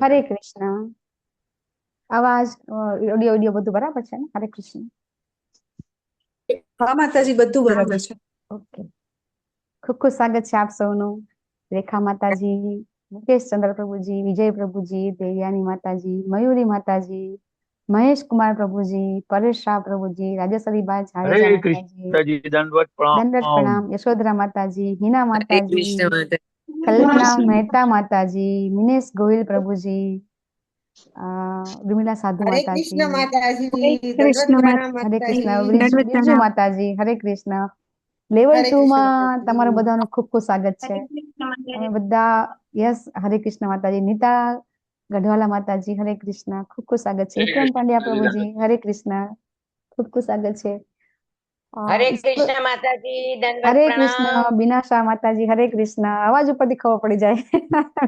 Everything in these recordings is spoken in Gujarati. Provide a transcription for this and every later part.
હરે કૃષ્ણ. અવાજ ઓડિયો બધું બરાબર છે ને? હરે કૃષ્ણ. હા માતાજી, બધું બરાબર છે. ઓકે, ખૂબ ખૂબ સ્વાગત છે આપ સૌનું. રેખા માતાજી, મુકેશ ચંદ્ર પ્રભુજી, વિજય પ્રભુજી, દેવયાની માતાજી, મયુરી માતાજી, મહેશ કુમાર પ્રભુજી, પરેશ શાહ પ્રભુજી, રાજેશ્વરીબા જાડેજા માતાજી, દંડવત પ્રણામ, યશોધરા માતાજી, હિના માતાજી, કલ્પના મહેતા માતાજી, મિનેશ ગોહિલ પ્રભુજી, વિમલા સાધુ હરે માતાજી, કૃષ્ણ માતાજી, કૃષ્ણ દંડવત હરે કૃષ્ણ, માતાજી, બિરજુ માતાજી, હરે કૃષ્ણ. લેવલ હરે 2 કૃષ્ણ માં માતાજી. તમારું બધાનું ખૂબ ખૂબ સ્વાગત છે. તમે બધા યસ, હરે કૃષ્ણ માતાજી. નીતા ગઢવાલા માતાજી, હરે કૃષ્ણ, ખૂબ ખૂબ સ્વાગત છે. વિક્રમ પાંડ્યા પ્રભુજી, હરે કૃષ્ણ, ખૂબ ખૂબ સ્વાગત છે. હરે કૃષ્ણ માતાજી, દંડવત હરે પ્રણામ. કૃષ્ણ, બીના શાહ માતાજી, હરે કૃષ્ણ. અવાજ ઉપરથી ખબર પડી જાય.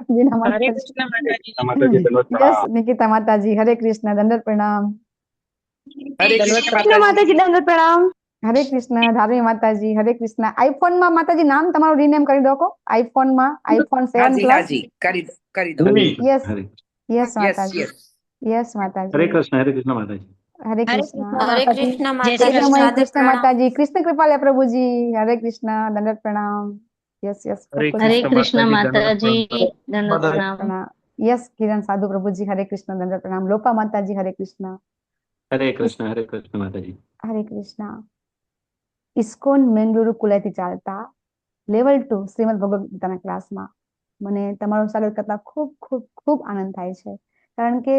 બીના હરે માતાજી, કૃષ્ણ માતાજી, યસ, નિકિતા માતાજી, હરે કૃષ્ણ, દંડવત પ્રણામ. હરે કૃષ્ણ કૃષ્ણ માતાજી, દંડવત પ્રણામ. હરે કૃષ્ણ, ધાર્મી માતાજી, હરે કૃષ્ણ. આઈફોન માં માતાજી નામ તમારું રીનેમ કરી દો કો. આઈફોન માં આઈફોન 7 પ્લસ. હાજી, કરી દો. યસ યસ યસ, માતાજી, યસ. યસ માતાજી, હરે કૃષ્ણ માતાજી. હરે કૃષ્ણ. હરે કૃષ્ણ માતાજી, તેજોમય સાદે કૃષ્ણ પ્રણામ. માતાજી, કૃષ્ણ કૃપાલય પ્રભુજી, હરે કૃષ્ણ, દંડવત પ્રણામ. યસ યસ, હરે કૃષ્ણ માતાજી, દંડવત પ્રણામ. પ્રણામ. યસ, કિરણ સાધુ પ્રભુજી, હરે કૃષ્ણ, દંડવત પ્રણામ. લોપા માતાજી, હરે કૃષ્ણ. હરે કૃષ્ણ માતાજી. હરે કૃષ્ણ. ઇસ્કોન મેંગલુરુ કુલાઈથી ચાલતા લેવલ 2 શ્રીમદ ભગવદ ગીતાના ક્લાસમાં મને તમારું સ્વાગત કરતા ખૂબ ખૂબ ખૂબ આનંદ થાય છે. કારણ કે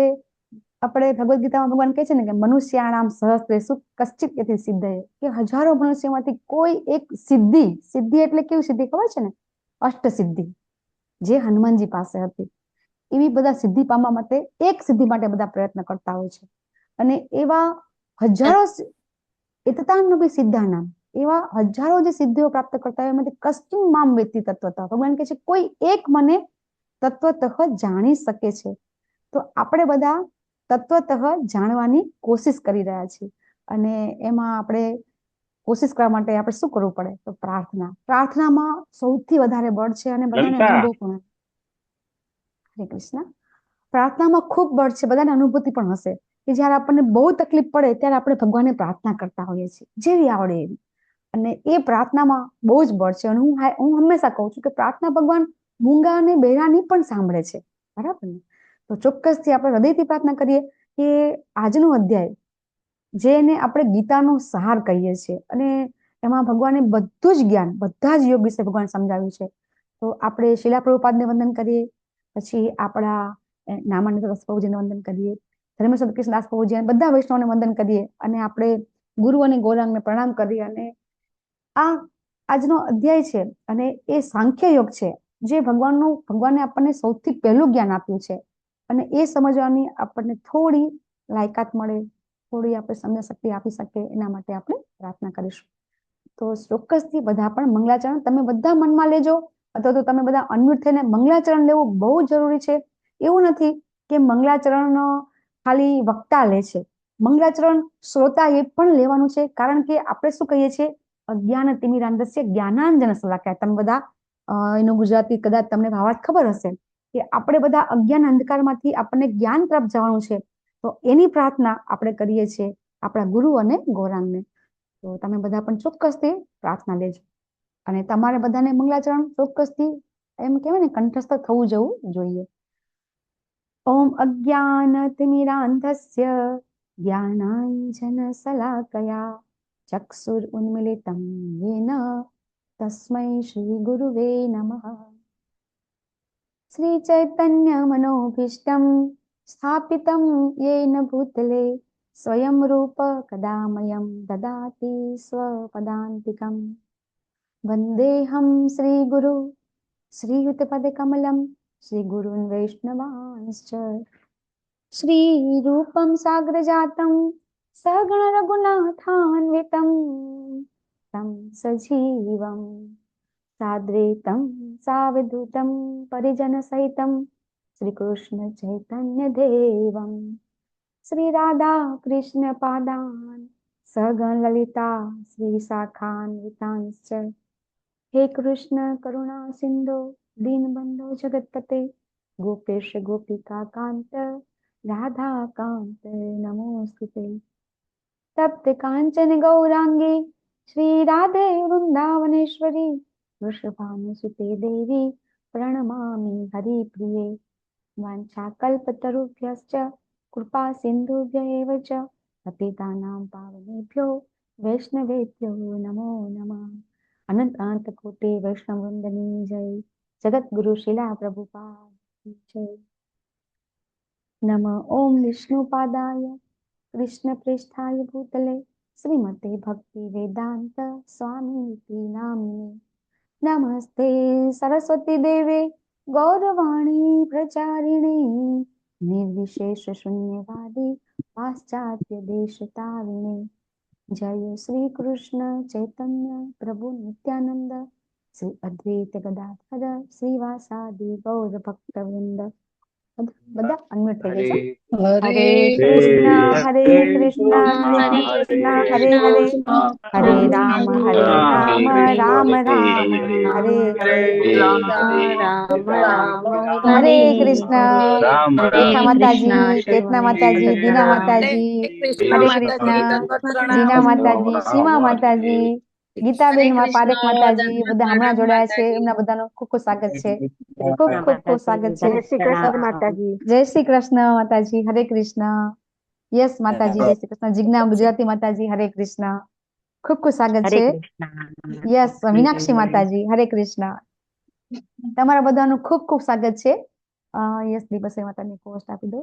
આપણે ભગવદ ગીતામાં ભગવાન કહે છે ને કે મનુષ્યાણામ સહસ્રેષુ કશ્ચિત યતિ સિદ્ધયે, કે હજારો મનુષ્યમાંથી કોઈ એક સિદ્ધિ એટલે કેવી સિદ્ધિ ખબર છે ને? અષ્ટ સિદ્ધિ, જે હનુમાનજી પાસે હતી. એવી બધા સિદ્ધિ પામવા માટે, એક સિદ્ધિ માટે બધા પ્રયત્ન કરતા હોય છે. અને એવા હજારો એતતાનપી સિદ્ધાનામ, એવા હજારો જે સિદ્ધિઓ પ્રાપ્ત કરતા હોય એમાંથી કશ્ચિન મામ વેત્તિ તત્વતઃ, ભગવાન કહે છે કોઈ એક મને તત્વતઃ જાણી શકે છે. તો આપણે બધા તત્વતઃ જાણવાની કોશિશ કરી રહ્યા છીએ. અને એમાં આપણે કોશિશ કરવા માટે આપણે શું કરવું પડે? તો પ્રાર્થનામાં સૌથી વધારે બળ છે. અને બધાને અનુભવ પણ. હરે કૃષ્ણ. પ્રાર્થનામાં ખૂબ બળ છે, બધાને અનુભૂતિ પણ હશે કે જયારે આપણને બહુ તકલીફ પડે ત્યારે આપણે ભગવાનને પ્રાર્થના કરતા હોઈએ છીએ, જેવી આવડે એવી. અને એ પ્રાર્થનામાં બહુ જ બળ છે. અને હું હંમેશા કહું છું કે પ્રાર્થના ભગવાન મૂંગા અને બહેરાની પણ સાંભળે છે, બરાબર ને? તો ચોક્કસથી આપણે હૃદયથી પ્રાર્થના કરીએ કે આજનો અધ્યાય, જેને આપણે ગીતાનો સાર કહીએ છીએ, અને એમાં ભગવાને બધું જ જ્ઞાન, બધા જ યોગ વિશે ભગવાન સમજાવ્યું છે. તો આપણે શિલા પ્રભુપાદને વંદન કરીએ, પછી આપણા નામાનંદ દાસ પ્રભુજીને વંદન કરીએ, ધર્મેશ્વર કૃષ્ણદાસ પ્રભુજી, બધા વૈષ્ણવને વંદન કરીએ, અને આપણે ગુરુ અને ગૌરાંગને પ્રણામ કરીએ. અને આ આજનો અધ્યાય છે, અને એ સાંખ્ય યોગ છે, જે ભગવાને આપણને સૌથી પહેલું જ્ઞાન આપ્યું છે. અને એ સમજવાની આપણને થોડી લાયકાત મળે, થોડી આપણે સમજ શક્તિ આપી શકે, એના માટે આપણે પ્રાર્થના કરીશું. તો ચોક્કસથી બધા પણ મંગલાચરણ તમે બધા મનમાં લેજો, અથવા તો તમે બધા અનમ્યુટ થઈને મંગલાચરણ લેવું બહુ જરૂરી છે. એવું નથી કે મંગલાચરણ ખાલી વક્તા લે છે, મંગલાચરણ શ્રોતા એ પણ લેવાનું છે. કારણ કે આપણે શું કહીએ છીએ? અજ્ઞાન તિમિરાંધસ્ય જ્ઞાનાંજન શલાકયા. તમે બધા એનું ગુજરાતી કદાચ તમને ભાવાર્થ ખબર હશે કે આપણે બધા અજ્ઞાન અંધકારમાંથી આપણને જ્ઞાન પ્રાપ્ત જવાનું છે. તો એની પ્રાર્થના આપણે કરીએ છીએ આપણા ગુરુ અને ગૌરાંગને. તો તમે બધા પણ ચોક્કસથી પ્રાર્થના લેજો. અને તમારે બધાને મંગલાચરણ ચોક્કસથી એમ કહેવાય ને કંઠસ્થ થવું જવું જોઈએ. ઓમ અજ્ઞાનતિમિરાંધસ્ય જ્ઞાનાંજનશલાકયા ચક્ષુરુન્મિલિतं येन તસ્मै શ્રી ગુરુવે નમઃ. શ્રી ચૈતન્ય મનોભીષ્ટં સ્થાપિतं येन ભૂતલે સ્વયં રૂપ કદા મह्यं દદાતિ સ્વપદાન્તિકં. વંદેહં શ્રી ગુરુ શ્રીયુતપદકમલં શ્રી ગુરુन् વૈષ્ણવાંશ્ચ. શ્રી રૂપં સાગ્રજાतं સગણ રઘુનાથાન્વિतं तं સજીવં સાદ્વૈतं સાવધૂतं પરિજન સહિतं શ્રી કૃષ્ણ ચૈતન્ય દેવમ શ્રી રાધા કૃષ્ણ પાદાન સગણ લલિતા શ્રી વિશાખાન્વિતાંશ્ચ. હે કૃષ્ણ કરુણા સિંધુ દીનબંધુ જગતપતે गोपेश गोपिका कांत राधा कांत नमोस्तुते। तप्त कांचन गौरांगी श्री राधे वृंदावनेश्वरी वृषभानुसुते देवी प्रणमामि हरिप्रिये। वाञ्छाकल्पतरुभ्यश्च कृपा सिन्धुभ्य एव च पतितानां पावनेभ्यो वैष्णवेभ्यो नमो नमः। अनंत अनंत कोटि वैष्णव वृंदनी जय। जगत गुरु शिला प्रभुपाद की जय। नमः ओम विष्णुपादाय कृष्ण पृष्ठाय भूतले श्रीमते भक्ति वेदांत स्वामी नामिने। नमस्ते सरस्वती देवे गौरवाणी प्रचारिणे निर्विशेष शून्यवादी पाश्चात्य देशतारिणे। जय श्री कृष्ण चैतन्य प्रभु नित्यानंद श्री अद्वैत गदाधर श्रीवासादि गौर भक्त वृंद। બધા અનમ્યુટ થઈ જજો। હરે કૃષ્ણ હરે કૃષ્ણ કૃષ્ણ કૃષ્ણ હરે હરે હરે રામ રામ રામ હરે હરે હરે કૃષ્ણ રેખા માતાજી ચેતના માતાજી દીના માતાજી હરે કૃષ્ણ દીના માતાજી સીમા માતાજી ગીતાબેન પારેખ માતાજી બધા હમણાં જોડાયા છે એમના બધાનું ખૂબ ખૂબ સ્વાગત છે। ખૂબ ખૂબ ખૂબ સ્વાગત છે। જય શ્રી કૃષ્ણ માતાજી। જય શ્રી કૃષ્ણ માતાજી હરે કૃષ્ણ। યસ માતાજી જય શ્રી કૃષ્ણ। જીજ્ઞા ગુજરાતી માતાજી હરે કૃષ્ણ। ખૂબ ખૂબ સ્વાગત હરે છે। કૃષ્ણ। યસ મીનાક્ષી માતાજી હરે કૃષ્ણ। તમારા બધાનું ખૂબ ખૂબ સ્વાગત છે। યસ દીપસી માતાની પોસ્ટ આપી દો।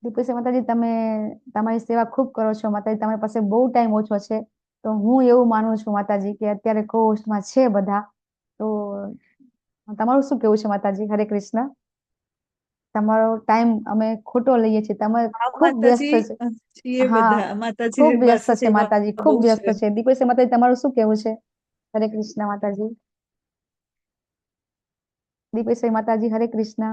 દીપસી માતાજી તમે તમારી સેવા ખૂબ કરો છો માતાજી। તમારી પાસે બહુ ટાઈમ ઓછો છે તો હું એવું માનું છું માતાજી કે અત્યારે કોસ્ટમાં છે બધા તો તમારું શું કેવું છે માતાજી હરે કૃષ્ણ। તમારો ટાઈમ અમે ખોટો લઈએ છીએ તમે ખૂબ વ્યસ્ત છે। હા ખૂબ વ્યસ્ત છે માતાજી ખૂબ વ્યસ્ત છે। દીપેશ માતાજી તમારું શું કેવું છે હરે કૃષ્ણ માતાજી। દીપેશ માતાજી હરે કૃષ્ણ।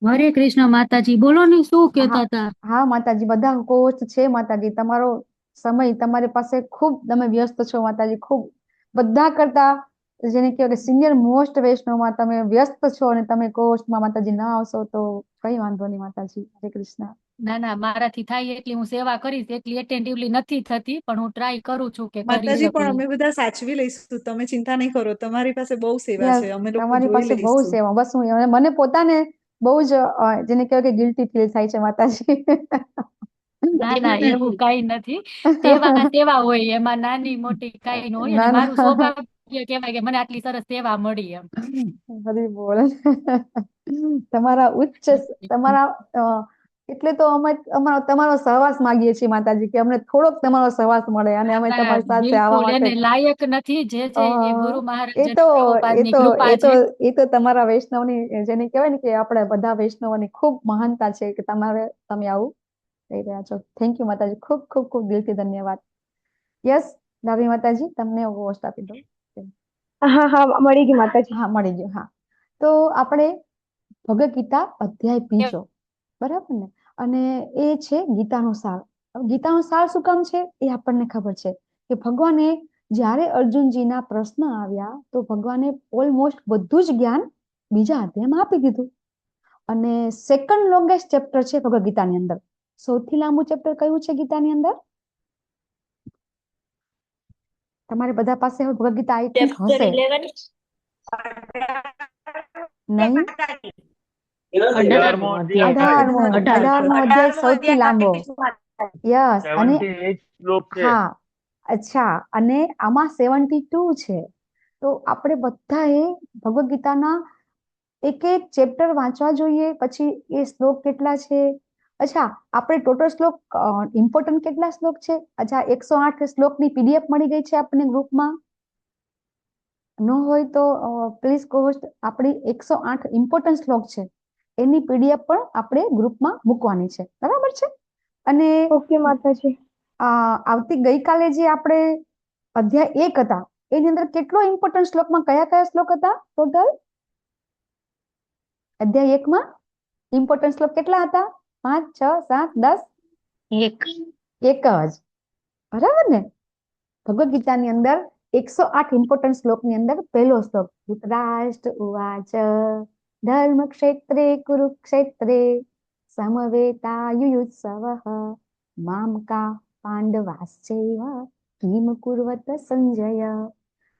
હરે કૃષ્ણ માતાજી બોલો ને શું કહેતા હતા। હા માતાજી બધા કોચ છે માતાજી। તમારો સમય તમારી પાસે ખૂબ તમે વ્યસ્ત છો માતાજી। ખૂબ બધા કરતા જેને કહેવાય કે સિનિયર મોસ્ટ વૈષ્ણવમાં તમે વ્યસ્ત છો અને તમે કોસ્ટમાં માતાજી ના આવશો તો કઈ વાંધો નહીં માતાજી હરે કૃષ્ણ। ના ના મારાથી થાય એટલી હું સેવા કરીશ એટલી એટેન્ટિવલી નથી થતી પણ હું ટ્રાય કરું છું કે કરી માતાજી પણ શકું। અમે બધા સાચવી લઈશું તમે ચિંતા નહીં કરો તમારી પાસે બહુ સેવા યસ છે અમે લોકો તમારી જોઈ પાસે બહુ લઈશું। સેવા બસ હું મને પોતાને બહુ જ જેને કહેવાય કે ગિલ્ટી ફીલ થાય છે માતાજી। ના ના એવું કઈ નથી સેવા સેવા હોય એમાં નાની મોટી કઈ ન હોય અને ના મારું ના સૌભાગ્ય કહેવાય કે મને આટલી સરસ સેવા મળી એમ। હરી બોલ તમારા ઉચ્ચ તમારા એટલે તો અમે તમારો સહવાસ માંગીએ છીએ માતાજી કે અમને થોડોક તમારો સહવાસ મળે અને અમે ના, તમારી સાથે આવવા બિલકુલ માટે એને લાયક નથી જે અ, છે એ ગુરુ એ મહારાજ તો એ પ્રભુપાદની તો કૃપા એ તો છે। એ તો તમારા વૈષ્ણવની જેને કહેવાય ને કે આપણે બધા વૈષ્ણવોની ખૂબ મહાનતા છે કે તમે આવું કહી રહ્યા છો। થેન્ક યુ માતાજી ખૂબ ખૂબ ખૂબ દિલથી ધન્યવાદ। યસ ડાબી માતાજી તમને પોસ્ટ આપી દઉં। હા હા મળી ગઈ માતાજી। હા મળી ગયું હા। તો આપણે ભગવદ ગીતા અધ્યાય બીજો બરાબર ને અને એ છે ગીતાનો સાર। હવે ગીતાનો સાર શું કામ છે એ આપણને ખબર છે કે ભગવાને જ્યારે અર્જુનજીના પ્રશ્ન આવ્યા તો ભગવાને ઓલમોસ્ટ બધું જ જ્ઞાન બીજા અધ્યાયમાં આપી દીધું અને સેકન્ડ લોંગેસ્ટ ચેપ્ટર છે ભગવદ ગીતાની અંદર। સૌથી લાંબુ ચેપ્ટર કયું છે ગીતાની અંદર તમારે બધા પાસે હવે ભગવદ ગીતા આઈ થિંક હશે નહીં 18મો અધ્યાય 18મો અધ્યાય સૌથી લાંબો યસ અને 78 શ્લોક છે। હા અચ્છા અને આમાં 72 છે તો આપણે બધાએ ભગવદ ગીતાના એક એક ચેપ્ટર વાંચવા જોઈએ। પછી એ શ્લોક કેટલા છે અચ્છા આપણે ટોટલ શ્લોક ઇમ્પોર્ટન્ટ કેટલા શ્લોક છે અચ્છા 108 શ્લોકની પીડીએફ મળી ગઈ છે આપણને ગ્રુપમાં ન હોય તો પ્લીઝ કોહોસ્ટ આપણી 108 ઇમ્પોર્ટન્ટ શ્લોક છે એની પીડીએફ પણ આપણે ગ્રુપમાં મૂકવાની છે બરાબર છે। અને ઓકે માતાજી। આવતી ગઈકાલે જે આપણે અધ્યાય 1 હતા એની અંદર કેટલો ઇમ્પોર્ટન્ટ શ્લોકમાં કયા કયા શ્લોક હતા ટોટલ અધ્યાય 1 માં ઇમ્પોર્ટન્ટ શ્લોક કેટલા હતા 5 6 7 10 એક એક જ બરાબર ને ભગવદ ગીતાની અંદર 108 ઇમ્પોર્ટન્ટ શ્લોકની અંદર પહેલો શ્લોક ધૃતરાષ્ટ્ર ઉવાચ ધર્મક્ષેત્રે કુરુક્ષેત્રે સમવેતાયુયુત્સવઃ મામકા પાંડવાશ્ચૈવ કિમ કુર્વત સંજય.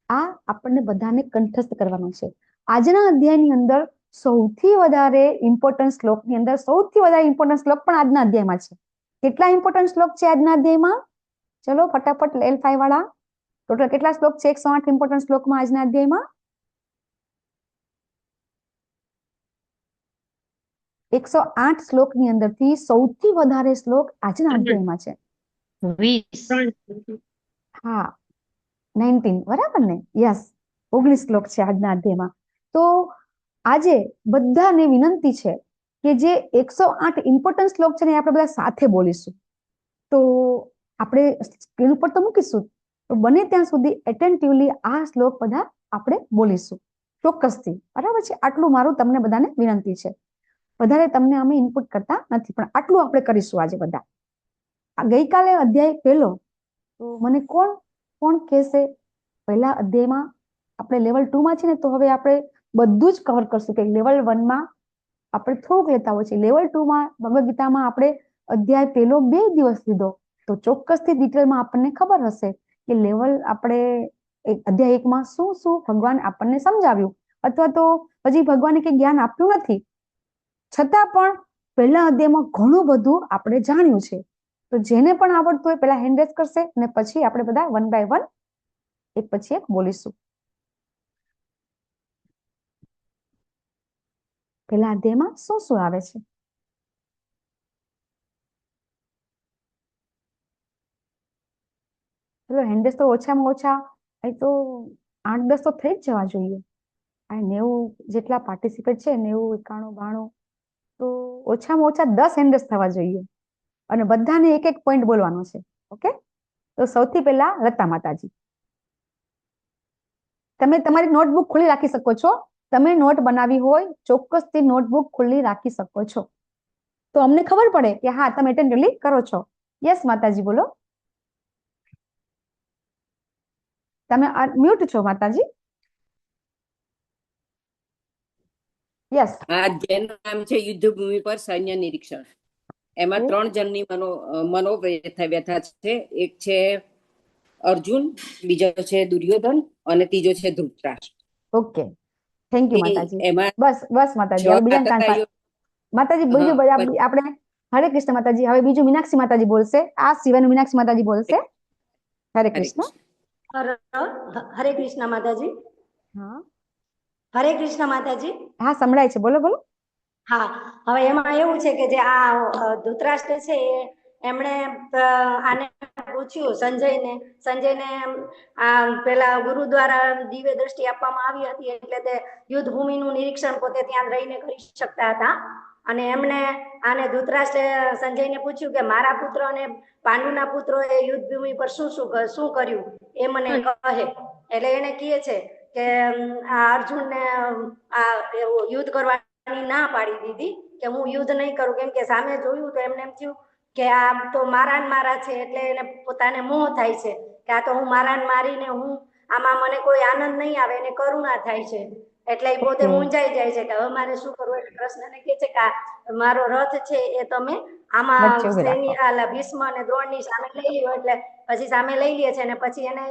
આ આપણને બધાને કંઠસ્થ કરવાનો છે. આજના અધ્યાયની અંદર સૌથી વધારે ઇમ્પોર્ટન્ટ શ્લોકની અંદર સૌથી વધારે ઇમ્પોર્ટન્ટ શ્લોક પણ આજના અધ્યાયમાં છે. કેટલા ઇમ્પોર્ટન્ટ શ્લોક છે આજના અધ્યાયમાં? ચલો ફટાફટ L5 વાળા, ટોટલ કેટલા શ્લોક છે 108 ઇમ્પોર્ટન્ટ શ્લોકમાં આજના અધ્યાયમાં? 108 શ્લોકની અંદરથી સૌથી વધારે શ્લોક આજના અધ્યાયમાં છે. 20. હા, 19 બરાબર ને? યસ, 19 શ્લોક છે આજના અધ્યાયમાં. તો આજે બધાને વિનંતી છે કે જે 108 ઇમ્પોર્ટન્ટ શ્લોક છે ને એ આપણે બધા સાથે બોલીશું. તો આપણે સ્ક્રીન ઉપર તો મૂકીશું, તો બને ત્યાં સુધી એટેન્ટિવલી આ શ્લોક બધા આપણે બોલીશું ચોક્કસથી. બરાબર છે? આટલું મારું તમને બધાને વિનંતી છે. વધારે તમને અમે ઇનપુટ કરતા નથી, પણ આટલું આપણે કરીશું આજે બધા. આ ગઈકાલે અધ્યાય પહેલો, તો મને કોણ કહેશે પહેલા અધ્યાયમાં આપણે લેવલ 2 માં છે ને, તો હવે આપણે બધું જ કવર કરશું કે લેવલ 1 માં આપણે થોડુંક લેતા હોય છે, લેવલ 2 માં ભગવદ ગીતામાં આપણે અધ્યાય પહેલો 2 દિવસ લીધો, તો ચોક્કસથી ડિટેલમાં આપણને ખબર હશે કે લેવલ આપણે અધ્યાય 1 માં શું શું ભગવાન આપણને સમજાવ્યું, અથવા તો હજી ભગવાને કંઈ જ્ઞાન આપ્યું નથી, છતાં પણ પહેલા અધ્યાયમાં ઘણું બધું આપણે જાણ્યું છે. તો જેને પણ આવડતું હોય પહેલા હેન્ડ રેઝ કરશે અને પછી આપણે બધા 1 by 1 એક પછી એક બોલીશું. પહેલા અધ્યાયમાં શું શું આવે છે? ચલો હેન્ડ રેઝ તો ઓછામાં ઓછા અહીં તો 8-10 તો થઈ જ જવા જોઈએ. આ 90 જેટલા પાર્ટિસિપેટ છે, 90, 91, 92, તો ઓછામાં ઓછા 10 હેન્ડ રેઝ થવા જોઈએ અને બધાને એક એક પોઈન્ટ બોલવાનો છે. ઓકે, તો સૌથી પહેલા લતા માતાજી, તમે તમારી નોટબુક ખુલ્લી રાખી શકો છો. તમે નોટ બનાવી હોય ચોક્કસથી નોટબુક ખુલ્લી રાખી શકો છો, તો અમને ખબર પડે કે હા તમે એટેન્ટિવલી કરો છો. યસ માતાજી બોલો. તમે મ્યુટ છો માતાજી. યસ. આ અધ્યાયનું નામ છે યુદ્ધભૂમિ પર સૈન્ય નિરીક્ષણ. એમાં 3 જણની મનોવ્યથા છે. એક છે અર્જુન, બીજો છે દુર્યોધન અને ત્રીજો છે ધૃતરાષ્ટ્ર. ઓકે, થેન્ક યુ માતાજી. એમાં બસ માતાજી, હવે બીજા ચાન્સ માતાજી. બીજું આપણે હરે કૃષ્ણ માતાજી. હવે બીજું મીનાક્ષી માતાજી બોલશે. આ સિવાયનું મીનાક્ષી માતાજી બોલશે. હરે કૃષ્ણ. હરે કૃષ્ણ માતાજી. હા, હરે કૃષ્ણ માતાજી. હા સંભળાય છે, બોલો બોલો. હા, હવે એમાં એવું છે કે જે આ ધૃતરાષ્ટ્ર છે એમણે આને પૂછ્યું સંજયને પેલા ગુરુ દ્વારા દિવ્ય દ્રષ્ટિ આપવામાં આવી હતી, એટલે તે યુદ્ધ ભૂમિનું નિરીક્ષણ પોતે ત્યાં રહીને કરી શકતા હતા. અને એમને આને ધૃતરાષ્ટ્રે સંજયને પૂછ્યું કે મારા પુત્ર અને પાંડુના પુત્રોએ યુદ્ધ ભૂમિ પર શું કર્યું એ મને કહે. એટલે એને કહે છે કે આ અર્જુનને આ યુદ્ધ કરવા ના પાડી દીધી કે હું યુદ્ધ નહીં કરું, કેમ કે સામે જોયું તો એમને એમ થયું કે આ તો મારા છે, એટલે એને પોતાને મોહ થાય છે કે આ તો હું મારીને હું આમાં મને કોઈ આનંદ નહીં આવે, એને કરુણા થાય છે, એટલે એ પોતે મૂંઝાઈ જાય છે કે હવે મારે શું કરવું. એટલે કૃષ્ણને કહે છે કે મારો રથ છે એ તમે આમાં ભીષ્મ અને દ્રોણની સામે લઈ લ્યો. એટલે પછી સામે લઈ લે છે અને પછી એને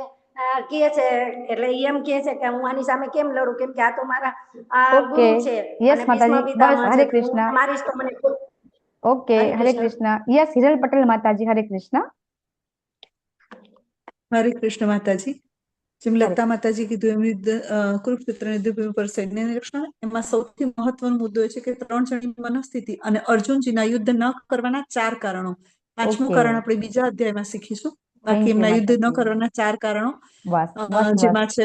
કહે છે, એટલે એમ કહે છે કે હું આની સામે કેમ લડું, કેમ કે આ તો મારા ગુરુ છે. યસ માતાજી, બસ હરે કૃષ્ણ. મારીશ તો મને ઓકે, હરે કૃષ્ણ. યસ હિરલ પટેલ માતાજી, હરે કૃષ્ણ. હરે કૃષ્ણ માતાજી. જેમ લતા માતાજી કીધું એમ કુરુક્ષેત્ર યુદ્ધભૂમિ પર સૈન્ય નિરીક્ષણ, એમાં સૌથી મહત્વનો મુદ્દો એ છે કે 3 જણની મનોસ્થિતિ અને અર્જુનજીના યુદ્ધ ન કરવાના 4 કારણો. 5મું કારણ આપણે બીજા અધ્યાયમાં શીખીશું. બાકી એમના યુદ્ધ ન કરવાના 4 કારણો જેમાં છે.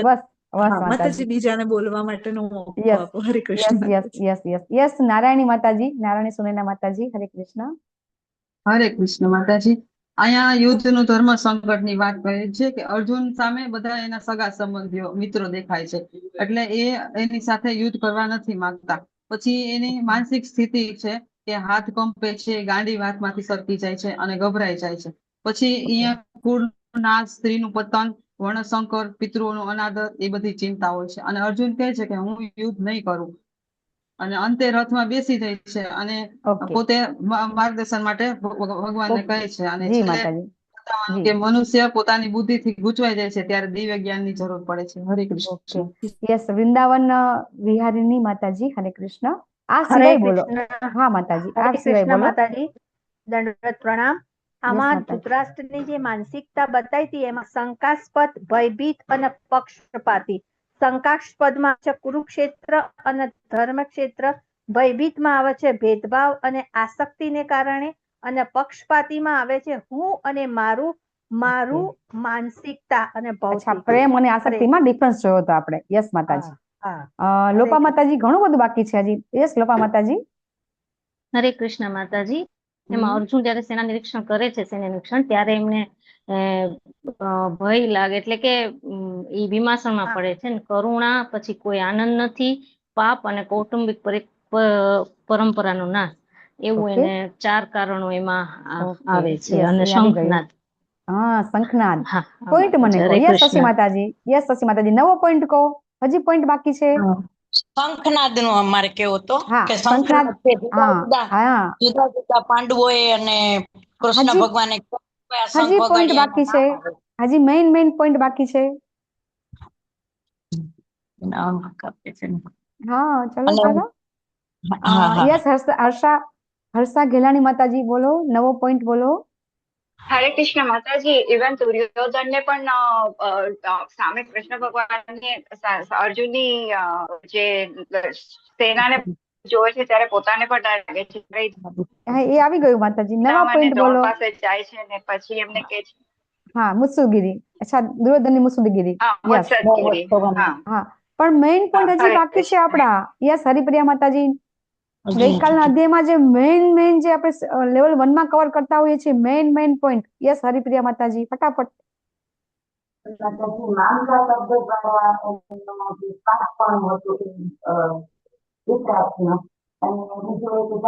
માતાજી બીજાને બોલવા માટેનો મોકો આપો. હરે કૃષ્ણ. યસ નારાયણી માતાજી, નારાયણી સુનૈના માતાજી, હરે કૃષ્ણ. હરે કૃષ્ણ માતાજી. અહીંયા યુદ્ધનું ધર્મ સંકટની વાત કરે છે કે અર્જુન સામે બધા એના સગા સંબંધીઓ મિત્રો દેખાય છે, એટલે એની સાથે યુદ્ધ કરવા નથી માંગતા. પછી એની માનસિક સ્થિતિ છે કે હાથ કંપે છે, ગાંડી વાતમાંથી સરકી જાય છે અને ગભરાઈ જાય છે. પછી અહીંયા કુળનો નાશ, સ્ત્રીનું પતન, વર્ણશંકર, પિતૃઓનો અનાદર, એ બધી ચિંતા હોય છે. અને અર્જુન કહે છે કે હું યુદ્ધ નહીં કરું. અને અંતે રથમાં બેસી જાય છે અને ઓકે પોતે માર્ગદર્શન માટે ભગવાનને કહે છે અને જી છેલ્લે માતાજી બતાવવાનું જી કે મનુષ્ય પોતાની બુદ્ધિથી ગૂંચવાઈ જાય છે ત્યારે દિવ્ય જ્ઞાનની જરૂર પડે છે. હરે કૃષ્ણ. ઓકે યસ વૃંદાવન વિહારીની માતાજી હરે કૃષ્ણ. આ હરે સિવાય બોલો. કૃષ્ણ. હા માતાજી આ હરે સિવાય કૃષ્ણ બોલો. માતાજી, દંડવત પ્રણામ. યસ આમાં માતાજી ધૃતરાષ્ટ્રની જે માનસિકતા બતાવી હતી એમાં શંકાસ્પદ, ભયભીત અને પક્ષપાતી. શંકાસ્પદમાં છે કુરુક્ષેત્ર અને ધર્મક્ષેત્ર, ભયભીતમાં આવે છે ભેદભાવ અને આસક્તિને કારણે, અને પક્ષપાતીમાં આવે છે હું અને મારું, મારું માનસિકતા અને અચ્છા ભૌતિક. પ્રેમ અને આસક્તિમાં ડિફરન્સ જોયો હતો આપણે. યસ માતાજી. હા. લોપા માતાજી ઘણું બધું બાકી છે હજી. યસ લોપા માતાજી. હરે કૃષ્ણ માતાજી. એમાં હમ. અર્જુન જયારે સેના નિરીક્ષણ કરે છે, સેના નિરીક્ષણ ત્યારે એમને ભય લાગે એટલે કે એ બીમાસણમાં હા. પડે છે ને કરુણા, પછી કોઈ આનંદ નથી, પાપ અને કૌટુંબિક પરંપરાનો નાશ, એવું ઓકે એને 4 કારણો એમાં ઓકે આવે છે. યસ અને એ આવી ગયું. શંખનાદ. હા શંખનાદ. હા પોઈન્ટ મને કહો. હરે યસ શશી કૃષ્ણ. માતાજી. યસ શશી માતાજી. નવો પોઈન્ટ કહો. હજી પોઈન્ટ બાકી છે. શંખનાદ નું અમારે કેવું હતો હા કે શંખનાદ. શંખનાદ છે જુદા હા જુદા હા જુદા જુદા પાંડવોએ અને કૃષ્ણ હજી ભગવાને કયા શંખ હજી પોઈન્ટ વગાડ્યા બાકી એના છે. નામ આવે. હજી મેઇન પોઈન્ટ બાકી છે. એના અંક આપે છે. હા ચલો અને ચાલો. હા હા યસ હર્ષા ઘેલાણી માતાજી બોલો. નવો પોઈન્ટ બોલો. હરે કૃષ્ણ માતાજી. ઇવન દુર્યોધનને પણ સામે કૃષ્ણ ભગવાનની અર્જુનની જે સેનાને જોવે છે ત્યારે પોતાને પણ ડર લાગે છે. હા એ આવી ગયું માતાજી. નવા અને પોઈન્ટ દ્રોણ બોલો. પાસે જાય છે ને પછી એમને કે છે હા મુત્સુગીરી. અચ્છા દુર્યોધનની મુત્સુગીરી. યસ મુત્સદ્દગીરી. હા હા પણ મેઇન પોઈન્ટ હજી હરે બાકી છે કૃષ્ણ. આપણા. યસ હરિપ્રિયા માતાજી. હજી ગઈકાલના અધ્યાયમાં જે મેઇન જે આપણે લેવલ 1 માં કવર કરતા હોઈએ છીએ મેઇન પોઈન્ટ. યસ હરિપ્રિયા માતાજી ફટાફટ.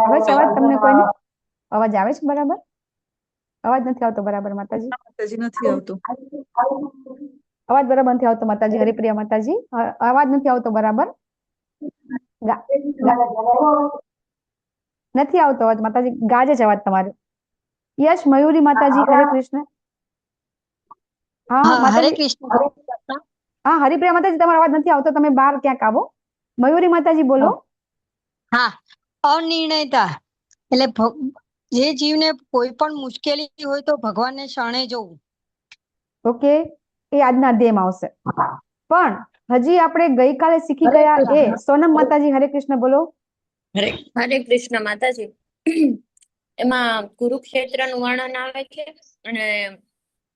આવે છે અવાજ તમને કોઈને? અવાજ આવે છે બરાબર? અવાજ નથી આવતો બરાબર માતાજી. માતાજી નથી આવતું. અવાજ બરાબર નથી આવતો માતાજી. હરિપ્રિયા માતાજી અવાજ નથી આવતો બરાબર. ગા- ગા- નથી આવતો અવાજ માતાજી. ગાજે છે અવાજ તમારે. યશ મયુરી માતાજી હરે કૃષ્ણ. હા હરે માતાજી. કૃષ્ણ. હા હરિપ્રિયા માતાજી તમારો અવાજ નથી આવતો. તમે બહાર ક્યાંક આવો. મયુરી માતાજી બોલો. હા અનિર્ણયતા એટલે જે જીવને કોઈ પણ મુશ્કેલી હોય તો ભગવાનને શરણે જવું. ઓકે એ આજના અધ્યાયમાં આવશે. પણ હજી આપણે ગઈકાલે શીખી ગયા એ સોનમ માતાજી હરે કૃષ્ણ બોલો. હરે કૃષ્ણ માતાજી. એમાં કુરુક્ષેત્રનું વર્ણન આવે છે અને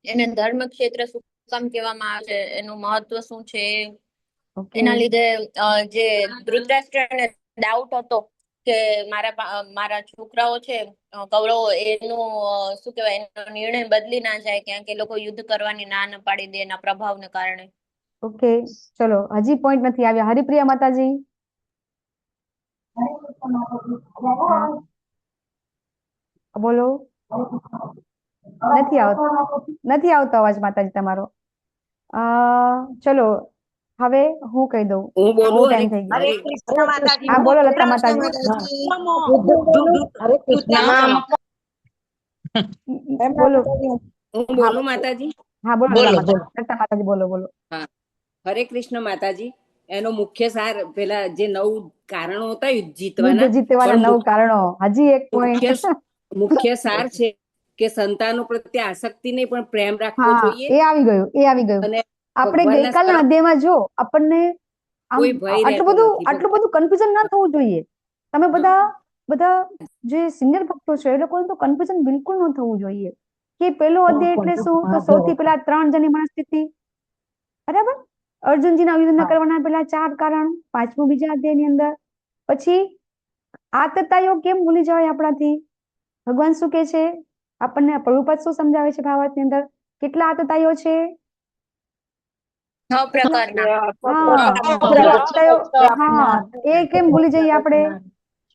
એને ધર્મ ક્ષેત્ર શું કામ કહેવામાં આવે છે, એનું મહત્વ શું છે, ઓકે એના લીધે જે ધૃતરાષ્ટ્રને ડાઉટ હતો કે મારા છોકરાઓ છે કૌરવો, એનું શું કહેવાય, એનો નિર્ણય બદલી ના જાય ક્યાંક એ લોકો યુદ્ધ કરવાની ના ન પાડી દે એના પ્રભાવને કારણે. ઓકે ચલો હજી પોઈન્ટ નથી આવ્યા. હરિપ્રિયા માતાજી. હા બોલો. નથી આવતો અવાજ માતાજી તમારો. ચલો હવે હું કહી દઉં. હું બહુ બોલું. ટાઈમ થઈ ગયો. હરે કૃષ્ણ માતાજી. હા બોલો લતા માતાજી. હરે કૃષ્ણ. બોલો. હું હા બોલું માતાજી. હા બોલો બોલો, લતા માતાજી બોલો બોલો. હા હરે કૃષ્ણ માતાજી. એનો મુખ્ય સાર પેલા જે 9 કારણો હતા યુદ્ધ જીતવાના, યુદ્ધ જીતવાના પણ 9 કારણો. હજી એક મુખ્ય પોઈન્ટ. મુખ્ય સાર છે કે સંતાનો પ્રત્યે આસક્તિ નહીં પણ પ્રેમ રાખવો હા જોઈએ એ આવી ગયું. એ આવી ગયું. અને આપણે ભગવાનના ગઈકાલના અધ્યાયમાં જો આપણને આમ કોઈ ભય રહેતો આટલું નથી. બધું કન્ફ્યુઝન ના થવું જોઈએ. તમે બધા જે સિનિયર ભક્તો છે એ લોકોને તો કન્ફ્યુઝન બિલકુલ ન થવું જોઈએ કે પેલો અધ્યાય એટલે શું. તો સૌથી પેલા 3 જણની મનસ્થિતિ બરાબર. અર્જુનજીના યુદ્ધ ન કરવાના પેલા 4 કારણ. 5મું બીજા અધ્યાયની અંદર. પછી આતતાઈઓ કેમ ભૂલી જવાય આપણાથી. ભગવાન શું કે છે આપણને? પ્રભુપાદ શું સમજાવે છે ભાવાર્થની અંદર? કેટલા આતતાઈઓ છે? 6 પ્રકારના. હા એ કેમ ભૂલી જઈએ આપણે?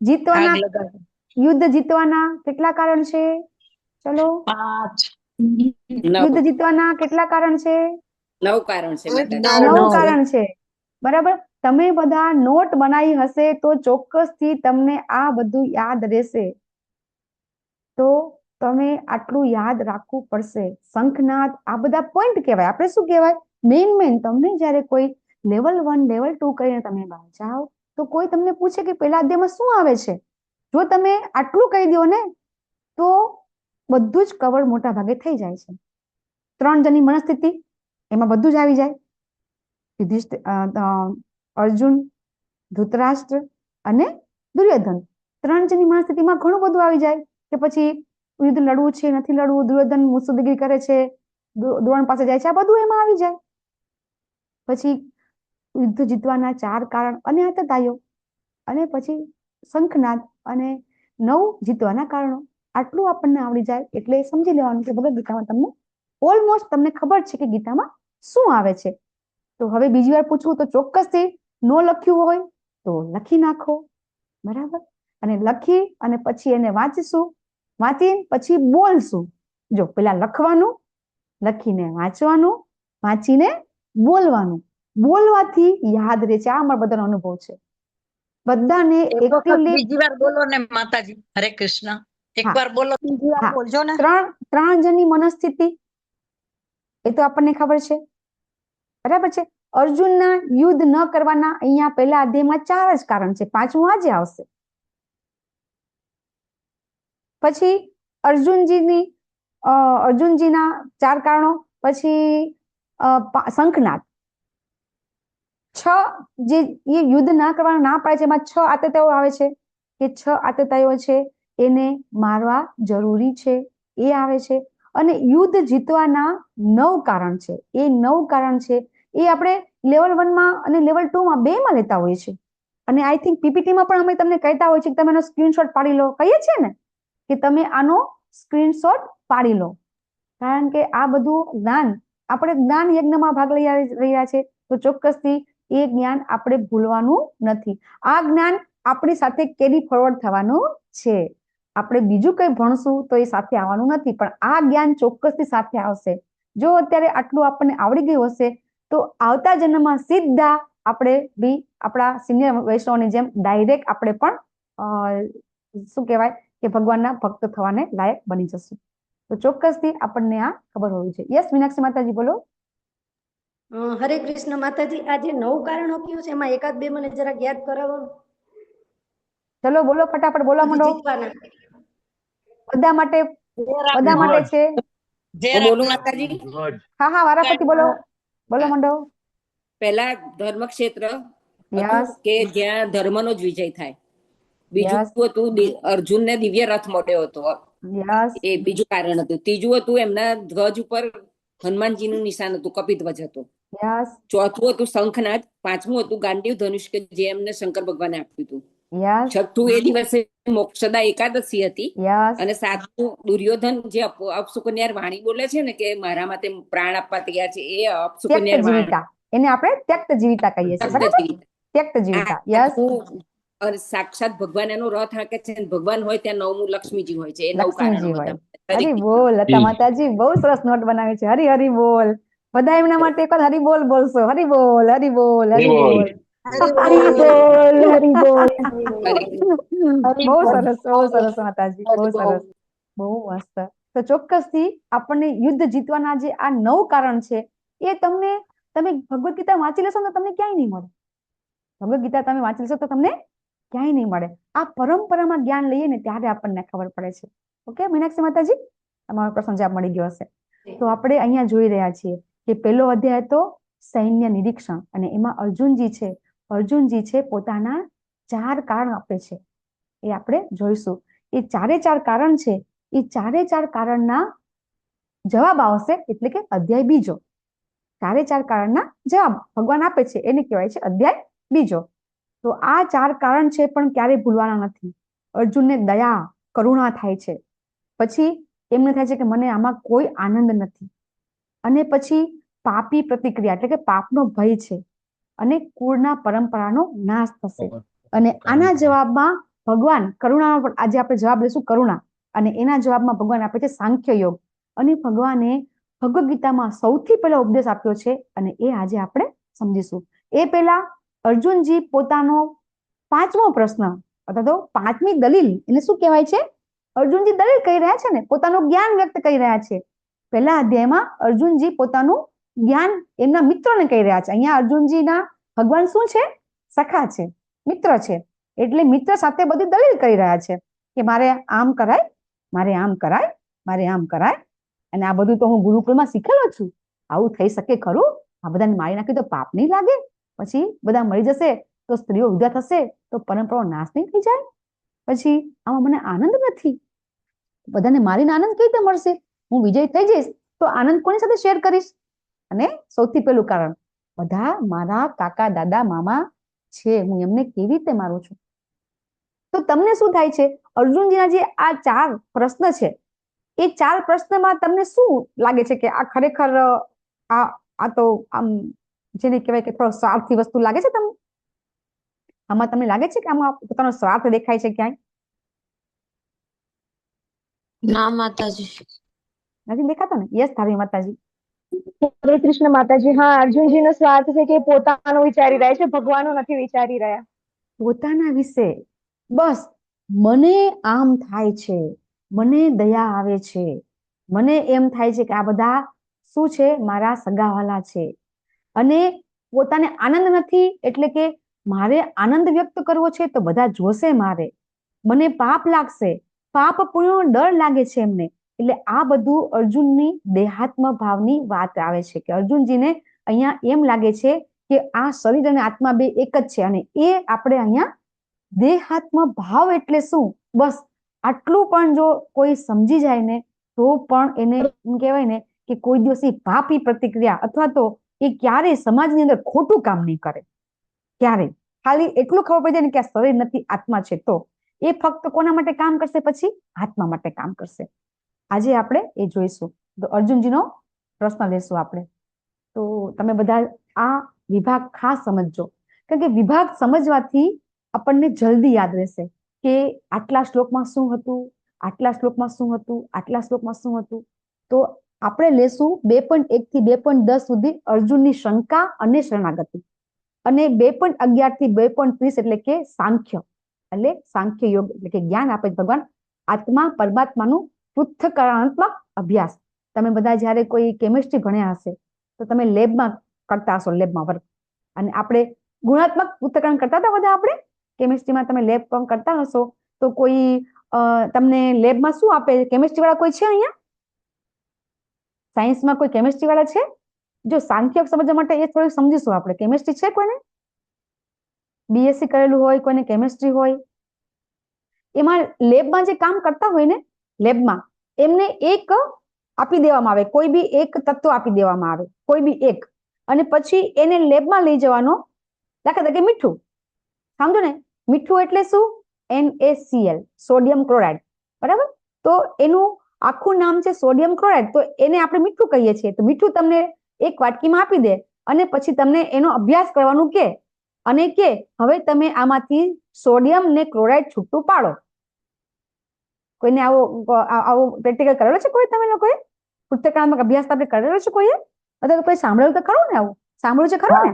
જીતવાના યુદ્ધ જીતવાના કેટલા કારણ છે? ચલો 5 યુદ્ધ જીતવાના કેટલા કારણ છે? 9 કારણ છે માતાજી. 9 કારણ છે બરાબર. તમે બધા નોટ બનાવી હશે તો ચોક્કસથી તમને આ બધું યાદ રહેશે. તો તમે આટલું યાદ રાખવું પડશે. શંખનાદ આ બધા પોઈન્ટ કહેવાય. આપણે શું કહેવાય? મેઇન તમને જ્યારે કોઈ લેવલ 1 લેવલ 2 કરીને તમે બહાર જાઓ તો કોઈ તમને પૂછે કે પહેલા અધ્યાયમાં શું આવે છે, જો તમે આટલું કહી દો ને તો બધું જ કવર મોટા ભાગે થઈ જાય છે. 3 જણની મનસ્થિતિ એમાં બધું જ આવી જાય. અર્જુન, ધૃતરાષ્ટ્ર અને દુર્યોધન 3 જણની મનસ્થિતિમાં ઘણું બધું આવી જાય કે પછી યુદ્ધ લડવું છે નથી લડવું, દુર્યોધન મુત્સદ્દેગી કરે છે, દ્રોણ પાસે જાય છે, આ બધું એમાં આવી જાય. પછી યુદ્ધ જીતવાના 4 કારણ અને આતતાઈઓ, અને પછી શંખનાદ અને 9 જીતવાના કારણો. આટલું આપણને આવડી જાય એટલે સમજી લેવાનું કે ભગવદ ગીતામાં તમને ઓલમોસ્ટ તમને ખબર છે કે ગીતામાં શું આવે છે. તો હવે બીજી વાર પૂછવું તો ચોક્કસથી નો લખ્યું હોય તો લખી નાખો, બરાબર? અને લખી અને પછી એને વાંચીશું, વાંચી પછી બોલશું. જો પેલા લખવાનું, લખીને વાંચવાનું, વાંચીને બોલવાનું. બોલવાથી યાદ રહે છે. આ અમારા બધાનો અનુભવ છે. બધાને એક્ટિવલી બીજી વાર બોલો ને માતાજી. હરે કૃષ્ણ. એકવાર બોલો, બીજી વાર બોલજો ને. 3 જણની મનસ્થિતિ એ તો આપણને ખબર છે, બરાબર છે? અર્જુનના યુદ્ધ ન કરવાના અહીંયા પહેલા અધ્યાયમાં 4 જ કારણ છે, 5મું આજે આવશે. પછી અર્જુનજીના 4 કારણો, પછી શંખનાદ 6 જે એ યુદ્ધ ના કરવાના ના પાડે છે એમાં 6 આતતાઈઓ આવે છે કે 6 આતતાઈઓ છે એને મારવા જરૂરી છે, એ આવે છે. અને યુદ્ધ જીતવાના 9 કારણ છે. એ 9 કારણ છે એ આપણે લેવલ 1 માં અને લેવલ 2 માં બેમાં લેતા હોઈએ છીએ. અને આઈ થિંક પીપીટીમાં પણ અમે તમને કહેતા હોય છે કે તમે એનો સ્ક્રીનશોટ પાડી લો. કહીએ છીએ ને કે તમે આનો સ્ક્રીનશોટ પાડી લો, કારણ કે આ બધું જ્ઞાન આપણે જ્ઞાન યજ્ઞમાં ભાગ લઈ રહ્યા છે તો ચોક્કસથી એ જ્ઞાન આપણે ભૂલવાનું નથી. આ જ્ઞાન આપણી સાથે કેરી ફોરવર્ડ થવાનું છે. આપણે બીજું કંઈ ભણશું તો એ સાથે આવવાનું નથી, પણ આ જ્ઞાન ચોક્કસથી સાથે આવશે. જો અત્યારે આટલું આપણને આવડી ગયું હશે તો આવતા જન્મમાં સીધા આપણે બી આપણા સિનિયર વૈષ્ણવની જેમ ડાયરેક્ટ આપણે પણ શું કહેવાય કે ભગવાનના ભક્ત થવાને લાયક બની જશું. તો ચોક્કસથી આપણને આ ખબર હોવી જોઈએ. યસ મીનાક્ષી માતાજી બોલો. હરે કૃષ્ણ માતાજી. આ જે 9 કારણો કયું છે એમાં એકાદ બે મને જરાક યાદ કરાવો. ચલો બોલો, ફટાફટ બોલવા માંડો. બધા માટે છે. બોલું માતાજી? હા વારાફરતી બોલો, બોલો માંડો. પહેલા ધર્મક્ષેત્ર કે જ્યાં ધર્મનો જ વિજય થાય. બીજું હતું અર્જુનને દિવ્ય રથ મળ્યો હતો, એ બીજું કારણ હતું. ત્રીજું હતું એમના ધ્વજ ઉપર હનુમાનજીનું નિશાન હતું, કપિધ્વજ હતો. ચોથું હતું શંખનાદ. 5મું હતું ગાંડીવ ધનુષ કે જે એમને શંકર ભગવાને આપ્યું હતું. 6થું એ દિવસે મોક્ષદા એકાદશી હતી. અને 7મું દુર્યોધન જે અપશુકન્યાર વાણી બોલે છે ને કે મારા માટે પ્રાણ આપવા તૈયાર છે, એ અપશુકન્યાર વાણી એને આપણે ત્યક્ત જીવિતા કહીએ છીએ, બરાબર? ત્યક્ત જીવિતા. યસ. અને સાક્ષાત ભગવાન એનો રથ હાંકે છે. ભગવાન હોય ત્યાં 9મું લક્ષ્મીજી હોય છે. એ 9 લક્ષ્મીજી હોય. હરી બોલ. લતા માતાજી બહુ સરસ નોટ બનાવી છે. હરી હરી બોલ. બધા એમના માટે એક હરી બોલ બોલશો. હરી બોલ, હરી બોલ, હરી બોલ, હરી બોલ, હરી બોલ. બહુ સરસ, બહુ સરસ માતાજી, બહુ સરસ, બહુ મસ્ત. તો ચોક્કસથી આપણને યુદ્ધ જીતવાના જે આ 9 કારણ છે એ તમે ભગવદ ગીતા વાંચી લેશો તો તમને ક્યાંય નહીં મળે. ભગવદ ગીતા તમે વાંચી લેશો તો તમને ક્યાંય નહીં મળે. આ પરંપરામાં જ્ઞાન લઈએ ને ત્યારે આપણને ખબર પડે છે. ઓકે મીનાક્ષી માતાજી, તમારો પ્રશ્ન જવાબ મળી ગયો હશે. તો આપણે અહીંયા જોઈ રહ્યા છીએ કે પહેલો અધ્યાય તો સૈન્ય નિરીક્ષણ, અને એમાં અર્જુનજી છે પોતાના 4 કારણ આપે છે. એ આપણે જોઈશું. એ 4 કારણ છે, એ 4 કારણના જવાબ આવશે, એટલે કે અધ્યાય બીજો. 4 કારણના જવાબ ભગવાન આપે છે એને કહેવાય છે અધ્યાય બીજો. તો આ 4 કારણ છે પણ ક્યારેય ભૂલવાના નથી. અર્જુનને દયા, કરુણા થાય છે. પછી એમને થાય છે કે મને આમાં કોઈ આનંદ નથી. અને પછી પાપી પ્રતિક્રિયા, એટલે કે પાપનો ભય છે. અને કુળના પરંપરાનો નાશ થશે. અને આના જવાબમાં ભગવાન કરુણા, આજે આપણે જવાબ લઈશું કરુણા, અને એના જવાબમાં ભગવાન આપે છે સાંખ્ય યોગ. અને ભગવાને ભગવદ ગીતામાં સૌથી પહેલો ઉપદેશ આપ્યો છે અને એ આજે આપણે સમજીશું. એ પહેલા અર્જુનજી પોતાનો 5મો પ્રશ્ન અથવા તો 5મી દલીલ, એને શું કહેવાય છે? અર્જુનજી દલીલ કહી રહ્યા છે ને, પોતાનું જ્ઞાન વ્યક્ત કરી રહ્યા છે. પહેલા અધ્યાયમાં અર્જુનજી પોતાનું જ્ઞાન એમના મિત્રોને કહી રહ્યા છે. અહીંયા અર્જુનજીના ભગવાન શું છે? સખા છે, મિત્ર છે. એટલે મિત્ર સાથે બધી દલીલ કરી રહ્યા છે કે મારે આમ કરાય, મારે આમ કરાય, મારે આમ કરાય. અને આ બધું તો હું ગુરુકુળમાં શીખેલો છું. આવું થઈ શકે ખરું? આ બધાને મારી નાખી તો પાપ નહીં લાગે? પછી બધા મરી જશે તો સ્ત્રીઓ વિધવા થશે તો પરંપરાઓ નાશ નહીં થઈ જાય? પછી આમાં મને આનંદ નથી. બધાને મારીને આનંદ કેવી રીતે મળશે? હું વિજય થઈ જઈશ તો આનંદ કોની સાથે શેર કરીશ? અને સૌથી પહેલું કારણ, બધા મારા કાકા, દાદા, મામા છે, હું એમને કેવી રીતે મારું છું? તો તમને શું થાય છે? અર્જુનજીના જે આ 4 પ્રશ્ન છે, એ 4 પ્રશ્નમાં તમને શું લાગે છે કે આ ખરેખર આ તો આમ જેને કહેવાય કે થોડો સ્વાર્થી વસ્તુ લાગે છે તમને? આમાં તમને લાગે છે કે આમાં પોતાનો સ્વાર્થ દેખાય છે ક્યાંય? ના માતાજી, નથી દેખાતો ને? યસ ધારી માતાજી. હરે કૃષ્ણ માતાજી. હા, અર્જુનજીનો સ્વાર્થ છે કે પોતાનું વિચારી રહ્યા છે, ભગવાનનું નથી વિચારી રહ્યા. પોતાના વિશે બસ, મને આમ થાય છે, મને દયા આવે છે, મને એમ થાય છે કે આ બધા શું છે? મારા સગાવાલા છે. અને પોતાને આનંદ નથી, એટલે કે મારે આનંદ વ્યક્ત કરવો છે તો બધા જોશે મારે, મને પાપ લાગશે, પાપ પુણ્યનો ડર લાગે છે એમને. એટલે આ બધું અર્જુનની દેહાત્મ ભાવની વાત આવે છે કે અર્જુનજીને અહીંયા એમ લાગે છે કે આ શરીર અને આત્મા બે એક જ છે. અને એ આપણે અહીંયા દેહાત્મ ભાવ એટલે શું? બસ આટલું પણ જો કોઈ સમજી જાય ને તો પણ એને એમ કહેવાય ને કે કોઈ દિવસ એ પાપી પ્રતિક્રિયા અથવા તો એ ક્યારેય સમાજની અંદર ખોટું કામ નહીં કરે. ક્યારેય ખાલી એટલું ખબર પડી જાય ને કે આ શરીર નથી, આત્મા છે, તો એ ફક્ત કોના માટે કામ કરશે? પછી આત્મા માટે કામ કરશે. આજે આપણે એ જોઈશું. તો અર્જુનજીનો પ્રશ્ન લેશું આપણે. તો તમે બધા આ વિભાગ ખાસ સમજજો, કારણ કે વિભાગ સમજવાથી આપણને જલ્દી યાદ રહેશે કે આટલા શ્લોકમાં શું હતું, આટલા શ્લોકમાં શું હતું, આટલા શ્લોકમાં શું હતું. તો આપણે લેશું 2.1 થી 2.10 સુધી અર્જુનની શંકા અને શરણાગતિ, અને 2.11 થી 2.30 એટલે કે સાંખ્ય, એટલે સાંખ્ય યોગ, એટલે કે જ્ઞાન આપે ભગવાન આત્મા પરમાત્માનું પૃથ્થકરણાત્મક અભ્યાસ. તમે બધા જ્યારે કોઈ કેમિસ્ટ્રી ભણ્યા હશે તો તમે લેબમાં કરતા હશો, લેબમાં વર્ક. અને આપણે ગુણાત્મક પૃથ્થકરણ કરતા હતા બધા. આપણે કેમિસ્ટ્રીમાં તમે લેબ કરતા હશો તો કોઈ તમને લેબમાં શું આપે? કેમિસ્ટ્રી વાળા કોઈ છે અહીંયા? સાયન્સમાં કોઈ કેમિસ્ટ્રી વાળા છે? જો સાંખ્ય સમજવા માટે એ થોડું સમજીશું આપણે. કેમિસ્ટ્રી છે કોઈને? બીએસસી કરેલું હોય, કોઈને કેમિસ્ટ્રી હોય? એમાં લેબમાં જે કામ કરતા હોય ને, લેબમાં એમને એક આપી દેવામાં આવે, કોઈ બી એક તત્વ આપી દેવામાં આવે, કોઈ બી એક, અને પછી એને લેબમાં લઈ જવાનો. દાખલા તરીકે મીઠું, સમજો ને? મીઠું એટલે શું? NaCl, સોડિયમ ક્લોરાઇડ, બરાબર? તો એનું આખું નામ છે સોડિયમ ક્લોરાઇડ. તો એને આપણે મીઠું કહીએ છીએ. તો મીઠું તમને એક વાટકીમાં આપી દે અને પછી તમને એનો અભ્યાસ કરવાનું કે, અને કે હવે તમે આમાંથી સોડિયમ ને ક્લોરાઇડ છૂટું પાડો. કોઈને આવો પ્રેક્ટિકલ કરેલો છે? કોઈ તમે લોકોએ પૃથ્થકરણાત્મક અભ્યાસ આપણે કરેલો છે કોઈએ? અથવા તો કોઈ સાંભળેલું તો ખરું ને? આવું સાંભળ્યું છે ખરું ને?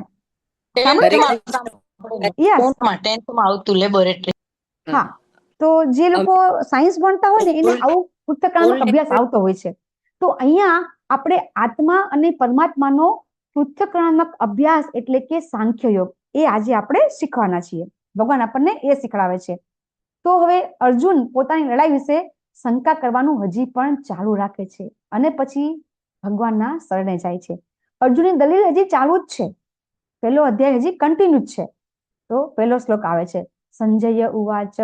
હા, તો જે લોકો સાયન્સ ભણતા હોય ને એને આવું પૃથ્થકરણાત્મક અભ્યાસ આવતો હોય છે. તો અહીંયા આપણે આત્મા અને પરમાત્માનો પૃથ્થકરણાત્મક અભ્યાસ એટલે કે સાંખ્ય યોગ એ આજે આપણે શીખવાના છીએ. ભગવાન આપણને એ શીખડાવે છે. તો હવે અર્જુન પોતાની લડાઈ વિશે શંકા કરવાનું હજી પણ ચાલુ રાખે છે અને પછી ભગવાનના શરણે જાય છે. અર્જુનની દલીલ હજી ચાલુ જ છે. પહેલો અધ્યાય હજી કન્ટિન્યુ જ છે. તો પહેલો શ્લોક આવે છે, સંજય ઉવાચ.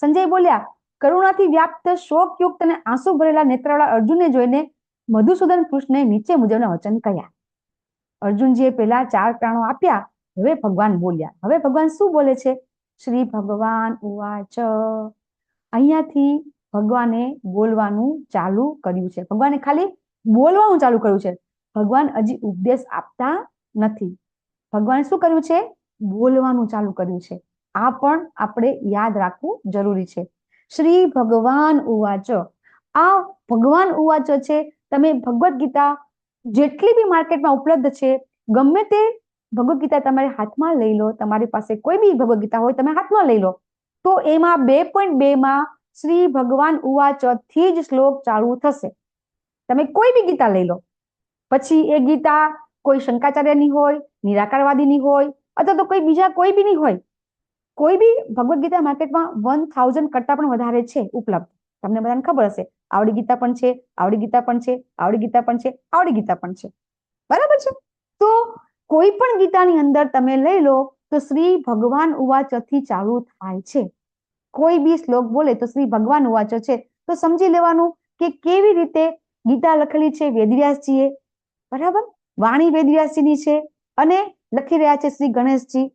સંજય બોલ્યા, કરુણાથી વ્યાપ્ત શોકયુક્ત અને આંસુ ભરેલા નેત્રવાળા અર્જુનને જોઈને મધુસૂદન કૃષ્ણએ નીચે મુજબના વચન કહ્યા. અર્જુનજીએ પેલા 4 પ્રાણો આપ્યા. હવે ભગવાન બોલ્યા. હવે ભગવાન શું બોલે છે? શ્રી ભગવાન ઉવાચ. અહીંયાથી ભગવાને બોલવાનું ચાલુ કર્યું છે. ભગવાને ખાલી બોલવાનું ચાલુ કર્યું છે. ભગવાન હજી ઉપદેશ આપતા નથી. ભગવાને શું કર્યું છે? બોલવાનું ચાલુ કર્યું છે. આ પણ આપણે યાદ રાખવું જરૂરી છે. શ્રી ભગવાન ઉવાચ. આ ભગવાન ઉવાચ છે. તમે ભગવદ્ ગીતા જેટલી બી માર્કેટમાં ઉપલબ્ધ છે, ગમે તે ભગવદ્ ગીતા તમારે હાથમાં લઈ લો, તમારી પાસે કોઈ બી ભગવદ્ ગીતા હોય તમે હાથમાં લઈ લો, તો એમાં 2.2 માં શ્રી ભગવાન ઉવાચ થી જ શ્લોક ચાલુ થશે. તમે કોઈ બી ગીતા લઈ લો, પછી એ ગીતા કોઈ શંકરાચાર્યની હોય, નિરાકારવાદીની હોય, અથવા તો કોઈ બીજા કોઈ બી ની હોય, કોઈ બી ભગવદ્ ગીતા માર્કેટમાં 1000 કરતા પણ વધારે છે ઉપલબ્ધ. તમને બધાને ખબર હશે, આવડી ગીતા પણ છે, આવડી ગીતા પણ છે, આવડી ગીતા પણ છે, આવડી ગીતા પણ છે, બરાબર છે. તો કોઈ પણ ગીતાની અંદર તમે લઈ લો તો શ્રી ભગવાન ઉવાચ થી ચાલુ થાય છે. કોઈ બી શ્લોક બોલે તો શ્રી ભગવાન ઉવાચ છે, તો સમજી લેવાનું કે કેવી રીતે ગીતા લખેલી છે વેદવ્યાસજીએ, બરાબર, વાણી વેદવ્યાસજીની છે અને લખી રહ્યા છે શ્રી ગણેશજી.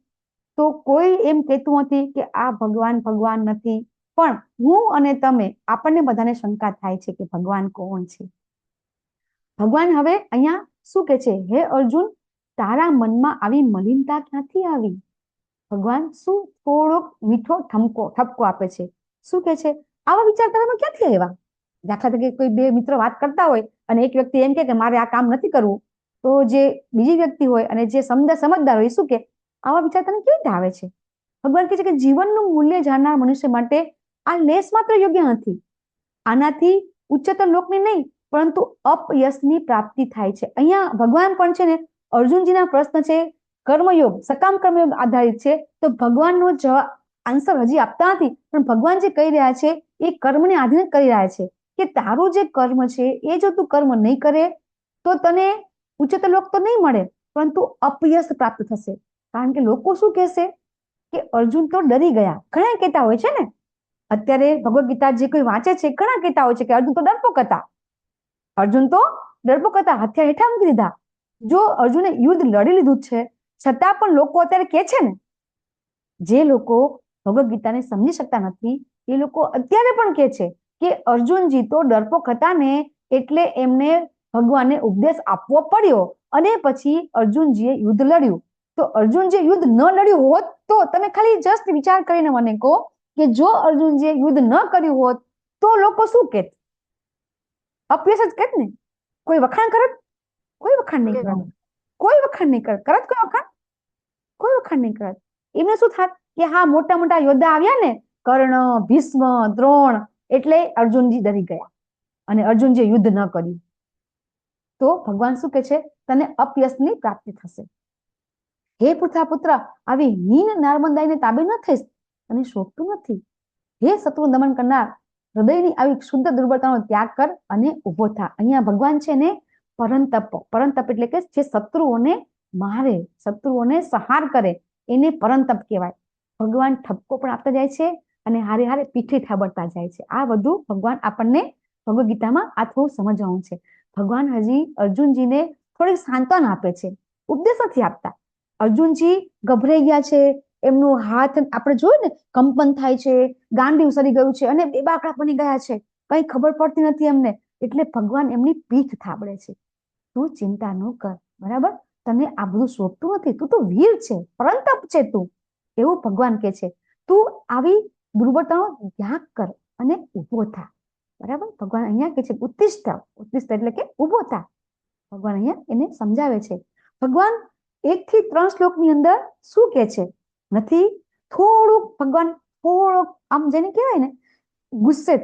તો કોઈ એમ કહેતું નથી કે આ ભગવાન નથી, પણ હું અને તમે આપણને બધાને શંકા થાય છે કે ભગવાન કોણ છે. ભગવાન હવે અહીંયા શું કે છે, હે અર્જુન, તારા મનમાં આવી મલિનતા ક્યાંથી આવી? ભગવાન શું થોડોક મીઠો ઠપકો આપે છે. શું કે છે, આવા વિચાર તારામાં ક્યાંથી આવ્યા? દાખલા તરીકે કોઈ બે મિત્રો વાત કરતા હોય અને એક વ્યક્તિ એમ કે મારે આ કામ નથી કરવું, તો જે બીજી વ્યક્તિ હોય અને જે સમજદાર હોય શું કે, આવા વિચાર તને કેવી રીતે આવે છે? ભગવાન કહે છે કે જીવનનું મૂલ્ય જાણનાર મનુષ્ય માટે આ લેશ માત્ર યોગ્ય નથી. આનાથી ઉચ્ચતર લોકની નહીં પરંતુ અપયશની પ્રાપ્તિ થાય છે. અહીંયા ભગવાન પણ છે ને, અર્જુનજીના પ્રશ્ન છે કર્મયોગ, સકામ કર્મયોગ આધારિત છે, તો ભગવાનનો આન્સર હજી આપતા નથી, પણ ભગવાન જે કહી રહ્યા છે એ કર્મને આધીન કરી રહ્યા છે કે તારું જે કર્મ છે એ જો તું કર્મ નહીં કરે તો તને ઉચ્ચતર લોક તો નહીં મળે, પરંતુ અપયશ પ્રાપ્ત થશે. કારણ કે લોકો શું કહેશે કે અર્જુન તો ડરી ગયા. ઘણા કહેતા હોય છે ને, અત્યારે ભગવદ્ ગીતા જે કોઈ વાંચે છે ઘણા કહેતા હોય છે કે અર્જુન તો ડરપોક હતા, અર્જુન તો ડરપોક હતા, હથિયાર હેઠા મૂકી દીધા. જો અર્જુને યુદ્ધ લડી લીધું છે છતાં પણ લોકો અત્યારે કે છે ને, જે લોકો ભગવદ્ ગીતાને સમજી શકતા નથી એ લોકો અત્યારે પણ કે છે કે અર્જુનજી તો ડરપોક હતા ને, એટલે એમને ભગવાનને ઉપદેશ આપવો પડ્યો અને પછી અર્જુનજીએ યુદ્ધ લડ્યું. તો અર્જુનજીએ યુદ્ધ ન લડ્યું હોત તો તમે ખાલી જસ્ટ વિચાર કરીને મને કહો કે જો અર્જુનજીએ યુદ્ધ ન કર્યું હોત તો લોકો શું કહેત? અપયશ જ કહેત ને. કોઈ વખાણ કરત? કોઈ વખાણ નહીં કરત. કોઈ વખાણ નહીં કરત. કરત કોઈ વખાણ? કોઈ વખાણ નહીં કરત. એમને શું થાત કે હા મોટા મોટા યોદ્ધા આવ્યા ને, કર્ણ, ભીષ્મ, દ્રોણ, એટલે અર્જુનજી ડરી ગયા અને અર્જુનજીએ યુદ્ધ ન કર્યું. તો ભગવાન શું કે છે, તને અપયશની પ્રાપ્તિ થશે. હે પુત્ર, આવી હીન નાર્મદાઈને તાબે ન થઈશ, તને શોભતું નથી. હે શત્રુ દમન કરનાર, હૃદયની આવી શુદ્ધ દુર્બળતાનો ત્યાગ કર અને ઉભો થા. અહીંયા ભગવાન છે ને પરંતપ એટલે કે જે શત્રુઓને મારે, શત્રુઓને સંહાર કરે એને પરંતપ કહેવાય. ભગવાન ઠપકો પણ આપતા જાય છે અને હારે હારે પીઠી થાબડતા જાય છે. આ બધું ભગવાન આપણને ભગવદ્ ગીતામાં આ થોડું સમજવાનું છે. ભગવાન હજી અર્જુનજીને થોડીક સાંત્વના આપે છે, ઉપદેશ નથી આપતા. અર્જુનજી ગભરાઈ ગયા છે, એમનું હાથ આપણે જોયું ને કંપન થાય છે, ગાંડીવ સરી ગયું છે અને બેબાકડા બની ગયા છે, કઈ ખબર પડતી નથી એમને. એટલે ભગવાન એમની પીઠ થાબડે છે, તું ચિંતા ન કર, બરાબર, તને આ બધું શોભતું નથી, તું તો વીર છે, પરંતપ છે તું, એવું ભગવાન કે છે. તું આવી દુર્બળતાનો ત્યાગ કર અને ઉભો થા, બરાબર. ભગવાન અહીંયા કે છે ઉત્તિષ્ઠ એટલે કે ઉભો થા. ભગવાન અહીંયા એને સમજાવે છે. ભગવાન 1 થી 3 શ્લોકની અંદર શું કે છે નથી, થોડુંક ભગવાન થોડોક આમ જેને કહેવાય ને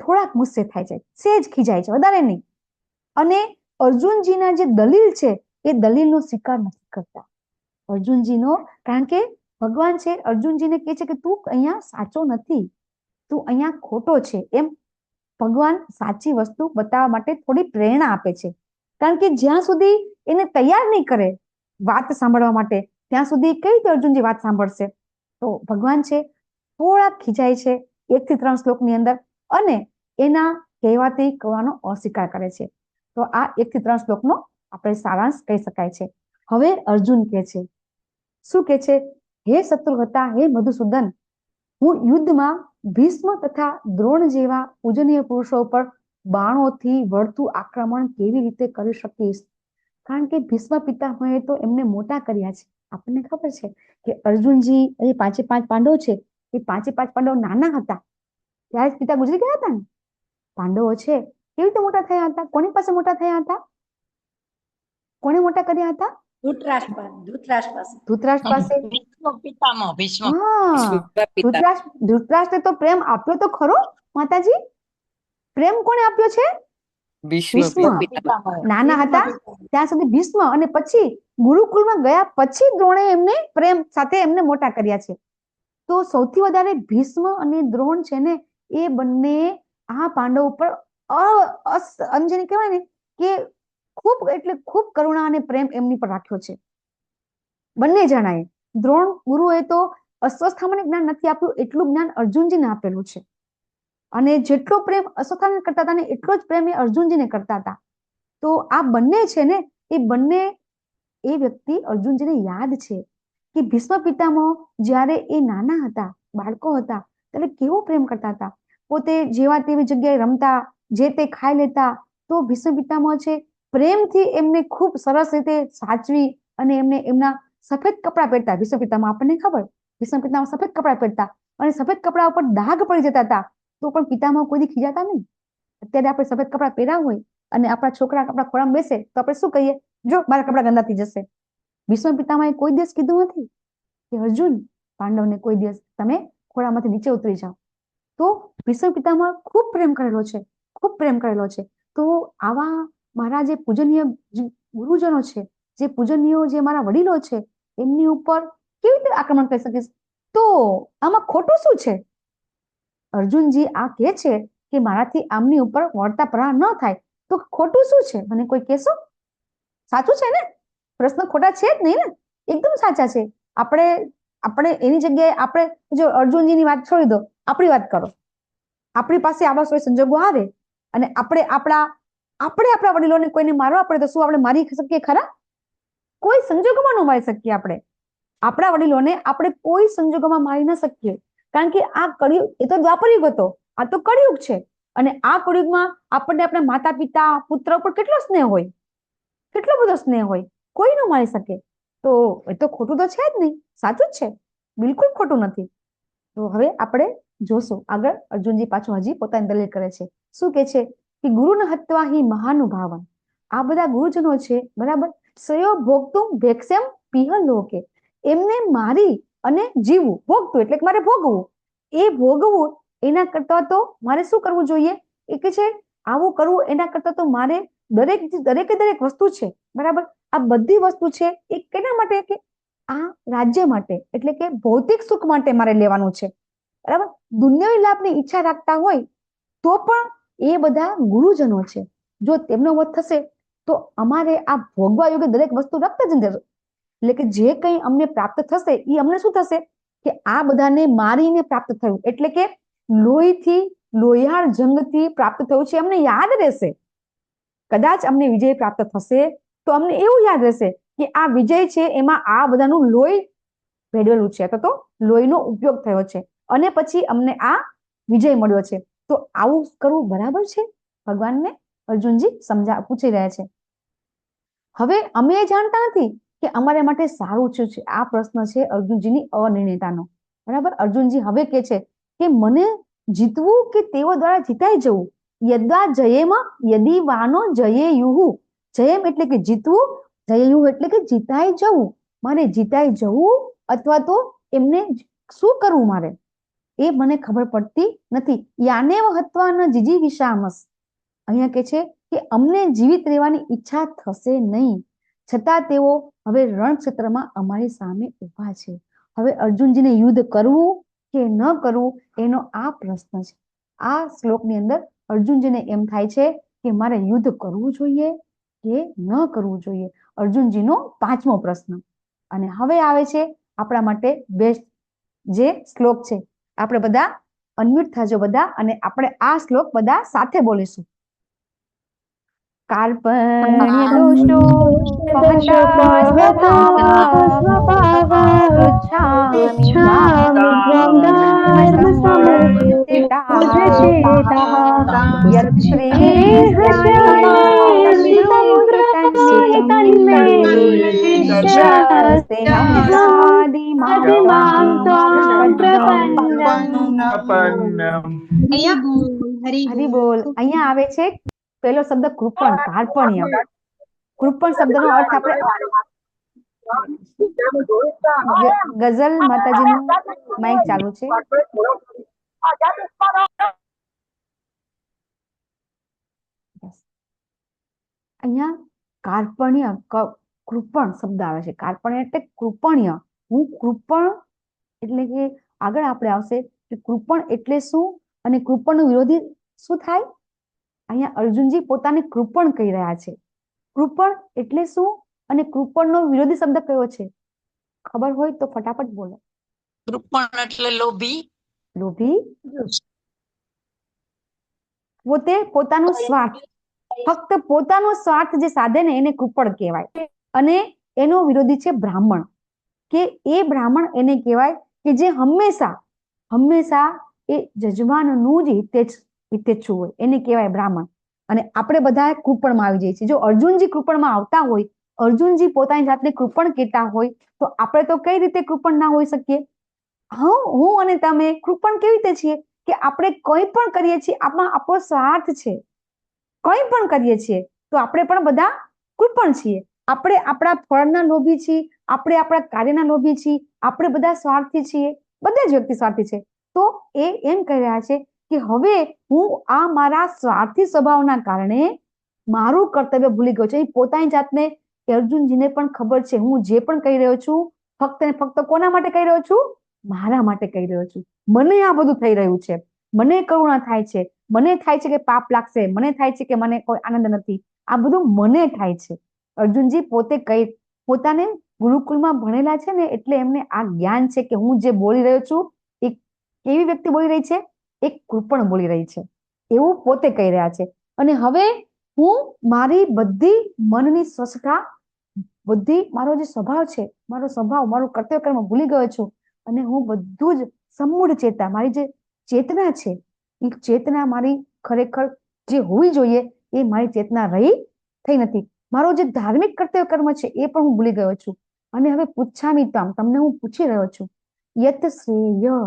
થોડાક ગુસ્સે થાય છે, સેજ ખીજાય છે, વધારે નહીં. અને અર્જુનજીના જે દલીલ છે એ દલીલનો સ્વીકાર નથી કરતા અર્જુનજીનો. કારણ કે ભગવાન છે અર્જુનજીને કહે છે કે તું અહીંયા સાચો નથી, તું અહીંયા ખોટો છે. એમ ભગવાન સાચી વસ્તુ બતાવવા માટે થોડી પ્રેરણા આપે છે. કારણ કે જ્યાં સુધી એને તૈયાર નહીં કરે વાત સાંભળવા માટે, ત્યાં સુધી કઈ રીતે અર્જુનજી વાત સાંભળશે? તો ભગવાન છે થોડાક ખીજાય છે 1 થી 3 શ્લોકની અંદર અને એના કહેવાથી કહેવાનો અસ્વીકાર કરે છે. તો આ 1 થી 3 શ્લોકનો આપણે સારાંશ કહી શકાય છે. હવે અર્જુન કે છે, શું કે છે, હે શત્રુઘ્તા, હે મધુસૂદન, હું યુદ્ધમાં ભીષ્મ તથા દ્રોણ જેવા પૂજનીય પુરુષો પર બાણોથી વળતું આક્રમણ કેવી રીતે કરી શકીશ? કારણ કે ભીષ્મ પિતામહે તો એમને મોટા કર્યા છે. આપણને ખબર છે કે અર્જુનજી એ 5 પાંડવો છે, એ 5 પાંડવો નાના હતા ત્યારે જ પિતા ગુજરી ગયા હતા ને. પાંડવો છે કેવી રીતે મોટા થયા હતા? કોની પાસે મોટા થયા હતા? કોને મોટા કર્યા હતા? ધૃતરાષ્ટ્ર પાસે ધૃતરાષ્ટ્ર પાસે પિતામહ ભીષ્મ હા, ધૃતરાષ્ટ્રે તો પ્રેમ આપ્યો તો ખરો માતાજી. પ્રેમ કોણે આપ્યો છે? ભીષ્મ. નાના હતા ત્યાં સુધી ભીષ્મ, અને પછી ગુરુકુળમાં ગયા પછી દ્રોણે એમને પ્રેમ સાથે એમને મોટા કર્યા છે. તો સૌથી વધારે ભીષ્મ અને દ્રોણ છે ને, એ બંને આ પાંડવ ઉપર અંજની કહેવાય ને કે ખૂબ એટલે ખૂબ કરુણા અને પ્રેમ એમની પર રાખ્યો છે બંને જણાએ. દ્રોણ ગુરુએ તો અશ્વત્થામાને જ્ઞાન નથી આપ્યું, એટલું જ્ઞાન અર્જુનજીને આપેલું છે. અને જેટલો પ્રેમ અશ્વત્થામાને કરતા હતા ને એટલો જ પ્રેમ એ અર્જુનજીને કરતા હતા. તો આ બંને છે ને એ બંને એ વ્યક્તિ અર્જુનજીને યાદ છે કે ભીષ્મ પિતામહ જ્યારે એ નાના હતા, બાળકો હતા, ત્યારે કેવો પ્રેમ કરતા હતા. પોતે જેવા તેવી જગ્યાએ રમતા, જે તે ખાઈ લેતા, તો ભીષ્મ પિતામહ છે પ્રેમથી એમને ખૂબ સરસ રીતે સાચવી અને એમને એમના સફેદ કપડા પહેરતા. ભીષ્મ પિતામહ આપણને ખબર, ભીષ્મ પિતામહ સફેદ કપડા પહેરતા અને સફેદ કપડા ઉપર ડાઘ પડી જતા હતા તો પણ પિતામહ કોઈ દી ખીજાતા નહીં. અત્યારે આપણે સફેદ કપડા પહેર્યા હોય અને આપણા છોકરા આપણા ખોળામાં બેસે તો આપણે શું કહીએ? જો મારા કપડા ગંદા થઈ જશે. ભીષ્મ પિતામહે કોઈ દિવસ કીધું નથી કે અર્જુન પાંડવને કોઈ દિવસ તમે ખોળામાંથી નીચે ઉતરી જાઓ. તો ભીષ્મ પિતામહ ખૂબ પ્રેમ કરેલો છે, ખૂબ પ્રેમ કરેલો છે. તો આવા મારા જે પૂજનીય ગુરુજનો છે, જે પૂજનીય જે મારા વડીલો છે, એમની ઉપર કેવી રીતે આક્રમણ કરી શકીશ? તો આમાં ખોટું શું છે? અર્જુનજી આ કહે છે કે મારાથી આમની ઉપર વળતા પ્રહાર ન થાય, તો ખોટું શું છે? મને કોઈ કહેશો? સાચું છે ને? પ્રશ્ન ખોટા છે જ નહીં ને, એકદમ સાચા છે. આપણે એની જગ્યાએ આપણે જો અર્જુનજીની વાત છોડી દો, આપણી વાત કરો. આપણી પાસે આવા કોઈ સંજોગો આવે અને આપણે આપણા વડીલોને કોઈને મારવા પડે તો શું આપણે મારી શકીએ ખરા? કોઈ સંજોગોમાં ન મારી શકીએ. આપણે આપણા વડીલોને આપણે કોઈ સંજોગોમાં મારી ન શકીએ, કારણ કે આ કળિયુગ, એ તો દ્વાપરયુગ હતો, આ તો કળિયુગ છે. અને આ કળિયુગમાં આપણને આપણા માતા પિતા પુત્ર ઉપર કેટલો સ્નેહ હોય, કેટલો બધો સ્નેહ હોય, કોઈ ન મારી શકે. તો એ તો ખોટું તો છે જ નહીં, સાચું જ છે, બિલકુલ ખોટું નથી. તો હવે આપણે જોશું આગળ. અર્જુનજી પાછું હજી પોતાની દલીલ કરે છે. શું કે છે કે ગુરુને હત્વા હિ મહાનુભાવન. આ બધા ગુરુજનો છે, બરાબર, સયો ભોગતું ભેક્ષેમ પીહ લોકે. એમને મારી અને જીવવું, ભોગતું એટલે કે મારે ભોગવું, એ ભોગવું એના કરતા તો મારે શું કરવું જોઈએ? એ કે છે આવું કરવું એના કરતા તો મારે દરેક વસ્તુ છે, બરાબર, આ બધી વસ્તુ છે એ કેના માટે? કે આ રાજ્ય માટે, એટલે કે ભૌતિક સુખ માટે મારે લેવાનું છે, બરાબર. દુનિયાવી લાભની ઈચ્છા રાખતા હોય તો પણ એ બધા ગુરુજનો છે. જો તેમનો વધ થશે તો અમારે આ ભોગવા યોગ્ય દરેક વસ્તુ રાખતા જ નથી. એટલે કે જે કંઈ અમને પ્રાપ્ત થશે એ અમને શું થશે? કે આ બધાને મારીને પ્રાપ્ત થયું, એટલે કે લોહીથી, લોહિયાળ જંગથી પ્રાપ્ત થયું છે, અમને યાદ રહેશે. કદાચ અમને વિજય પ્રાપ્ત થશે તો અમને એવું યાદ રહેશે કે આ વિજય છે એમાં આ બધાનું લોહી ભેળવેલું છે, અથવા તો લોહીનો ઉપયોગ થયો છે અને પછી અમને આ વિજય મળ્યો છે. તો આવું કરવું બરાબર છે? ભગવાનને અર્જુનજી પૂછી રહ્યા છે. હવે અમે એ જાણતા નથી કે અમારે માટે સારું શું છે. આ પ્રશ્ન છે અર્જુનજીની અનિર્ણયતાનો, બરાબર. અર્જુનજી હવે કે છે કે મને જીતવું કે તેઓ દ્વારા જીતાઈ જવું. યદ્વા જયેમ યદી વાનો જયેયુહુ. જયેમ એટલે કે જીતવું, જયેયુહુ એટલે કે જીતાઈ જવું. મારે જીતાઈ જવું અથવા તો એમને શું કરવું મારે એ મને ખબર પડતી નથી. યાનેવ હત્વા ન જીજી વિશામસ. અહીંયા કે છે કે અમને જીવિત રહેવાની ઈચ્છા થશે નહીં, છતાં તેઓ હવે રણક્ષેત્રમાં અમારી સામે ઊભા છે. હવે અર્જુનજીને યુદ્ધ કરવું કે ન કરવું એનો આ પ્રશ્ન છે. આ શ્લોકની અંદર અર્જુનજીને એમ થાય છે કે મારે યુદ્ધ કરવું જોઈએ કે ન કરવું જોઈએ. અર્જુનજીનો 5મો પ્રશ્ન. અને હવે આવે છે આપણા માટે બેસ્ટ જે શ્લોક છે. આપણે બધા અનમ્યુટ થાજો બધા, અને આપણે આ શ્લોક બધા સાથે બોલીશું. કાર્પણ્ય દોષો મહતા સ્વભાવા પૃચ્છામિ ત્વામ ધર્મ સમુચ્ચિતાઃ યત્રેહ હરિ બોલ. અહીંયા આવે છે પહેલો શબ્દ કૃપણ, કાર્પણ્ય. કૃપણ શબ્દનો અર્થ આપણે ગઝલ માતાજીનું માઇક ચાલુ છે. અહીંયા કાર્પણ્ય કૃપણ શબ્દ આવે છે. કાર્પણ્ય એટલે કૃપણ્ય. હું કૃપણ એટલે કે આગળ આપણે આવશે કે કૃપણ એટલે શું અને કૃપણનું વિરોધી શું થાય. અહીંયા અર્જુનજી પોતાને કૃપણ કહી રહ્યા છે. કૃપણ એટલે શું અને કૃપણનો વિરોધી શબ્દ કયો છે? ખબર હોય તો ફટાફટ બોલો. કૃપણ એટલે લોભી. લોભી પોતે પોતાનો સ્વાર્થ, ફક્ત પોતાનો સ્વાર્થ જે સાધે ને એને કૃપણ કહેવાય. અને એનો વિરોધી છે બ્રાહ્મણ, કે એ બ્રાહ્મણ એને કહેવાય કે જે હંમેશા એ જજમાનનું જ હિતેચ્છુ હોય, એને કહેવાય બ્રાહ્મણ. અને આપણે બધા કૃપણમાં આવી જઈએ છીએ. જો અર્જુનજી કૃપણમાં આવતા હોય, અર્જુનજી પોતાની જાતને કૃપણ કહેતા હોય, તો આપણે તો કઈ રીતે કૃપણ ના હોઈ શકીએ? હું અને તમે કૃપણ કેવી રીતે છીએ કે આપણે કંઈ પણ કરીએ છીએ, આમાં આપણો સ્વાર્થ છે. કંઈ પણ કરીએ છીએ તો આપણે પણ બધા કૃપણ છીએ. આપણે આપણા ફળના લોભી છીએ, આપણે આપણા કાર્યના લોભી છીએ, આપણે બધા સ્વાર્થી છીએ, બધા જ વ્યક્તિ સ્વાર્થી છે. તો એ એમ કહી રહ્યા છે કે હવે હું આ મારા સ્વાર્થી સ્વભાવના કારણે મારું કર્તવ્ય ભૂલી ગયો છું. એ પોતાની જાતને અર્જુનજીને પણ ખબર છે હું જે પણ કહી રહ્યો છું ફક્ત ને ફક્ત કોના માટે કહી રહ્યો છું? મારા માટે કહી રહ્યો છું. મને આ બધું થઈ રહ્યું છે, મને કરુણા થાય છે, મને થાય છે કે પાપ લાગશે, મને થાય છે કે મને કોઈ આનંદ નથી, આ બધું મને થાય છે. અર્જુનજી પોતે પોતાને ગુરુકુળમાં ભણેલા છે ને, એટલે એમને આ જ્ઞાન છે કે હું જે બોલી રહ્યો છું એક કેવી વ્યક્તિ બોલી રહી છે? એક કૃપણ બોલી રહી છે, એવું પોતે કહી રહ્યા છે. અને હવે હું મારી બધી મનની સ્વચ્છતા, બધી મારો જે સ્વભાવ છે, મારું કર્તવ્ય કર્મ ભૂલી ગયો છું. અને હું બધું જ સમૂળ ચેતા, મારી જે ચેતના છે એ ચેતના મારી ખરેખર જે હોવી જોઈએ એ મારી ચેતના થઈ નથી. મારો જે ધાર્મિક કર્તવ્ય કર્મ છે એ પણ હું ભૂલી ગયો છું. અને હવે પૂછામી તામ, તમને હું પૂછી રહ્યો છું, યત શ્રેય.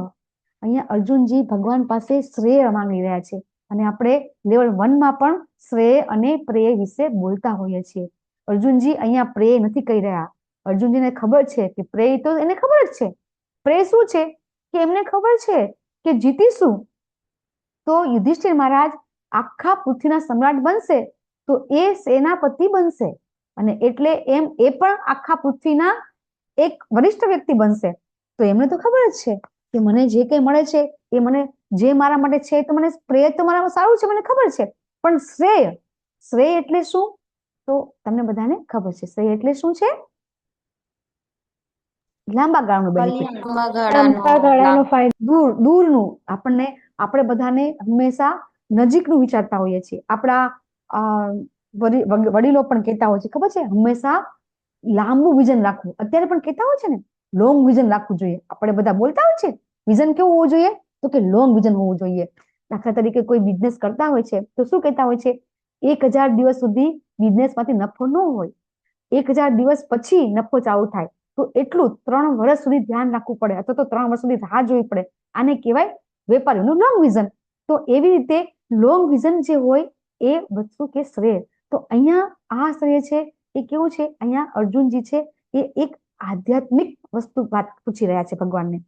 અહીંયા અર્જુનજી ભગવાન પાસે શ્રેય માંગી રહ્યા છે. અને આપણે લેવલ 1 માં પણ શ્રેય અને પ્રેય વિશે બોલતા હોઈએ છીએ. અર્જુનજી અહીંયા પ્રેય નથી કહી રહ્યા. અર્જુનજીને ખબર છે કે પ્રેય તો એને ખબર જ છે. પ્રેય શું છે કે એમને ખબર છે કે જીતીશું તો યુધિષ્ઠિર મહારાજ આખા પૃથ્વીના સમ્રાટ બનશે, તો એ સેનાપતિ બનશે. અને એટલે એમ એ પણ આખા પૃથ્વીના એક વરિષ્ઠ વ્યક્તિ બનશે. તો એમને તો ખબર જ છે કે મને જે કંઈ મળે છે એ મને જે મારા માટે છે તો મને પ્રેય તો મારા સારું છે, મને ખબર છે. પણ શ્રેય એટલે શું? તો તમને બધાને ખબર છે શ્રેય એટલે શું છે? લાંબા ગાળાનું બેનિફિટ, દૂરનું. આપણે બધાને હંમેશા નજીકનું વિચારતા હોઈએ છીએ. આપણા વડીલો પણ કહેતા હોય છે, ખબર છે, હંમેશા લાંબુ વિઝન રાખવું. અત્યારે પણ કહેતા હોય છે ને, લોંગ વિઝન રાખવું જોઈએ. આપણે બધા બોલતા હોય છે વિઝન કેવું હોવું જોઈએ, તો કે લોંગ વિઝન હોવું જોઈએ. દાખલા તરીકે કોઈ બિઝનેસ કરતા હોય છે તો શું કહેતા હોય છે? 1000 દિવસ સુધી બિઝનેસ માંથી નફો ન હોય, 1000 દિવસ પછી નફો ચાલુ થાય, તો એટલું 3 વર્ષ સુધી ધ્યાન રાખવું પડે, અથવા તો 3 વર્ષ સુધી રાહ જોવી પડે. આને કહેવાય વેપારીનું લોંગ વિઝન. તો એવી રીતે લોંગ વિઝન જે હોય એ વસ્તુ કે શ્રેય. તો અહીંયા આ શ્રેય છે એ કેવું છે? અહીંયા અર્જુનજી છે એ એક આધ્યાત્મિક વસ્તુ વાત પૂછી રહ્યા છે ભગવાનને.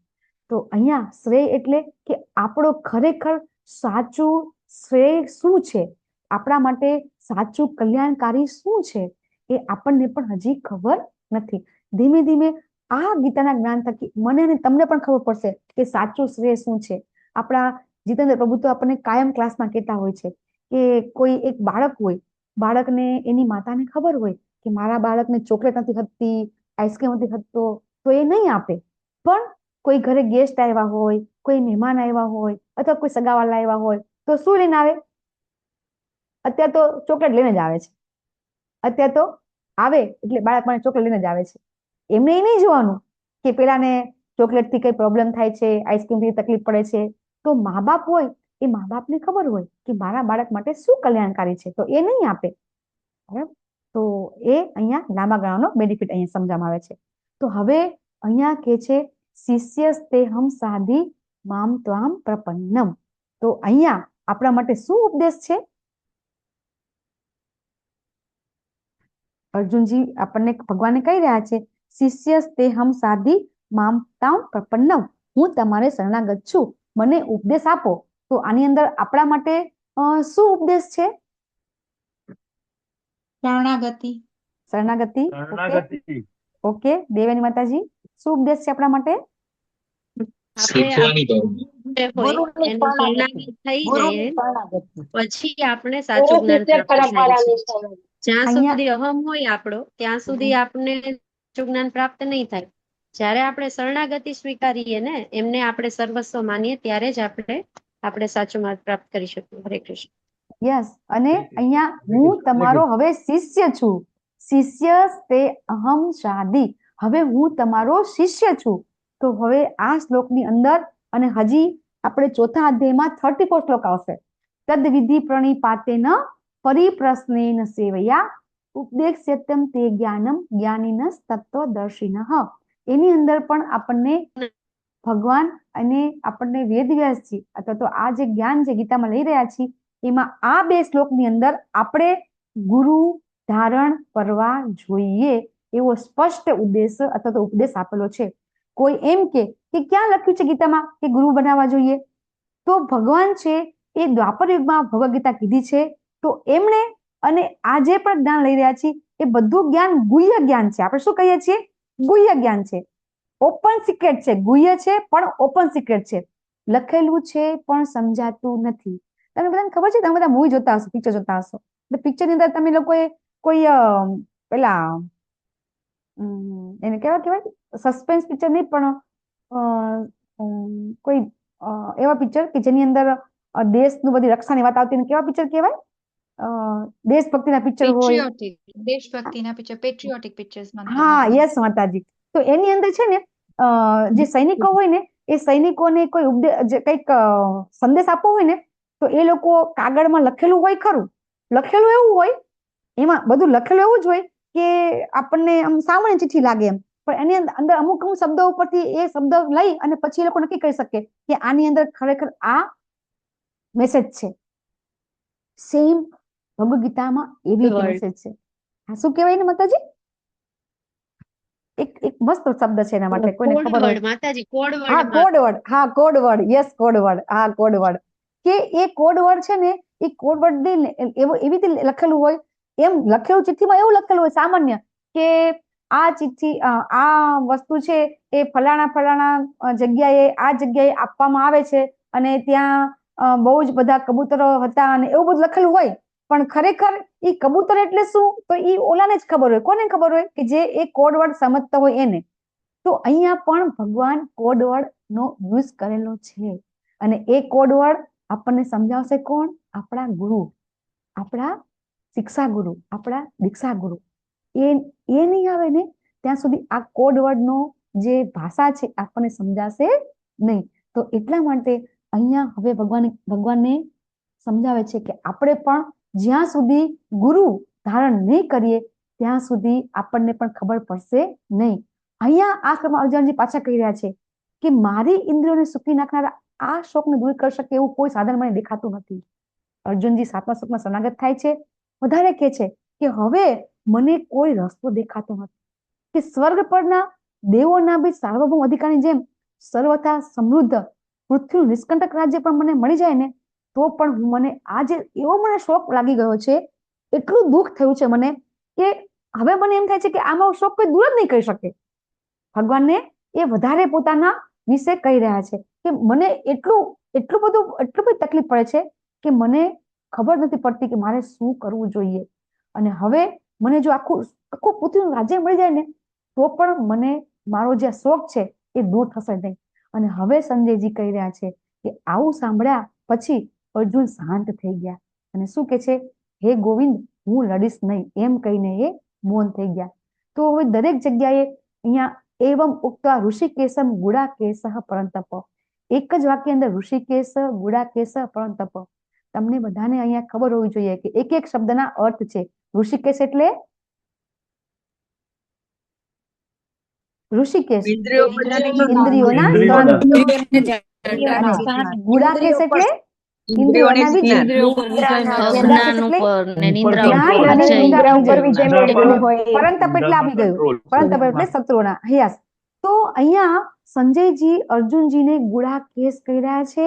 તો અહીંયા શ્રેય એટલે કે આપણો ખરેખર સાચું શ્રેય શું છે, આપણા માટે સાચું કલ્યાણકારી શું છે, એ આપણને પણ હજી ખબર નથી. ધીમે ધીમે આ ગીતાના જ્ઞાન થકી મને અને તમને પણ ખબર પડશે કે સાચું શ્રેય શું છે. આપણા જીતેન્દ્ર પ્રભુ તો આપણને કાયમ ક્લાસમાં કહેતા હોય છે કે કોઈ એક બાળક હોય, બાળકને એની માતાને ખબર હોય કે મારા બાળકને ચોકલેટ નથી ખપતી, આઈસ્ક્રીમ નથી ખપતો, તો એ નહીં આપે. પણ કોઈ ઘરે ગેસ્ટ આવ્યા હોય, કોઈ મહેમાન આવ્યા હોય, અથવા કોઈ સગાવાલા આવ્યા હોય, તો શું લઈને આવે? અત્યારે તો ચોકલેટ લઈને જ આવે છે. અત્યારે તો આવે એટલે બાળક મને ચોકલેટ લઈને જ આવે છે. એમને એ નહીં જોવાનું કે પેલાને ચોકલેટ થી કઈ પ્રોબ્લેમ થાય છે, આઈસ્ક્રીમ થી તકલીફ પડે છે. તો મા બાપ હોય, એ મા બાપને ખબર હોય કે મારા બાળક માટે શું કલ્યાણકારી છે, તો એ નહીં આપે. બરાબર? તો એ અહીંયા લાંબા ગાળાનો બેનિફિટ અહીંયા સમજવામાં આવે છે. તો હવે અહીંયા કે છે શિષ્યસ્તેહમ સાધી મામ ત્વામ પ્રપન્નમ. તો અહીંયા આપણા માટે શું ઉપદેશ છે? અર્જુનજી આપણને ભગવાને કહી રહ્યા છે શિષ્યસ્તેહં સાધી મામ તાં પ્રપન્નમ, હું તમારે શરણાગત છું, મને ઉપદેશ આપો. તો આની અંદર આપણા માટે શું ઉપદેશ છે? શરણાગતિ. શરણાગતિ. ઓકે, દેવયાની માતાજી, શું ઉપદેશ છે આપણા માટે? પછી આપણે સાચું જ્ઞાન પ્રાપ્ત થાય છે. જ્યાં સુધી અહમ હોય આપણો ત્યાં સુધી આપણે સાચું જ્ઞાન પ્રાપ્ત નહીં થાય. જ્યારે આપણે શરણાગતિ સ્વીકારીએ ને, એમને આપણે સર્વસ્વ માનીએ, ત્યારે જ આપણે સાચું માર્ગ પ્રાપ્ત કરી શકીએ. હરે કૃષ્ણ. યસ, અને અહીંયા હું તમારો હવે શિષ્ય છું. શિષ્ય તે અહમ શાદી, હવે હું તમારો શિષ્ય છું. તો હવે આ શ્લોકની અંદર અને હજી આપણે ચોથા અધ્યાયમાં 34 શ્લોક આવશે. તદ વિધિ પ્રણિપાતેન પરિપ્રશ્નેન સેવયા ઉપદેક્ષ્યત્યમ તે જ્ઞાનમ જ્ઞાનિનસ તત્વદર્શિનઃ. એની અંદર પણ આપણને ભગવાન અને આપણને વેદવ્યાસજી અથવા તો આ જે જ્ઞાન છે ગીતામાં લઈ રહ્યા છીએ, એમાં આ બે શ્લોકની અંદર આપણે ગુરુ ધારણ કરવા જોઈએ એવો સ્પષ્ટ ઉદ્દેશ અથવા તો ઉપદેશ આપેલો છે. કોઈ એમ કે ક્યાં લખ્યું છે ગીતામાં કે ગુરુ બનાવવા જોઈએ? તો ભગવાન છે એ દ્વાપર યુગમાં ભગવદ ગીતા કીધી છે. તો એમણે અને આ જે પણ જ્ઞાન લઈ રહ્યા છીએ એ બધું જ્ઞાન ગુહ્ય જ્ઞાન છે. આપણે શું કહીએ છીએ? ગુહ્ય જ્ઞાન છે, ઓપન સિક્રેટ છે. ગુહ્ય છે પણ ઓપન સિક્રેટ છે. લખેલું છે પણ સમજાતું નથી. તમને બધાને ખબર છે, તમે બધા મૂવી જોતા હશો, પિક્ચર જોતા હશો. પિક્ચર ની અંદર તમે લોકોએ કોઈ પેલા એને કેવાય સસ્પેન્સ પિક્ચર નહીં પણ કોઈ એવા પિક્ચર કે જેની અંદર દેશનું બધી રક્ષાની વાત આવતી, કેવા પિક્ચર કહેવાય? દેશભક્તિના પિક્ચર હોય, દેશભક્તિના પિક્ચર, પેટ્રિયોટિક પિક્ચર્સ. હા, યસ માતાજી. તો એની અંદર છે ને જે સૈનિકો હોય ને, એ સૈનિકોને કોઈ કઈક સંદેશ આપવો હોય ને, તો એ લોકો કાગળમાં લખેલું હોય ખરું, લખેલું એવું હોય, એમાં બધું લખેલું એવું જ હોય કે આપણને આમ સામાન્ય ચિઠ્ઠી લાગે એમ, પણ એની અંદર અમુક શબ્દો ઉપરથી એ શબ્દ લઈ અને પછી એ લોકો નક્કી કરી શકે કે આની અંદર ખરેખર આ મેસેજ છે. સેમ ભગવદ ગીતામાં એવી મેસેજ છે. શું કહેવાય ને માતાજી? એક મસ્ત શબ્દ છે એના માટે, કોઈને ખબર હોય? માતાજી, કોડવર્ડ. હા, કોડવર્ડ. હા, કોડવર્ડ. Yes, codeword. હા, કોડવર્ડ. કે એ કોડવર્ડ છે ને, એ કોડવર્ડ એવી રીતે લખેલું હોય, એમ લખેલું ચિઠ્ઠીમાં એવું લખેલું હોય સામાન્ય કે આ ચિઠ્ઠી આ વસ્તુ છે એ ફલાણા જગ્યાએ આ જગ્યાએ આપવામાં આવે છે અને ત્યાં બહુ જ બધા કબૂતરો હતા અને એવું બધું લખેલું હોય. પણ ખરેખર એ કબૂતર એટલે શું? તો એ ઓલાને જ ખબર હોય. કોને ખબર હોય? કે જે એ કોડવર્ડ સમજતા હોય એને. તો અહીંયા પણ ભગવાન કોડવર્ડ નો યુઝ કરેલો છે અને એ કોડવર્ડ આપણને સમજાવશે કોણ? આપણા ગુરુ, આપણા શિક્ષા ગુરુ, આપણા દીક્ષા ગુરુ. એ નહીં આવે ને ત્યાં સુધી આ કોડવર્ડ નો જે ભાષા છે આપણને સમજાશે નહીં. તો એટલા માટે અહીંયા હવે ભગવાનને સમજાવે છે કે આપણે પણ જ્યાં સુધી ગુરુ ધારણ નહીં કરીએ ત્યાં સુધી આપણને પણ ખબર પડશે નહીં. અહીંયા આ ક્રમમાં અર્જુનજી પાછા કહી રહ્યા છે કે મારી ઇન્દ્રિયોને સુખી નાખનારા આ શોકને દૂર કરી શકે એવું કોઈ સાધન મને દેખાતું નથી. અર્જુનજી 7મા શ્લોકમાં શરણાગત થાય છે. વધારે કહે છે કે હવે મને કોઈ રસ્તો દેખાતો નથી કે સ્વર્ગ પરના દેવોના બી સાર્વભૌમ અધિકારની જેમ સર્વથા સમૃદ્ધ પૃથ્વીનું નિષ્કંટક રાજ્ય પણ મને મળી જાય ને તો પણ મને આજે એવો મને શોક લાગી ગયો છે, એટલું દુઃખ થયું છે મને કે હવે મને એમ થાય છે કે આમાં શોક કોઈ દૂર જ નહીં કરી શકે. ભગવાનને એ વધારે પોતાના વિશે કહી રહ્યા છે કે મને એટલી બધી તકલીફ પડે છે કે મને ખબર નથી પડતી કે મારે શું કરવું જોઈએ. અને હવે મને જો આખું પૃથ્વીનું રાજ્ય મળી જાય ને તો પણ મને મારો જે શોક છે એ દૂર થશે નહીં. અને હવે સંજયજી કહી રહ્યા છે કે આવું સાંભળ્યા પછી અર્જુન શાંત થઈ ગયા અને શું કે છે? હે ગોવિંદ, હું લડીશ નહીં એમ કહીને એ મૌન થઈ ગયા. તો હવે દરેક જગ્યાએ અહીંયા એવમ ઉક્તા ઋષિકેશમ ગુડાકેશ પરંતપ, એક જ વાક્ય અંદર ઋષિકેશ ગુડાકેશ પરંતપ. તમને બધાને અહીંયા ખબર હોવી જોઈએ કે એક એક શબ્દના અર્થ છે. ઋષિકેશ એટલે ઋષિકેશ ઇન્દ્રિયોના ગુડાકેશ એટલે ઇન્દ્રિયોના વિજય. ઇન્દ્રિયો પર વિજય મેળવવો. નિદ્રાશીસ અજ્ઞાન એટલે ઉપર ને નિંદ્રા જ્ઞાન ઉપર અને વિજય નિંદ્રા ઉપર મેળવવો. વિજય મેળવ્યો. પરંતપ એટલે આવી ગયું. પરંતપ એટલે શત્રુના. યસ. તો અહીંયા સંજયજી અર્જુનજીને ગુડા કેસ કહી રહ્યા છે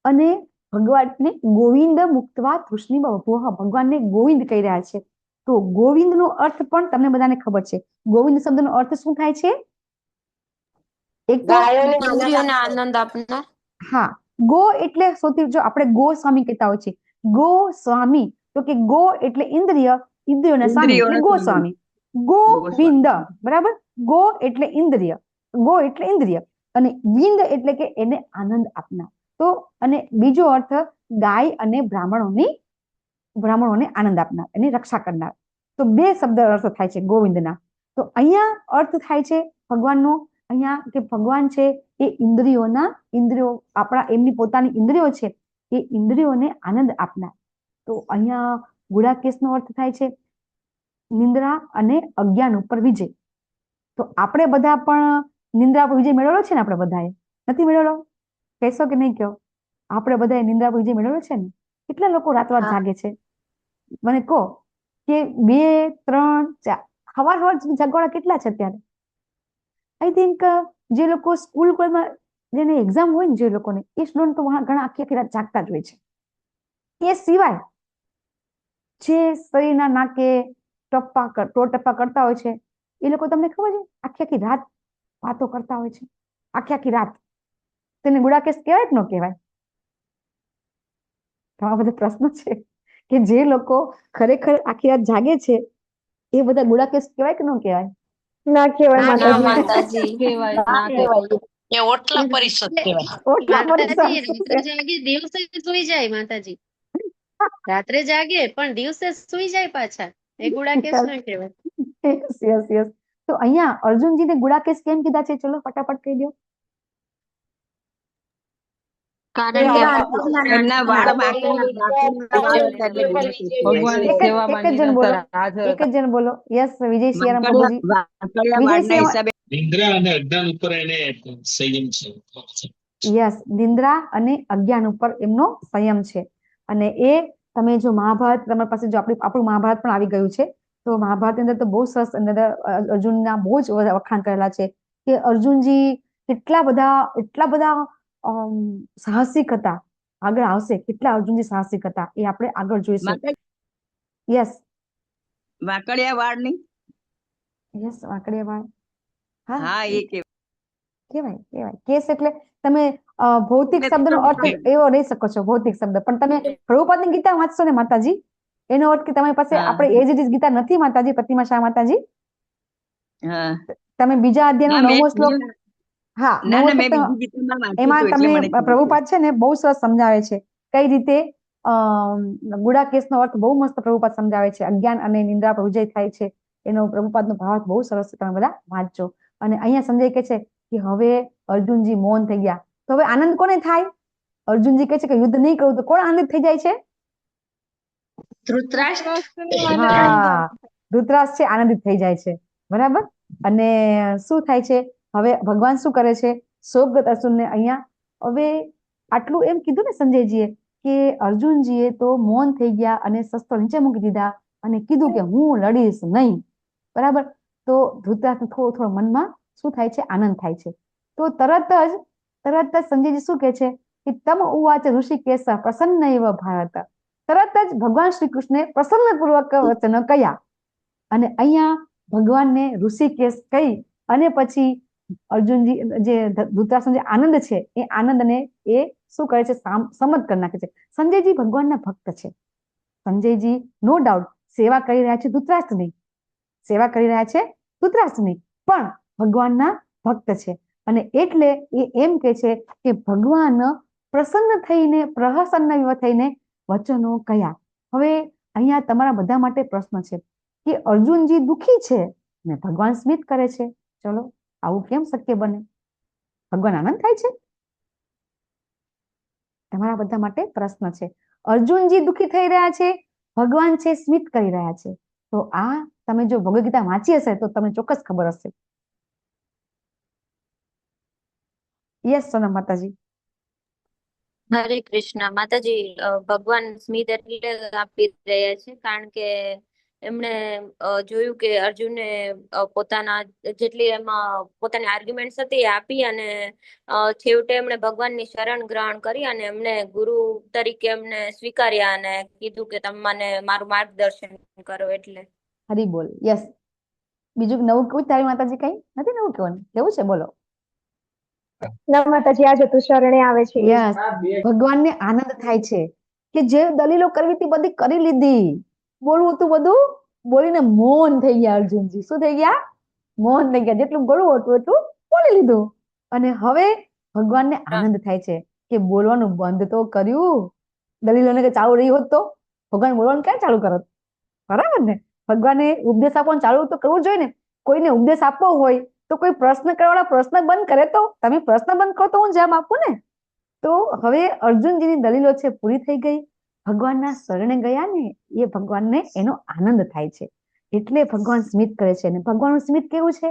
અને ભગવાનને ગોવિંદ મુક્તવા તૃષ્ણિ બભૂવ, ભગવાનને ગોવિંદ કહી રહ્યા છે. તો ગોવિંદનો અર્થ પણ તમને બધાને ખબર છે. ગોવિંદ શબ્દનો અર્થ શું થાય છે? એક તો ઇન્દ્રિયોને આનંદ આપનાર. હા, ગો એટલે સૌથી, જો આપણે ગોસ્વામી કહેતા હોય છે, ગોસ્વામી, તો કે ગો એટલે ઇન્દ્રિય, ઇન્દ્રિયોના સ્વામી એટલે ગોસ્વામી. ગોવિંદ, બરાબર? ગો એટલે ઇન્દ્રિય, ગો એટલે ઇન્દ્રિય, અને વિંદ એટલે કે એને આનંદ આપનાર. તો અને બીજો અર્થ ગાય અને બ્રાહ્મણોને આનંદ આપનાર, એની રક્ષા કરનાર. તો બે શબ્દ અર્થ થાય છે ગોવિંદના. તો અહીંયા અર્થ થાય છે ભગવાનનો, અહીંયા કે ભગવાન છે એ ઇન્દ્રિયો આપણા, એમની પોતાની ઇન્દ્રિયો છે, એ ઇન્દ્રિયોને આનંદ આપનાર. તો અહીંયા ગુડાકેશનો અર્થ થાય છે નિંદ્રા અને અજ્ઞાન ઉપર વિજય. તો આપણે બધા પણ નિંદ્રા પર વિજય મેળવેલો છે ને? આપણે બધાએ નથી મેળવેલો? કહેશો કે નહીં કહો? આપણે બધાએ નિંદ્રા પર વિજય મેળવેલો છે ને? કેટલા લોકો રાતરાત જાગે છે? મને કહો કે 2, 3, 4 સવાર જાગવાળા કેટલા છે અત્યારે? આઈ થિંક જે લોકો સ્કૂલ કોલેજમાં જેને એક્ઝામ હોય ને, જે લોકોને, એ સ્ટુડન્ટ તો ઘણા આખી રાત જાગતા જ હોય છે. એ સિવાય જે શરીરના નાકે ટપ્પા કરતા હોય છે, એ લોકો તમને ખબર છે આખી રાત વાતો કરતા હોય છે, આખી રાત. તેને ગુડાકેશ કહેવાય કે ન કહેવાય? તમારા બધા પ્રશ્ન છે કે જે લોકો ખરેખર આખી રાત જાગે છે એ બધા ગુડાકેશ કહેવાય કે ન કહેવાય? ના કહેવાય ના માતાજી. માતાજી. એ ઓટલા પરિષદ કહેવાય. ઓટલા માતાજી પરિષદ. રાત્રે જાગે દિવસે સુઈ જાય માતાજી. રાત્રે જાગે પણ દિવસે સુઈ જાય પાછા. એ ગુડાકેશ ના કહેવાય. Yes yes yes. તો અહીંયા અર્જુનજીને ગુડાકેશ કેમ કીધા છે? ચલો ફટાફટ કહી દો. કારણ કે એમના વાળ ભગવાનની સેવામાં એક જ જણ બોલો, નિરંતર હાજર એક જ જણ બોલો. યસ, વિજય સિયારામ હતા. પ્રભુજી. વિજય સિયારામ. નિંદ્રા અને અજ્ઞાન ઉપર એને સંયમ છે. યસ, નિંદ્રા અને અજ્ઞાન ઉપર એમનો સંયમ છે. અને એ તમે જો મહાભારત, તમારી પાસે જો આપણું મહાભારત પણ આવી ગયું છે, તો મહાભારતની અંદર તો બહુ સરસ અર્જુનના બહુ જ વખાણ કરેલા છે કે અર્જુનજી એટલા બધા સાહસિક હતા. આગળ આવશે કેટલા અર્જુનજી સાહસિક હતા એ આપણે આગળ જોઈશું. યસ, વાંકડિયા વાળની. યસ, વાંકડિયા વાળ. હા, એ કહેવાય. કેસ એટલે તમે ભૌતિક શબ્દનો અર્થ એવો લઈ શકો છો, ભૌતિક શબ્દ. પણ તમે પ્રભુપાદની ગીતા વાંચશો ને માતાજી, એનો અર્થ કે તમારી પાસે આપણે એજ ઇટ ઇઝ ગીતા નથી માતાજી, પ્રતિમા શાહ માતાજી. તમે બીજા અધ્યાયનો 9મો શ્લોક, હા, એમાં તમે પ્રભુપાદ છે ને બહુ સરસ સમજાવે છે કઈ રીતે ગુડાકેશનો અર્થ બહુ મસ્ત પ્રભુપાદ સમજાવે છે. અજ્ઞાન અને નિંદ્રા પર વિજય થાય છે એનો પ્રભુપાદનો ભાવાર્થ બહુ સરસ છે, તમે બધા વાંચજો. અને અહીંયા સંજય કહે છે કે હવે અર્જુનજી મૌન થઈ ગયા, તો હવે આનંદ કોને થાય? અર્જુનજી કહે છે કે યુદ્ધ નહીં કરું તો કોણ આનંદિત થઈ જાય છે? હા, ધૃતરાષ્ટ્ર છે આનંદિત થઈ જાય છે, બરાબર. અને શું થાય છે હવે? ભગવાન શું કરે છે? શોકગત અર્જુનને અહીંયા હવે આટલું એમ કીધું ને સંજયજીએ કે અર્જુનજીએ તો મૌન થઈ ગયા અને શસ્ત્રો નીચે મૂકી દીધા અને કીધું કે હું લડીશ નહીં, બરાબર. તો ધૃતરાષ્ટ્ર થોડો મનમાં શું થાય છે? આનંદ થાય છે. તો તરત જ સંજયજી શું કહે છે કે તમ ઉવાચ ઋષિકેશ પ્રસન્ન એવ ભારત. તરત જ ભગવાન શ્રી કૃષ્ણે પ્રસન્નપૂર્વક વચન કહ્યા અને અહીંયા ભગવાનને ઋષિકેશ કહી અને પછી અર્જુનજી જે ધૃતરાષ્ટ્રનો જે આનંદ છે એ આનંદને એ શું કરે છે? સમત કરી નાખે છે. સંજયજી ભગવાનના ભક્ત છે. સંજયજી નો ડાઉટ સેવા કરી રહ્યા છે ધૃતરાષ્ટ્રની, પણ ભગવાનના ભક્ત છે. અને એટલે એ એમ કે છે કે ભગવાન પ્રસન્ન થઈને પ્રસન્ન થઈને વચનો કયા. હવે અહીંયા તમારા બધા માટે પ્રશ્ન છે કે અર્જુનજી દુખી છે ને ભગવાન સ્મિત કરે છે. ચલો, આવું કેમ શક્ય બને? ભગવાન આનંદ થાય છે? તમારા બધા માટે પ્રશ્ન છે. અર્જુનજી દુખી થઈ રહ્યા છે, ભગવાન છે સ્મિત કરી રહ્યા છે. તો આ તમે જો ભગવદ ગીતા વાંચી હશે તો તમને ચોક્કસ ખબર હશે. યસ સોનમ માતાજી. હરે કૃષ્ણ માતાજી. ભગવાન સ્મિત એટલે આપી રહ્યા છે કારણ કે એમણે જોયું કે અર્જુને પોતાના જેટલી એમાં પોતાની આર્ગ્યુમેન્ટ્સ હતી એ આપી અને છેવટે એમણે ભગવાનની શરણ ગ્રહણ કરી અને એમણે ગુરુ તરીકે એમને સ્વીકાર્યા અને કીધું કે તમે મને મારું માર્ગદર્શન કરો. એટલે હરી બોલ. યસ. બીજું નવું કેવું તારી માતાજી? કઈ નથી નવું કેવું? કેવું છે બોલો. માતાજી આજે તું શરણે આવે છે. યસ. ભગવાનને આનંદ થાય છે કે જે દલીલો કરવી હતી બધી કરી લીધી, બોલવું હતું બધું બોલીને મૌન થઈ ગયા અર્જુનજી. શું થઈ ગયા? મૌન થઈ ગયા. જેટલું બોલવું હતું એટલું બોલી લીધું. અને હવે ભગવાનને આનંદ થાય છે કે બોલવાનું બંધ તો કર્યું. દલીલોને કે ચાલુ રહી હોત તો ભગવાન બોલવાનું ક્યાં ચાલુ કરત? બરાબર ને? ભગવાને ઉપદેશ આપવાનું ચાલુ તો કરવું જોઈએ ને. કોઈને ઉપદેશ આપવો હોય તો કોઈ પ્રશ્ન કરવાવાળા પ્રશ્ન બંધ કરે તો તમે પ્રશ્ન બંધ કરો તો હું જવાબ આપું ને. તો હવે અર્જુનજીની દલીલો છે પૂરી થઈ ગઈ. ભગવાનના શરણે ગયા ને એ ભગવાનને એનો આનંદ થાય છે એટલે ભગવાન સ્મિત કરે છે. અને ભગવાનનું સ્મિત કેવું છે?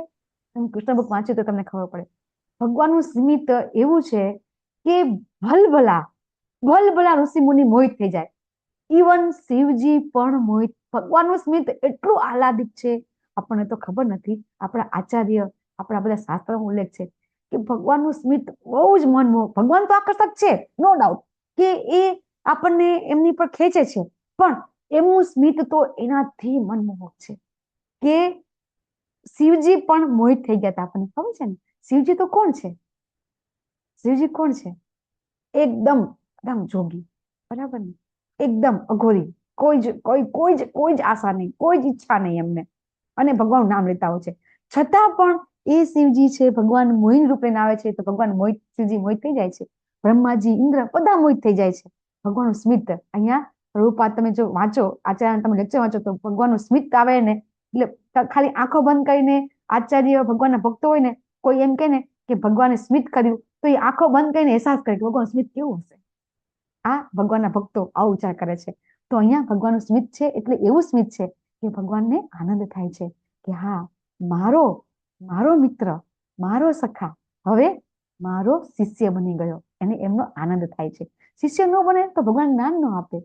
તમે કૃષ્ણ બુક વાંચ્યું તો તમને ખબર પડે. ભગવાનનું સ્મિત એવું છે કે ભલભલા ઋષિ મુનિ મોહિત થઈ જાય. ઇવન શિવજી પણ મોહિત. ભગવાનનું સ્મિત એટલું આહલાદિત છે આપણને તો ખબર નથી. આપણા આચાર્ય આપણા બધા શાસ્ત્રોનો ઉલ્લેખ છે કે ભગવાનનું સ્મિત બહુ જ મનમોહક. ભગવાન તો આકર્ષક છે, નો ડાઉટ કે એ આપણને એમની પર ખેંચે છે, પણ એમનું સ્મિત તો એનાથી મનમોહક છે કે શિવજી પણ મોહિત થઈ ગયા હતા. આપણને ખબર છે ને શિવજી તો કોણ છે? શિવજી કોણ છે? એકદમ જોગી, બરાબર ને? એકદમ અઘોરી. કોઈ જ આશા નહીં, કોઈ જ ઈચ્છા નહીં એમને. અને ભગવાનનું નામ લેતા હોય છે છતાં પણ એ શિવજી છે ભગવાન મોહિન રૂપ લઈને આવે છે તો ભગવાન શિવજી મોહિત થઈ જાય છે. બ્રહ્માજી, ઇન્દ્ર બધા મોહિત થઈ જાય છે. ભગવાનનું સ્મિત અહીંયા પ્રભુપાદ તમે જો વાંચો, આચાર્ય તમે લેક્ચર વાંચો તો ભગવાનનું સ્મિત આવે ને એટલે ખાલી આંખો બંધ કરીને આચાર્ય ભગવાનના ભક્તો હોય ને કોઈ એમ કે ને કે ભગવાને સ્મિત કર્યું તો એ આંખો બંધ કરીને અહેસાસ કરે કે ભગવાનનું સ્મિત કેવું હશે. આ ભગવાનના ભક્તો આવો વિચાર કરે છે. તો અહીંયા ભગવાનનું સ્મિત છે એટલે એવું સ્મિત છે કે ભગવાનને આનંદ થાય છે કે હા મારો મિત્ર, મારો સખા હવે મારો શિષ્ય બની ગયો. એને એમનો આનંદ થાય છે. શિષ્ય ન બને તો ભગવાન જ્ઞાન ન આપે.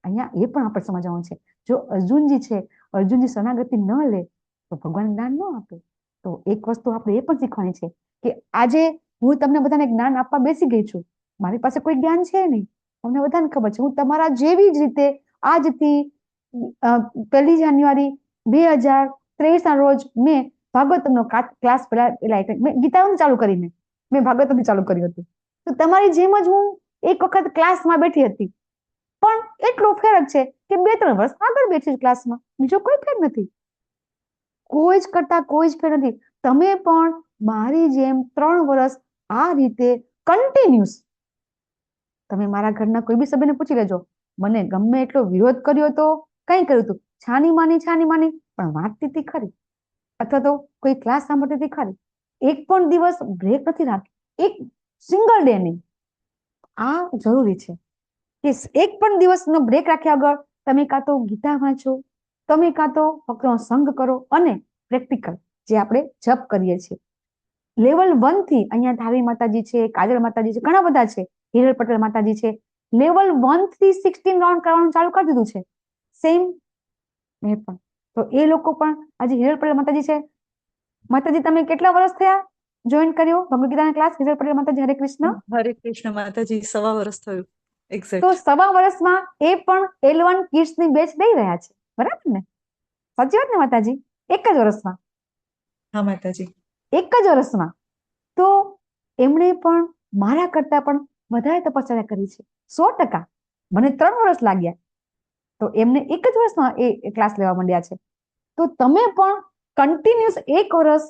અહીંયા એ પણ આપણે સમજવાનું છે. જો અર્જુનજી છે, અર્જુનજી શરણાગતિ ન લે તો ભગવાન જ્ઞાન ન આપે. તો એક વસ્તુ આપણે એ પણ શીખવાની છે કે આજે હું તમને બધાને જ્ઞાન આપવા બેસી ગઈ છું. મારી પાસે કોઈ જ્ઞાન છે નહીં, તમને બધાને ખબર છે. હું તમારા જેવી જ રીતે આજથી 1 જાન્યુઆરી 2023 ના રોજ મેં ભાગવતમનો ક્લાસ મેં ગીતાનું ચાલુ કરીને મેં ભાગવતથી ચાલુ કર્યું હતું. તો તમારી જેમ જ હું એક વખત ક્લાસમાં બેઠી હતી, પણ એટલો ફેર જ છે કે 2-3 વર્ષ આગળ બેઠી ક્લાસમાં. બીજો કોઈ ફેર નથી. કોઈ જ કરતા કોઈ જ ફેર નથી. તમે પણ મારી જેમ 3 વર્ષ આ રીતે કન્ટિન્યુઅસ. તમે મારા ઘરના કોઈ બી સભ્યને પૂછી લેજો, મને ગમે એટલો વિરોધ કર્યો હતો, કઈ કર્યું હતું, છાની માની પણ વાંચતી હતી ખરી, અથવા તો કોઈ ક્લાસ સાંભળતી હતી ખરી. એક પણ દિવસ બ્રેક નથી રાખ્યો, એક સિંગલ ડે નહીં. આ જરૂરી છે કે એક પણ દિવસનો બ્રેક રાખ્યા વગર તમે કાં તો ગીતા વાંચો, તમે કાં તો ભક્તોનો સંગ કરો અને પ્રેક્ટિકલ જે આપણે જપ કરીએ છીએ. લેવલ 1 થી અહીંયા ધારી માતાજી છે, કાજલ માતાજી છે, ઘણા બધા છે, હિરલ પટેલ માતાજી છે. લેવલ 1 થી 16 રાઉન્ડ કરવાનું ચાલુ કરી દીધું છે. સેમ મેં પણ. તો એ લોકો પણ આજે હિરલ પટેલ માતાજી છે. માતાજી તમે કેટલા વર્ષ થયા જોઈન કર્યો ભગવદ ગીતાના ક્લાસ? હિરલ પટેલ માતાજી હરે કૃષ્ણ. હરે કૃષ્ણ માતાજી 1.25 વર્ષ થયું. તો એક્ઝેક્ટ 1.25 વર્ષમાં એ પણ L1 કિડ્સની બેચ લઈ રહ્યા છે, બરાબર ને? સાચી વાત ને માતાજી? એક જ વર્ષમાં. હા માતાજી. એક જ વર્ષમાં. તો એમણે પણ મારા કરતા પણ વધારે તપશ્ચર્યા કરી છે 100%. મને 3 વર્ષ લાગ્યા તો એમને એક જ વર્ષમાં એ ક્લાસ લેવા માંડ્યા છે. તો તમે પણ કન્ટિન્યુઅસ 1 વર્ષ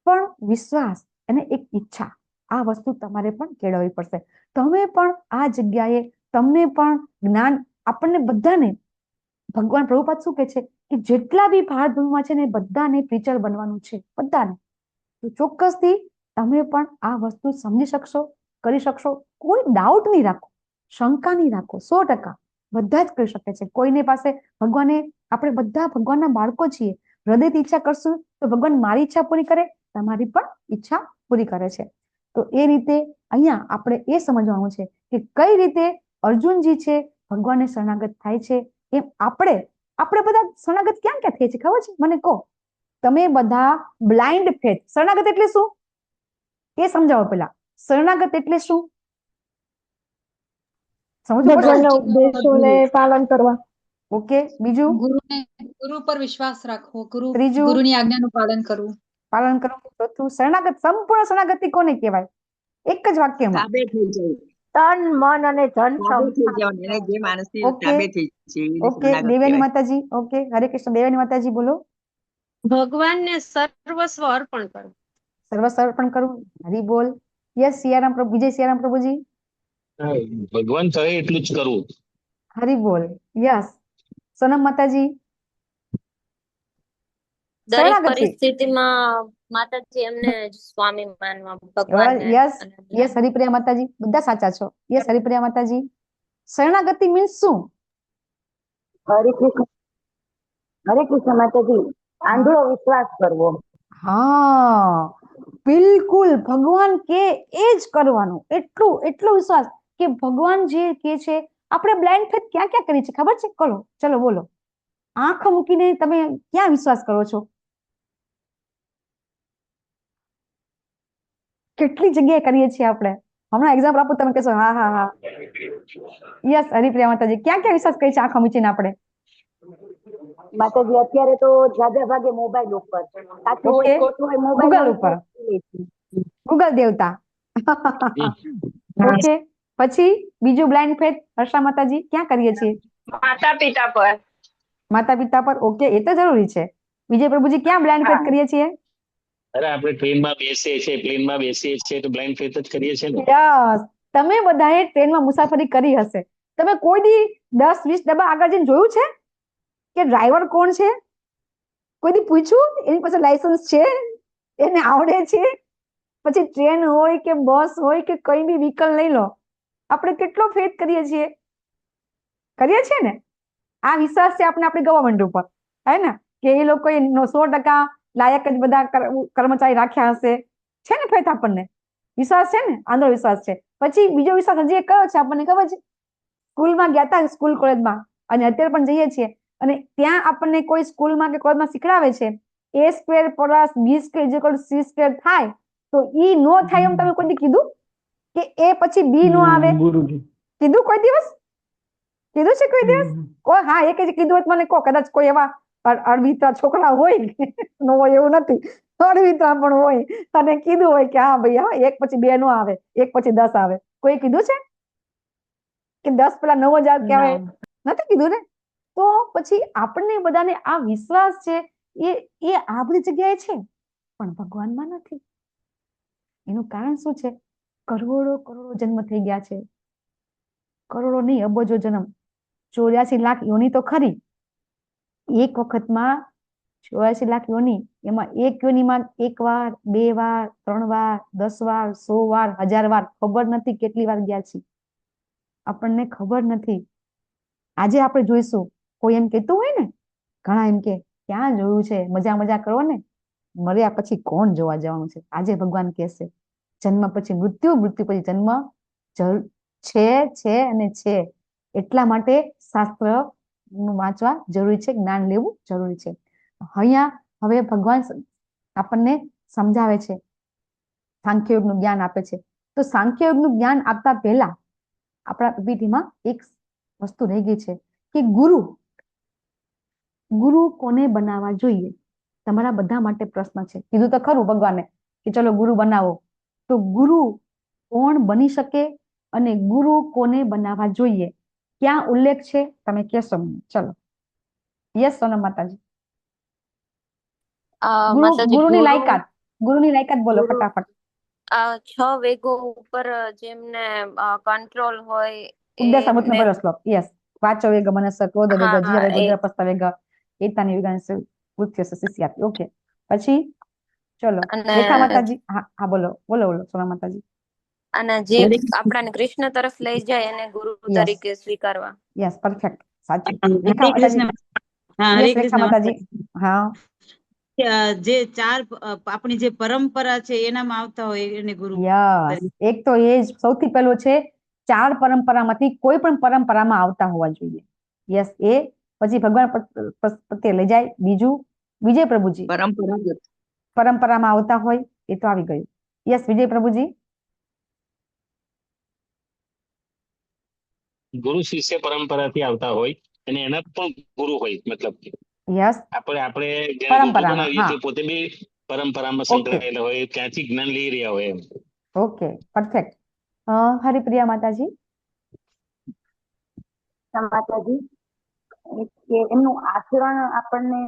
પણ વિશ્વાસ અને એક ઈચ્છા, આ વસ્તુ તમારે પણ કેળવવી પડશે. તમે પણ આ જગ્યાએ તમને પણ જ્ઞાન આપણને બધાને ભગવાન પ્રભુપાદ શું કહે છે કે જેટલા બી ભારત ભૂમિમાં છે ને બધાને પ્રીચર બનવાનું છે, બધાને. તો ચોક્કસથી તમે પણ આ વસ્તુ સમજી શકશો, કરી શકશો. કોઈ ડાઉટ નહીં રાખો, શંકા નહીં રાખો. 100% બધા જ કરી શકે છે. કોઈને પાસે ભગવાને, આપણે બધા ભગવાનના બાળકો છીએ. હૃદયથી ઈચ્છા કરશું તો ભગવાન મારી ઈચ્છા પૂરી કરે, તમારી પણ ઈચ્છા પૂરી કરે છે. તો એ રીતે અહીંયા આપણે એ સમજવાનું છે કે કઈ રીતે અર્જુનજી છે ભગવાનને શરણાગત થાય છે, એમ આપણે બધા શરણાગત ક્યાં ક્યાં થઈએ છીએ ખબર છે મને કહો? તમે બધા બ્લાઇન્ડ ફેથ. શરણાગત એટલે શું એ સમજાવો પેલા. શરણાગત એટલે શું સમજો? ભગવાનના ઉપદેશોને પાલન કરવા. ઓકે, બીજું? ગુરુ પર વિશ્વાસ રાખવો, ત્રીજું? ગુરુની આજ્ઞાનું પાલન કરવું. પાલન કરવું. ચોથું? શરણાગત. સંપૂર્ણ શરણાગતિ કોને કહેવાય? એક જ વાક્યમાં. તાબે થઈ જાય. તન મન અને ધન ઓકે, દેવ્યાની માતાજી. ઓકે, હરે કૃષ્ણ. દેવ્યાની માતાજી બોલો. ભગવાનને સર્વસ્વ અર્પણ કરવું. સર્વસ્વ અર્પણ કરવું. હરી બોલ. યસ સિયારામ પ્રભુ. વિજય સિયારામ પ્રભુજી. ભગવાન કહે એટલું જ કરવું. હરી બોલ. યસ સોનમ માતાજી. દરેક પરિસ્થિતિમાં માતાજી એમને સ્વામી માનવા ભગવાન. યસ હરિપ્રિયા માતાજી. બધા સાચા છો. યસ હરિપ્રિયા માતાજી. શરણાગતિ મીન્સ શું? હરે કૃષ્ણ માતાજી. આંધળો વિશ્વાસ કરવો. હા, બિલકુલ. ભગવાન કે એ જ કરવાનું. એટલો વિશ્વાસ કે ભગવાન જે કે છે. આપણે બ્લાઇન્ડ ફેથ ક્યાં ક્યાં કરી છે ખબર છે? ચલો બોલો. આંખ મૂકીને તમે ક્યાં વિશ્વાસ કરો છો? કેટલી જગ્યાએ કરીએ છીએ આપણે? હમણાં એક્ઝામ્પલ આપું, તમે કહેશો હા હા હા. યસ હરિપ્રિયા માતાજી. ક્યાં ક્યાં વિશ્વાસ કરી છે આંખ મૂકીને આપણે? માતાજી અત્યારે તો જાજા ભાગે મોબાઈલ ઉપર. ગૂગલ ઉપર. ગૂગલ દેવતા. ઓકે, પછી બીજું બ્લાઇન્ડ ફેથ હર્ષા માતાજી ક્યાં કરીએ છીએ? માતા પિતા પર. માતા પિતા પર. ઓકે, એ તો જરૂરી છે. વિજય પ્રભુજી ક્યાં બ્લાઇન્ડ ફેથ કરીએ છીએ? અરે આપણે ટ્રેનમાં બેસીએ છીએ, પ્લેનમાં બેસીએ છીએ તો બ્લાઇન્ડ ફેથ જ કરીએ છીએ ને. યસ, તમે બધાએ ટ્રેનમાં મુસાફરી કરી હશે. તમે કોઈ દી 10-20 ડબ્બા આગળ જઈને જોયું છે કે ડ્રાઈવર કોણ છે? કોઈ દી પૂછ્યું એની પાસે લાયસન્સ છે, એને આવડે છે? પછી ટ્રેન હોય કે બસ હોય કે કઈ બી વ્હીકલ લઈ લો, આપણે કેટલો ફેથ કરીએ છીએ ને? આ વિશ્વાસ છે આપણે આપણી ગવર્મેન્ટ ઉપર, હે ને? કે એ લોકોએ 100% લાયક જ બધા કર્મચારી રાખ્યા હશે. છે ને ફેથ? આપણને વિશ્વાસ છે ને? આંધળો વિશ્વાસ છે. પછી બીજો વિશ્વાસ હજી કયો છે આપણને ખબર છે? સ્કૂલમાં ગયા હતા, સ્કૂલ કોલેજમાં, અને અત્યારે પણ જઈએ છીએ, અને ત્યાં આપણને કોઈ સ્કૂલમાં કે કોલેજમાં શીખડાવે છે a² + b² = c² થાય તો ઈ નો થાય એમ તમે કોઈ દી કીધું કે એ પછી બી નો આવે? કીધું કોઈ દિવસ? કીધું છે કોઈ દિવસ? કોઈ હા એક જ કીધું હોય મને કહો. કદાચ કોઈ એવા અળવીતા છોકરા હોય નો હોય એવું નથી, અળવીતા પણ હોય અને કીધું હોય કે હા ભાઈ હા 1 પછી 2 નો આવે, 1 પછી 10 આવે. કોઈ કીધું છે કે 10 પેલા 9 જ આવે? કહેવાય નથી કીધું ને. તો પછી આપણને બધાને આ વિશ્વાસ છે એ આ બધી જગ્યાએ છે પણ ભગવાનમાં નથી. એનું કારણ શું છે? કરોડો જન્મ થઈ ગયા છે. કરોડો નહીં, અબજો જન્મ. 84 લાખ યોની તો ખરી. એક વખતમાં 84 લાખ યોની, એમાં એક યોનીમાં 1 વાર, 2 વાર, 3 વાર, 10 વાર, 100 વાર, 1000 વાર, ખબર નથી કેટલી વાર ગયા છે. આપણને ખબર નથી. આજે આપણે જોઈશું. કોઈ એમ કહેતું હોય ને, ઘણા એમ કે ક્યાં જોયું છે, મજા કરો ને, મર્યા પછી કોણ જોવા જવાનું છે? આજે ભગવાન કહેશે જન્મ પછી મૃત્યુ, મૃત્યુ પછી જન્મ છે અને છે. એટલા માટે શાસ્ત્ર વાંચવા જરૂરી છે, જ્ઞાન લેવું જરૂરી છે. અહીંયા હવે ભગવાન આપણને સમજાવે છે, સાંખ્યયોગનું જ્ઞાન આપે છે. તો સાંખ્યયોગનું જ્ઞાન આપતા પહેલા આપણા પીપીટીમાં એક વસ્તુ રહી ગઈ છે કે ગુરુ કોને બનાવવા જોઈએ? તમારા બધા માટે પ્રશ્ન છે. કીધું તો ખરું ભગવાને કે ચલો ગુરુ બનાવો. તો ગુરુ કોણ બની શકે અને ગુરુ કોને બનાવવા જોઈએ? ક્યાં ઉલ્લેખ છે તમે કહેશો મને? ચલો. યસ સોનમ માતાજી. ગુરુની લાયકાત બોલો ફટાફટ. 6 વેગો ઉપર જેમને કંટ્રોલ હોય. ઉપદેશ અમૃતનો પહેલો શ્લોક. યસ. વાચો વેગ, મનસ્સ, ક્રોધ વેગ, જીવ વેગ, ઉદ્રપસ્થ વેગ, એતાની વિગાંસ ઉત્યસ શિષ્યાત. ઓકે. પછી ચલો રેખા માતાજી. હા બોલો સોનમ માતાજી. અને જે આપણાને કૃષ્ણ તરફ લઈ જાય એને ગુરુ તરીકે સ્વીકારવા. યસ, પરફેક્ટ, સાચું. રેખા માતાજી. હા. જે ચાર આપણી જે પરંપરા છે એનામાં આવતા હોય એને ગુરુ યસ, એક તો એ જ સૌથી પહેલું છે, ચાર પરંપરામાંથી કોઈ પણ પરંપરામાં આવતા હોવા જોઈએ. યસ, એ પછી ભગવાન પ્રત્યે લઈ જાય. બીજું વિજય પ્રભુજી, પરંપરાગત પરંપરામાં આવતા હોય એ તો આવી ગયું. યસ, વિજય પ્રભુજી. ગુરુ શિષ્ય પરંપરાથી આવતા હોય અને એના પણ ગુરુ હોય, મતલબ કે યસ, આપણે જેને ગુરુ પરંપરામાં. બનાવીએ હા, તે પોતે બી પરંપરામાં ઓકે સંકળાયેલા હોય, ત્યાંથી જ્ઞાન લઈ રહ્યા હોય એમ. Okay, perfect. હરિપ્રિયા માતાજી. માતાજી કે એમનું આચરણ આપણને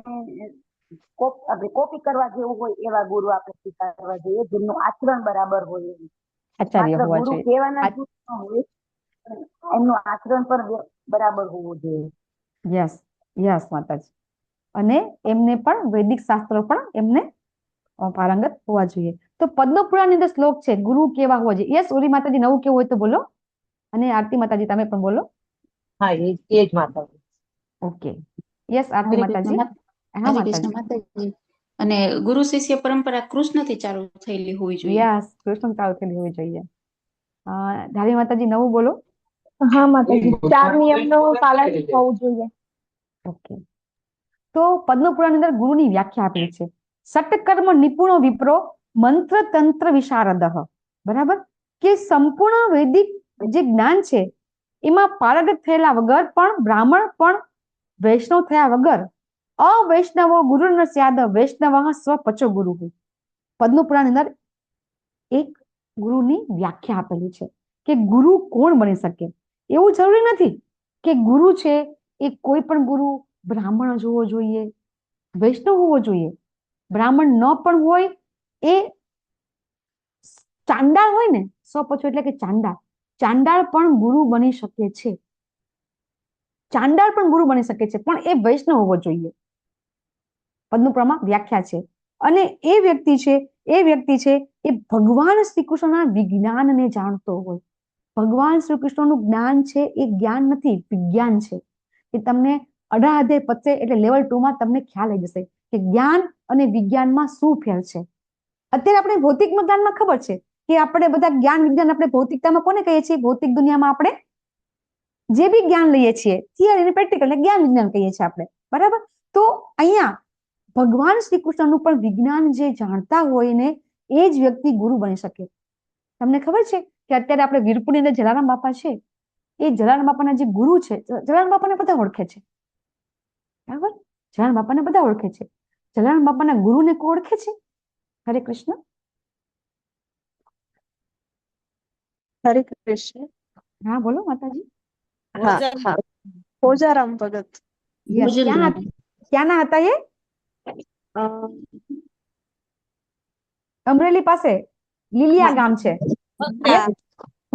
આપણે કોપી કરવા જેવું હોય એવા ગુરુ આપણે સ્વીકારવા જોઈએ, જેમનું આચરણ બરાબર હોય. આચાર્ય માત્ર હોવા ગુરુ જોઈએ. કહેવાના જ ન હોય, એમનું આચરણ પણ બરાબર હોવું જોઈએ. યસ, યસ માતાજી. અને એમને પણ વૈદિક શાસ્ત્રો પણ એમને પારંગત હોવા જોઈએ. તો પદ્મપુરાણની અંદર શ્લોક છે, ગુરુ કેવા હોવા જોઈએ. યસ, ઓલી માતાજી નવું કેવું હોય તો બોલો. અને આરતી માતાજી તમે પણ બોલો. હા, એ જ માતાજી. ઓકે, યસ આરતી હરે માતાજી. કૃષ્ણ હા હરે કૃષ્ણ માતાજી. માતાજી. અને ગુરુ શિષ્ય પરંપરા કૃષ્ણથી ચાલુ થયેલી હોવી જોઈએ. યસ, કૃષ્ણ ચાલુ થયેલી હોવી જોઈએ. ધારી માતાજી નવું બોલો. હા માતાજી, 4 નિયમનું પાલન થવું જોઈએ. ઓકે, તો પદ્મપુરાણની અંદર ગુરુની વ્યાખ્યા આપેલી છે. સટકર્મ નિપુણો વિપ્રો મંત્ર તંત્ર વિશારદઃ. બરાબર, કે સંપૂર્ણ વૈદિક જે જ્ઞાન છે એમાં પારંગત થયેલા વગર પણ બ્રાહ્મણ પણ વૈષ્ણવ થયા વગર અવૈષ્ણવો ગુરુ સ્યાદ વૈષ્ણવ સ્વપચો ગુરુ. પદ્મપુરાણની અંદર એક ગુરુની વ્યાખ્યા આપેલી છે કે ગુરુ કોણ બની શકે. એવું જરૂરી નથી કે ગુરુ છે એ કોઈ પણ ગુરુ બ્રાહ્મણ જ હોવો જોઈએ, વૈષ્ણવ હોવો જોઈએ. બ્રાહ્મણ ન પણ હોય, એ ચાંડાળ હોય ને, સ્વપચો એટલે કે ચાંડાળ, ચાંડાળ પણ ગુરુ બની શકે છે. ચાંડાળ પણ ગુરુ બની શકે છે, પણ એ વૈષ્ણવ હોવો જોઈએ. પદ્મપુરાણમાં વ્યાખ્યા છે. અને એ વ્યક્તિ છે એ ભગવાન શ્રી કૃષ્ણના વિજ્ઞાનને જાણતો હોય. ભગવાન શ્રી કૃષ્ણનું જ્ઞાન છે એ જ્ઞાન નથી, વિજ્ઞાન છે. એ તમને 18 અધ્યાય પતશે એટલે લેવલ 2 માં તમને ખ્યાલ આવી જશે કે જ્ઞાન અને વિજ્ઞાનમાં શું ફેર છે. અત્યારે આપણે ભૌતિક જ્ઞાનમાં ખબર છે કે આપણે બધા જ્ઞાન વિજ્ઞાન આપણે ભૌતિકતામાં કોને કહીએ છીએ? ભૌતિક દુનિયામાં આપણે જે બી જ્ઞાન લઈએ છીએ થિયરી અને પ્રેક્ટિકલ જ્ઞાન વિજ્ઞાન કહીએ છીએ આપણે. બરાબર, તો અહીંયા ભગવાન શ્રી કૃષ્ણનું પણ વિજ્ઞાન જે જાણતા હોય ને એ જ વ્યક્તિ ગુરુ બની શકે. તમને ખબર છે કે અત્યારે આપણે વીરપુરની અંદર જલારામ બાપા છે, એ જલારામ બાપાના જે ગુરુ છે, જલારામ બાપાને બધા ઓળખે છે. બરાબર, જલારામ બાપાને બધા ઓળખે છે. જલારામ બાપાના ગુરુને કોણ ઓળખે છે? હરે કૃષ્ણ. હરે કૃષ્ણ. હા બોલો માતાજી. હા, ભોજારામ ભગત. યસ, ક્યાંના હતા એ? અમરેલી પાસે લીલિયા ગામ છે.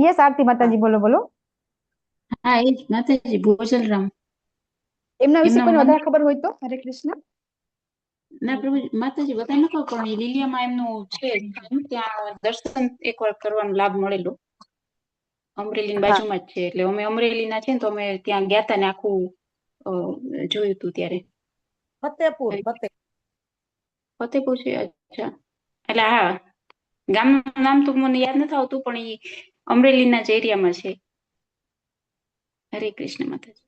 યસ આરતી માતાજી બોલો બોલો. હા, એ જ માતાજી, ભોજલરામ. એમના વિશે એમના કોઈને વધારે મંદિર ખબર હોય તો? હરે કૃષ્ણ. ના પ્રભુ માતાજી વધારે ન ખબર, પણ એ લીલિયામાં એમનું છે, ત્યાં દર્શન એકવાર કરવાનો લાભ મળેલો. અમરેલી બાજુમાં જ છે, એટલે અમે અમરેલી ના છે ને, તો અમે ત્યાં ગયા તા ને આખું જોયું તું ત્યારે. ફતેપુર છે, અચ્છા. એટલે હા, ગામનું નામ તો મને યાદ નથી આવતું, પણ એ અમરેલીના જ એરિયામાં છે. હરે કૃષ્ણ માતાજી.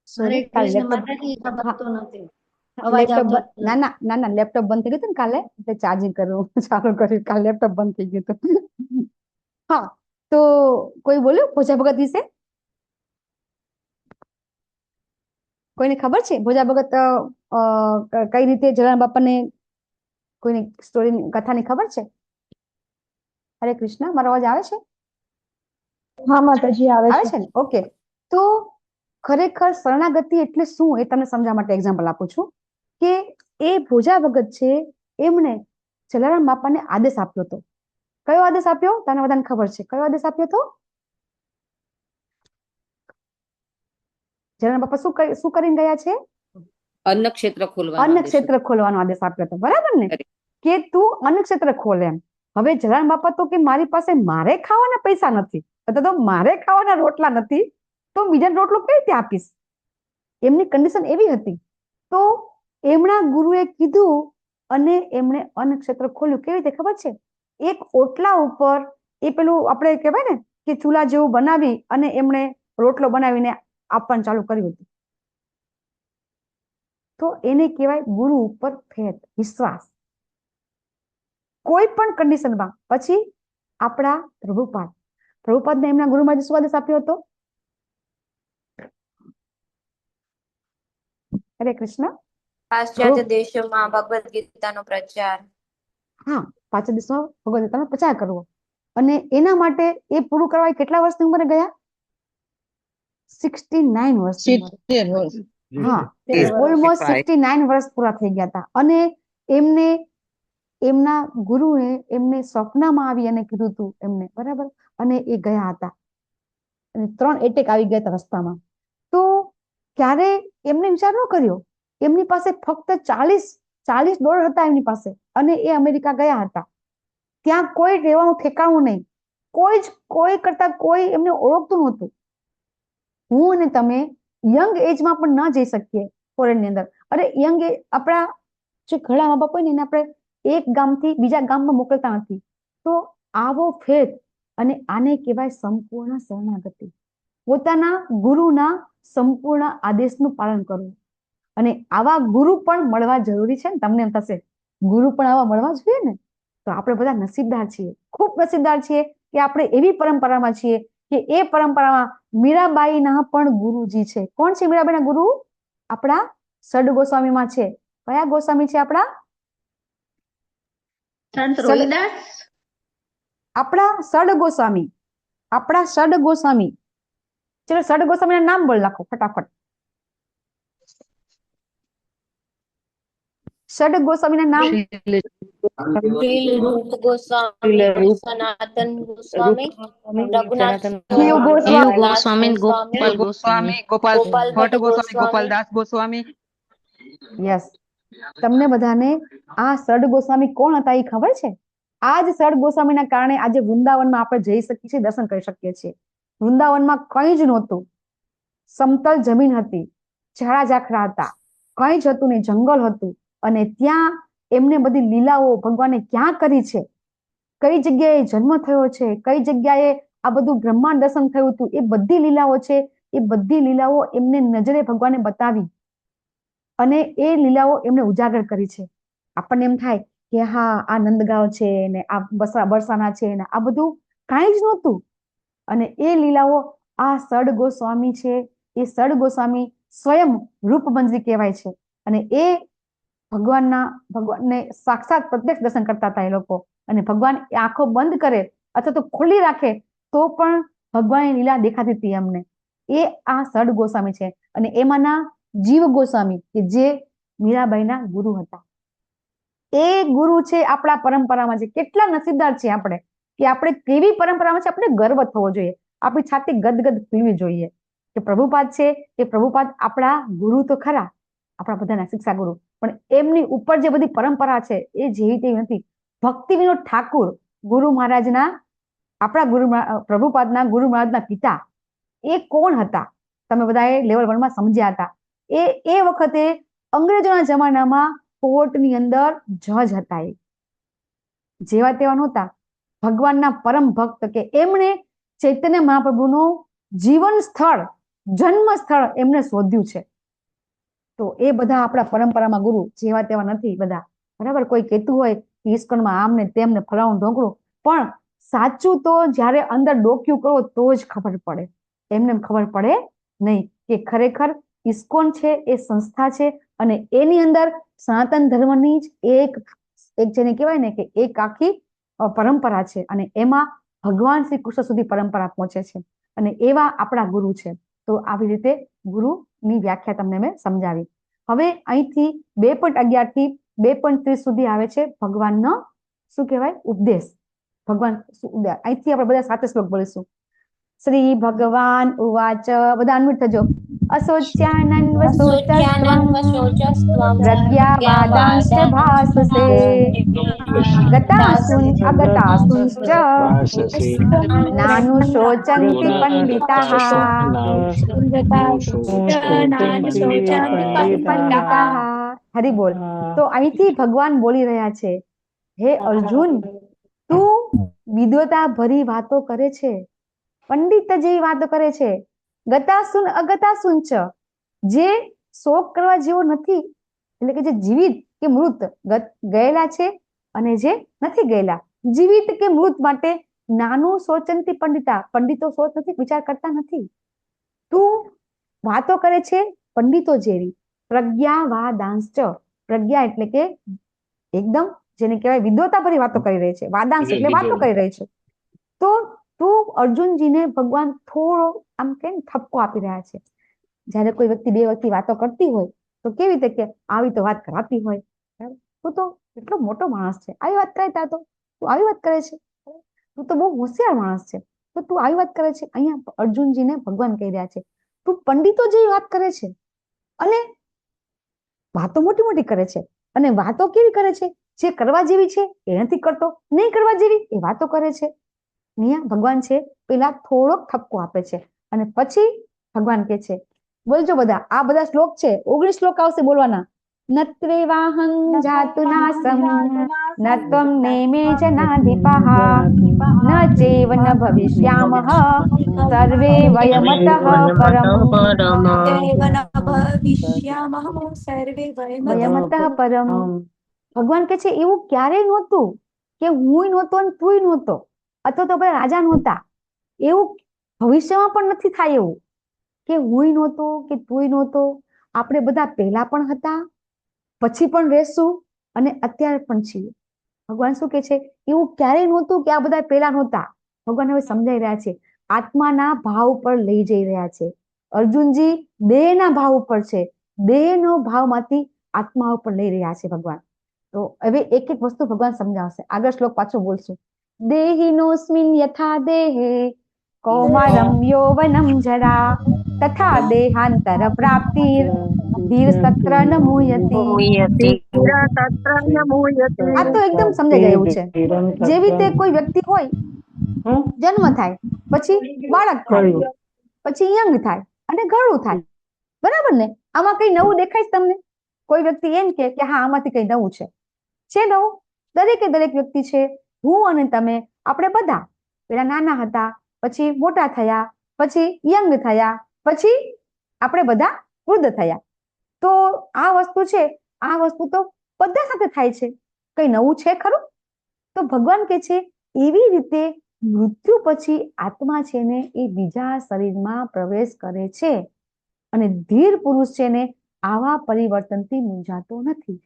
સોરી, કાલે લેપટોપ ના ના ના ના લેપટોપ બંધ થઈ ગયું હતું ને કાલે, એટલે ચાર્જિંગ કરવું ચાલુ કર્યું. કાલે લેપટોપ બંધ થઈ ગયું હતું. હા, તો કોઈ બોલ્યું ભોજા ભગત વિશે? કોઈને ખબર છે ભોજા ભગત કઈ રીતે જલારામ બાપાને કોઈની સ્ટોરી કથાની ખબર છે? હરે કૃષ્ણ, મારો અવાજ આવે છે? હા માતાજી આવે આવે છે. છે ને? ઓકે. તો ખરેખર શરણાગતિ એટલે શું એ તમને સમજવા માટે એક્ઝામ્પલ આપું છું કે એ ભોજા ભગત છે, એમણે જલારામ બાપાને આદેશ આપ્યો હતો. કયો આદેશ આપ્યો? તને બધાને ખબર છે કયો આદેશ આપ્યો હતો? જલારામ બાપા શું કરીને ગયા છે? અન્ન ક્ષેત્ર ખોલવાનો અન્ન આદેશ ક્ષેત્ર ખોલવાનો આદેશ આપ્યો હતો, બરાબર ને? હતો. કે તું અન્ન ક્ષેત્ર ખોલ એમ. હવે જલારામ બાપા તો કે મારી પાસે મારે ખાવાના પૈસા નથી, અથવા તો મારે ખાવાના રોટલા નથી, તો બીજાને રોટલો કઈ રીતે આપીશ? એમની કન્ડિશન એવી હતી. તો એમના ગુરુએ કીધું અને એમણે અન્ન ક્ષેત્ર ખોલ્યું. કેવી રીતે ખબર છે? એક ઓટલા ઉપર એ પેલું આપણે કહેવાય ને કે ચૂલા જેવું બનાવી અને એમણે રોટલો બનાવીને આપવાનું ચાલુ કર્યું હતું. તો એને કહેવાય ગુરુ ઉપર ફેથ, વિશ્વાસ. કોઈ પણ કન્ડિશનમાં. પછી આપણા પ્રભુપાદને એમના ગુરુમાં શું આદેશ આપ્યો હતો? હરે કૃષ્ણ. પાશ્ચાત્ય દેશોમાં ભગવદ ગીતાનો પ્રચાર. હા, પાશ્ચાત્ય દેશોમાં ભગવદ ગીતાનો પ્રચાર કરવો. અને એના માટે એ પૂરું કરવા કેટલા વર્ષની ઉંમરે ગયા? 69 વર્ષની ઉંમરે. હા, ઓલમોસ્ટ 69 વર્ષ પૂરા થઈ ગયા હતા. અને એમના ગુરુએ એમને સ્વપ્નમાં આવી અને કીધું હતું એમને, બરાબર? અને એ ગયા હતા અને 3 એટેક આવી ગયા હતા રસ્તામાં. તો ક્યારે એમને વિચાર ન કર્યો. એમની પાસે ફક્ત $40 હતા એમની પાસે, અને એ અમેરિકા ગયા હતા. ત્યાં કોઈ રહેવાનું ઠેકાણું નહીં, કોઈ કરતા કોઈ એમને ઓળખતું નહોતું. હું અને તમે યંગ એજમાં પણ ન જઈ શકીએ ફોરેનની અંદર. અરે યંગ એજ આપણા જે ઘણા મા બાપ હોય ને એને આપણે એક ગામથી બીજા ગામમાં મોકલતા નથી. તો આવો ફેથ, અને આને કહેવાય સંપૂર્ણ શરણાગતિ. પોતાના ગુરુના સંપૂર્ણ આદેશનું પાલન કરવું. અને આવા ગુરુ પણ મળવા જરૂરી છે ને. તમને એમ થશે ગુરુ પણ આવા મળવા જોઈએ ને. તો આપણે બધા નસીબદાર છીએ, ખૂબ નસીબદાર છીએ કે આપણે એવી પરંપરામાં છીએ કે એ પરંપરામાં મીરાબાઈના પણ ગુરુજી છે. કોણ છે મીરાબાઈના ગુરુ? આપણા સડ ગોસ્વામીમાં છે. કયા ગોસ્વામી છે આપણા? આપણા સડ ગોસ્વામી. આપણા સડ ગોસ્વામી. ચલો સડ ગોસ્વામીના નામ બોલ નાખો ફટાફટ. સડ ગોસ્વામીના નામ? શ્રીલ રૂપ ગોસ્વામી, સનાતન ગોસ્વામી, રઘુનાથ જીવ ગોસ્વામી, ગોપાલ ગોસ્વામી, ગોપાલ ભટ્ટ ગોસ્વામી, ગોપાલદાસ ગોસ્વામી. યસ. તમને બધાને આ સડ ગોસ્વામી કોણ હતા એ ખબર છે? આ જ સડ ગોસ્વામીના કારણે આજે વૃંદાવનમાં આપણે જઈ શકીએ છીએ, દર્શન કરી શકીએ છીએ. વૃંદાવનમાં કંઈ જ નહોતું, સમતલ જમીન હતી, ઝાડા ઝાખરા હતા, કંઈ જ હતું નહીં, જંગલ હતું. અને ત્યાં એમને બધી લીલાઓ ભગવાને ક્યાં કરી છે, કઈ જગ્યાએ જન્મ થયો છે, કઈ જગ્યાએ આ બધું બ્રહ્માંડ દર્શન થયું હતું, એ બધી લીલાઓ છે. એ બધી લીલાઓ એમને નજરે ભગવાને બતાવી અને એ લીલાઓ એમને ઉજાગર કરી છે. આપણને એમ થાય કે હા આ નંદગાંવ છે ને આ બરસાના છે ને આ બધું કાંઈ જ નહોતું. અને એ લીલાઓ આ સડ ગોસ્વામી છે. એ સડ ગોસ્વામી સ્વયં રૂપબંધી કહેવાય છે. અને એ ભગવાનને સાક્ષાત પ્રત્યક્ષ દર્શન કરતા હતા એ લોકો. અને ભગવાન આંખો બંધ કરે અથવા તો ખુલ્લી રાખે તો પણ ભગવાનની લીલા દેખાતી હતી અમને. એ આ સડ ગોસ્વામી છે. અને એમાંના જીવ ગોસ્વામી કે જે મીરાબાઈના ગુરુ હતા. એ ગુરુ છે આપણા પરંપરામાં છે. કેટલા નસીબદાર છે આપણે કે આપણે કેવી પરંપરામાં છે. આપણે ગર્વ થવો જોઈએ, આપણી છાતી ગદગદ પીવી જોઈએ કે પ્રભુપાદ છે. એ પ્રભુપાદ આપણા ગુરુ તો ખરા, આપણા બધાના શિક્ષા ગુરુ, પણ એમની ઉપર જે બધી પરંપરા છે એ જેવી તેવી નથી. ભક્તિ વિનોદ ઠાકુર ગુરુ મહારાજના, આપણા ગુરુ પ્રભુપાદના ગુરુ મહારાજના પિતા, એ કોણ હતા? તમે બધાએ લેવલ 1 માં સમજ્યા હતા. એ વખતે અંગ્રેજોના જમાનામાં કોર્ટની અંદર જજ હતા. એ જેવા તેવા નહોતા, ભગવાનના પરમ ભક્ત કે એમણે ચૈતન્ય મહાપ્રભુનું જીવન સ્થળ, જન્મ સ્થળ એમને શોધ્યું છે. તો એ બધા આપણા પરંપરામાં ગુરુ જેવા તેવા નથી બધા, બરાબર? કોઈ કહેતું હોય કે ઇસ્કોનમાં આમ ને તેમ ને ફલાણું ઢોકળું, પણ સાચું તો જ્યારે અંદર ડોક્યું કરો તો જ ખબર પડે. એમને ખબર પડે નહીં કે ખરેખર ઇસ્કોન છે એ સંસ્થા છે અને એની અંદર સનાતન ધર્મની જ એક જેને કહેવાય ને કે એક આખી પરંપરા છે. અને એમાં ભગવાન શ્રી કૃષ્ણ સુધી પરંપરા પહોંચે છે અને એવા આપણા ગુરુ છે. તો આવી રીતે ગુરુની વ્યાખ્યા તમને મેં સમજાવી. હવે અહીંથી 2.11 થી 2.30 સુધી આવે છે ભગવાનનો શું કહેવાય ઉપદેશ. ભગવાન અહીંથી આપણે બધા સાથે શ્લોક બોલીશું. શ્રી ભગવાન ઉવાચ, બધા અન્વિત થજો. અશોચ્યાનન્વ શોચસ્ત્વં પ્રજ્ઞાવાદાંશ્ચ ભાષસે ગતાસુન અગતાસુંશ્ચ નાનુ શોચન્તિ પંડિતાઃ હરિ બોલ. તો અહીંથી ભગવાન બોલી રહ્યા છે, હે અર્જુન, તું વિદ્વતા ભરી વાતો કરે છે, પંડિત જેવી વાતો કરે છે. ગતાસુન અગતાસુન ચ, જે શોક કરવા જેવો નથી, એટલે કે જે જીવિત કે મૃત ગયેલા છે અને જે નથી ગયેલા, જીવિત કે મૃત માટે નાનું શોચંતી પંડિતા, પંડિતો શોચ નથી, વિચાર કરતા નથી. તું વાતો કરે છે પંડિતો જેવી. પ્રજ્ઞાવાદાંશ્ચ, પ્રજ્ઞા એટલે કે એકદમ જેને કહેવાય વિદ્વતા ભરી વાતો કરી રહી છે. વાદાંશ એટલે વાતો કરી રહી છે. તો તું અર્જુનજીને ભગવાન થોડો આમ કે ઠપકો આપી રહ્યા છે. જયારે કોઈ વ્યક્તિ બે વ્યક્તિ વાતો કરતી હોય તો કેવી રીતે કે આવી તો વાત કરાતી હોય, તું તો એટલો મોટો માણસ છે, આવી વાત કરે તા તો તું આવી વાત કરે છે, તું તો બહુ હોશિયાર માણસ છે, તો તું આવી વાત કરે છે. અહીંયા અર્જુનજીને ભગવાન કહી રહ્યા છે, તું પંડિતો જેવી વાત કરે છે અને વાતો મોટી મોટી કરે છે. અને વાતો કેવી કરે છે? જે કરવા જેવી છે એ નથી કરતો, નહીં કરવા જેવી એ વાતો કરે છે. અહીંયા ભગવાન છે પેલા થોડોક ઠપકો આપે છે અને પછી ભગવાન કે છે, બોલજો બધા, આ બધા શ્લોક છે, 19 શ્લોક આવશે બોલવાના. નત્રેવાહં જાતુ નાસં નત્વં નેમે જનાધિપઃ ન ચેવ ન ભવિષ્યામઃ સર્વે વયમતઃ પરમ. ભગવાન કે છે એવું ક્યારેય નહોતું કે હું નહોતો અને તું નહોતો, અથવા તો આપણે રાજા નહોતા. એવું ભવિષ્યમાં પણ નથી થાય એવું કે હું નહોતો કે તું નહોતો. આપણે બધા પહેલા પણ હતા, પછી પણ રહેશું અને અત્યારે પણ છીએ. ભગવાન શું કે છે? એવું ક્યારેય નહોતું કે આ બધા પહેલા નહોતા. ભગવાન હવે સમજાઈ રહ્યા છે, આત્માના ભાવ પર લઈ જઈ રહ્યા છે. અર્જુનજી દેહના ભાવ ઉપર છે, દેહનો ભાવમાંથી આત્મા ઉપર લઈ રહ્યા છે ભગવાન. તો હવે એક એક વસ્તુ ભગવાન સમજાવશે. આગળ શ્લોક પાછો બોલશું. દેહિનોસ્મિન યથા દેહે કૌમારમ યૌવનમ જરા તથા દેહાંતર પ્રાપ્તિર ધીર સત્ર ન મુહ્યતિ. આ તો એકદમ સમજાઈ જાય એવું છે. જેવી રીતે કોઈ વ્યક્તિ હોય, જન્મ થાય, પછી બાળક થાય, પછી યંગ થાય અને ઘરડું થાય, બરાબર ને? આમાં કઈ નવું દેખાય છે તમને? કોઈ વ્યક્તિ એમ કે હા આમાંથી કઈ નવું છે નવું? દરેકે દરેક વ્યક્તિ છે, હું અને તમે, આપણે બધા પેલા નાના હતા, પછી મોટા થયા, પછી યંગ થયા, પછી આપણે બધા વૃદ્ધ થયા. તો આ વસ્તુ છે, આ વસ્તુ તો બધા સાથે થાય છે. કઈ નવું છે ખરું? તો ભગવાન કે છે એવી રીતે મૃત્યુ પછી આત્મા છે ને એ બીજા શરીરમાં પ્રવેશ કરે છે અને ધીર પુરુષ છે ને આવા પરિવર્તનથી મૂંઝાતો નથી.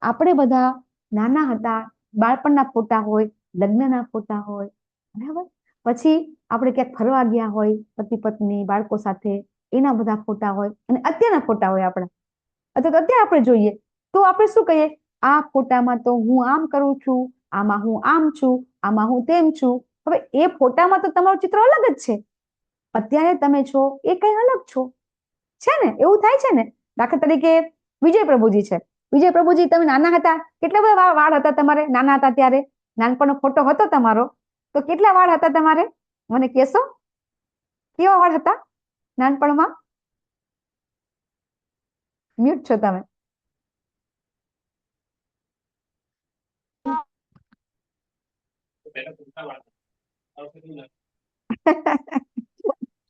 આપણે બધા નાના હતા, બાળપણના ફોટા હોય, લગ્નના ફોટા હોય, બરાબર? પછી આપણે ક્યાંક ફરવા ગયા હોય પતિ પત્ની બાળકો સાથે, એના બધા ફોટા હોય અને અત્યારના ફોટા હોય આપણા. અથવા તો અત્યારે આપણે જોઈએ તો આપણે શું કહીએ? આ ફોટામાં તો હું આમ કરું છું, આમાં હું આમ છું, આમાં હું તેમ છું. હવે એ ફોટામાં તો તમારું ચિત્ર અલગ જ છે, અત્યારે તમે છો એ કઈ અલગ છો, છે ને? એવું થાય છે ને? દાખલા તરીકે વિજય પ્રભુજી છે. વિજય પ્રભુજી, તમે નાના હતા, કેટલા બધા વાળ હતા તમારે નાના હતા ત્યારે? નાનપણનો ફોટો હતો તમારો, તો કેટલા વાળ હતા તમારે? મને કહેશો કેવા વાળ હતા નાનપણમાં? મ્યુટ છો તમે.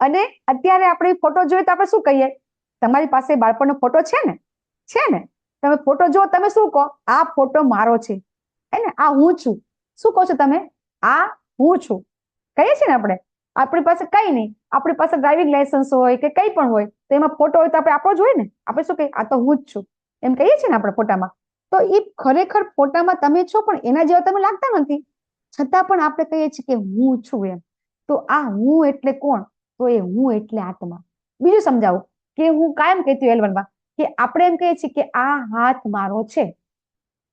અને અત્યારે આપણે ફોટો જોઈએ તો આપણે શું કહીએ? તમારી પાસે બાળપણનો ફોટો છે ને? છે ને? તમે ફોટો જો, તમે શું કહો? આ ફોટો મારો છે, હે ને? આ હું છું. શું કહો છો તમે? આ હું છું કહીએ છીએ ને આપણે. આપણી પાસે કઈ નહીં, આપણી પાસે ડ્રાઇવિંગ લાયસન્સ હોય કે કઈ પણ હોય તો એમાં ફોટો હોય તો આપણે આપણો જ હોય ને. આપણે શું કહીએ? આ તો હું જ છું એમ કહીએ છીએ ને આપણે ફોટામાં. તો એ ખરેખર ફોટામાં તમે છો પણ એના જેવા તમે લાગતા નથી. છતાં પણ આપણે કહીએ છીએ કે હું છું એમ. તો આ હું એટલે કોણ? તો એ હું એટલે આત્મા. બીજું સમજાવું કે હું કાયમ કહેતી હોય L1 માં કે આપણે એમ કહીએ છીએ કે આ હાથ મારો છે,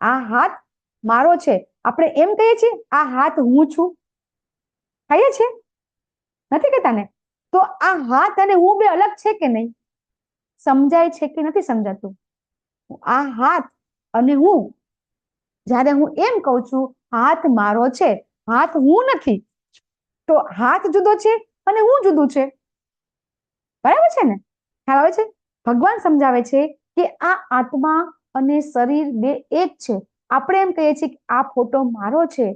આ હાથ મારો છે. આપણે એમ કહીએ છીએ આ હાથ હું છું, કહીએ છીએ? નથી કહેતા ને? તો આ હાથ અને હું બે અલગ છે કે નહીં? સમજાય છે કે નથી સમજાતું? આ હાથ અને હું, જ્યારે હું એમ કહું છું હાથ મારો છે, હાથ હું નથી, તો હાથ જુદો છે અને હું જુદું છે. બરાબર છે ને? ખ્યાલ આવે છે? ભગવાન સમજાવે છે કે આ આત્મા અને શરીર બે એક છે. આપણે એમ કહીએ છીએ કે આ ફોટો મારો છે,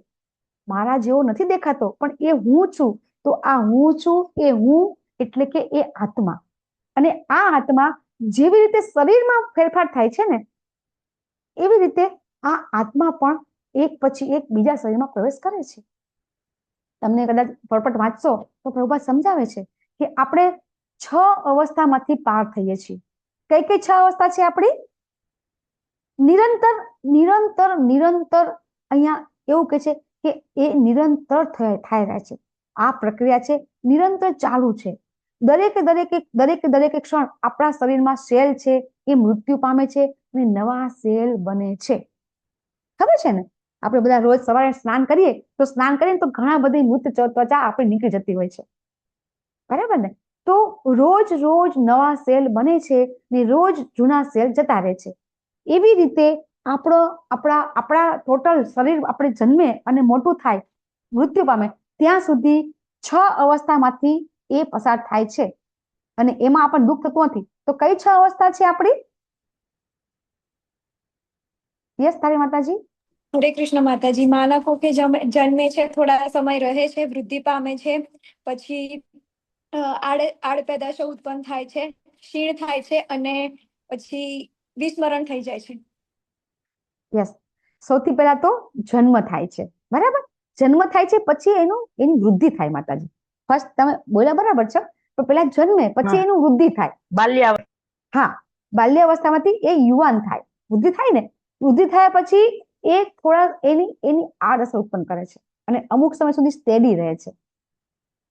મારા જેવો નથી દેખાતો, પણ એ હું છું. તો આ હું છું એ હું એટલે કે એ આત્મા. અને આ આત્મા જેવી રીતે શરીરમાં ફેરફાર થાય છે ને, એવી રીતે આ આત્મા પણ એક પછી એક બીજા શરીરમાં પ્રવેશ કરે છે. તમને કદાચ પરપટ વાંચશો તો પ્રભુપાદ સમજાવે છે કે આપણે 6 અવસ્થામાંથી પાર થઈએ છીએ. કઈ કઈ 6 અવસ્થા છે આપણી? નિરંતર નિરંતર નિરંતર, અહીંયા એવું કે છે કે એ નિરંતર થાય રહે છે. આ પ્રક્રિયા છે નિરંતર ચાલુ છે. દરેકે દરેકે ક્ષણ આપણા શરીરમાં સેલ છે એ મૃત્યુ પામે છે અને નવા સેલ બને છે. ખબર છે ને? આપણે બધા રોજ સવારે સ્નાન કરીએ તો સ્નાન કરીએ તો ઘણા બધી મૃત ત્વચા આપણે નીકળી જતી હોય છે. બરાબર ને? તો રોજ રોજ નવા સેલ બને છે ને રોજ જૂના સેલ જતા રહે છે. એવી રીતે આપણા ટોટલ શરીર આપણે જન્મે અને મોટું થાય, મૃત્યુ પામે, ત્યાં સુધી 6 અવસ્થામાંથી એ પસાર થાય છે. અને એમાં આપણને દુઃખ થતું નથી. તો કઈ 6 અવસ્થા છે આપણી? યસ તારી માતાજી? હરે કૃષ્ણ માતાજી. માનવ કોકે જન્મે છે, થોડા સમય રહે છે, વૃદ્ધિ પામે છે, પછી આડપેદાશો ઉત્પન્ન થાય છે, ક્ષીણ થાય છે અને પછી વિસ્મરણ થઈ જાય છે. યસ. સૌથી પહેલા તો જન્મ થાય છે. બરાબર? જન્મ થાય છે પછી એની વૃદ્ધિ થાય માતાજી. ફર્સ્ટ તમે બોલ્યા બરાબર છે, તો પહેલા જન્મે પછી એનું વૃદ્ધિ થાય. હા, બાલ્યાવસ્થામાંથી એ યુવાન થાય, વૃદ્ધિ થાય ને, વૃદ્ધિ થયા પછી એ થોડા એની આડઅસર ઉત્પન્ન કરે છે અને અમુક સમય સુધી સ્ટેડી રહે છે.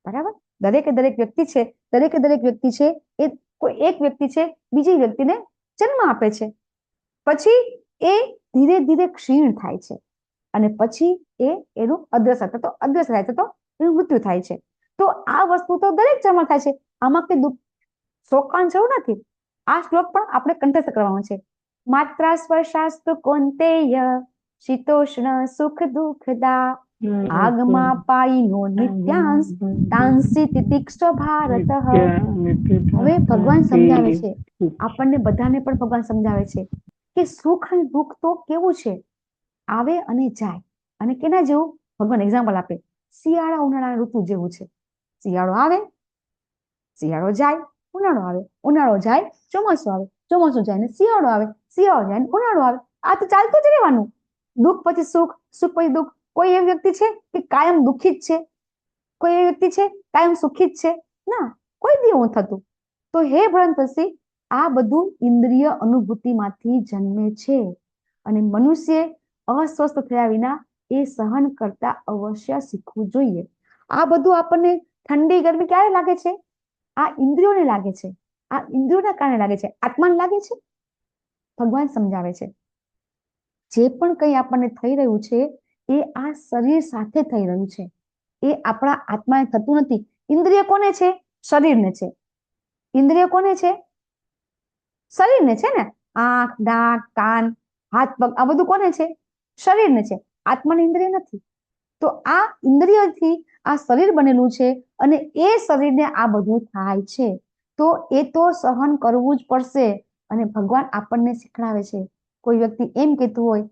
બરાબર? દરેક વ્યક્તિ છે, દરેક વ્યક્તિ છે એ કોઈ એક વ્યક્તિ છે બીજી વ્યક્તિને જન્મ આપે છે. પછી એ ધીરે ધીરે ક્ષીણ થાય છે અને પછી એનું અદ્રશ્ય થાય છે, તો એનું મૃત્યુ થાય છે. તો આ વસ્તુ તો દરેક જન્મ થાય છે. આમાં કઈ દુઃખ શોકવાની જરૂર નથી. આ શ્લોક પણ આપણે કંઠસ્થ કરવાનો છે. માત્રા સ્પર્શાસ્તુ કૌંતેય શીતોષ્ણ સુખ દુઃખદા આગમા પાઈનો નિત્યાંશ તાંસી તિતિક્ષ ભારત. હવે ભગવાન સમજાવે છે, આપણને બધાને પણ ભગવાન સમજાવે છે કે સુખ અને દુઃખ તો કેવું છે, આવે અને જાય. અને કેના જેવું? ભગવાન એક્ઝામ્પલ આપે, શિયાળા ઉનાળા ઋતુ જેવું છે. શિયાળો આવે, શિયાળો જાય, ઉનાળો આવે, ઉનાળો જાય, ચોમાસું આવે, ચોમાસું જાય ને શિયાળો આવે, શિયાળો જાય ને ઉનાળો આવે. આ તો ચાલતું જ રહેવાનું. દુઃખ પછી સુખ, સુખ પછી દુઃખ. કોઈ એવી વ્યક્તિ છે કે કાયમ દુઃખી જ છે? કોઈ એવી વ્યક્તિ છે કાયમ સુખી જ છે? ના, કોઈ દી એવું થતું. તો હે ભ્રંતસી, આ બધું ઇન્દ્રિય અનુભૂતિમાંથી જન્મે છે અને મનુષ્ય અસ્વસ્થ થયા વિના એ સહન કરતા અવશ્ય શીખવું જોઈએ. આ બધું આપણને ઠંડી ગરમી ક્યારે લાગે છે? આ ઇન્દ્રિયોને લાગે છે. આ ઇન્દ્રિયોના કારણે લાગે છે. આત્માને લાગે છે? ભગવાન સમજાવે છે જે પણ કંઈ આપણને થઈ રહ્યું છે એ આ શરીર સાથે થઈ રહ્યું છે. એ આપણા આત્માને થતું નથી. ઇન્દ્રિય કોને છે? શરીરને છે. ઇન્દ્રિય કોને છે? શરીરને છે ને. આંખ, નાક, કાન, હાથ, પગ, આ બધું કોને છે? શરીરને છે. આત્માને ઇન્દ્રિય નથી. તો આ ઇન્દ્રિયથી આ શરીર બનેલું છે અને એ શરીરને આ બધું થાય છે. તો એ તો સહન કરવું જ પડશે. અને ભગવાન આપણને શીખડાવે છે. કોઈ વ્યક્તિ એમ કહેતું હોય,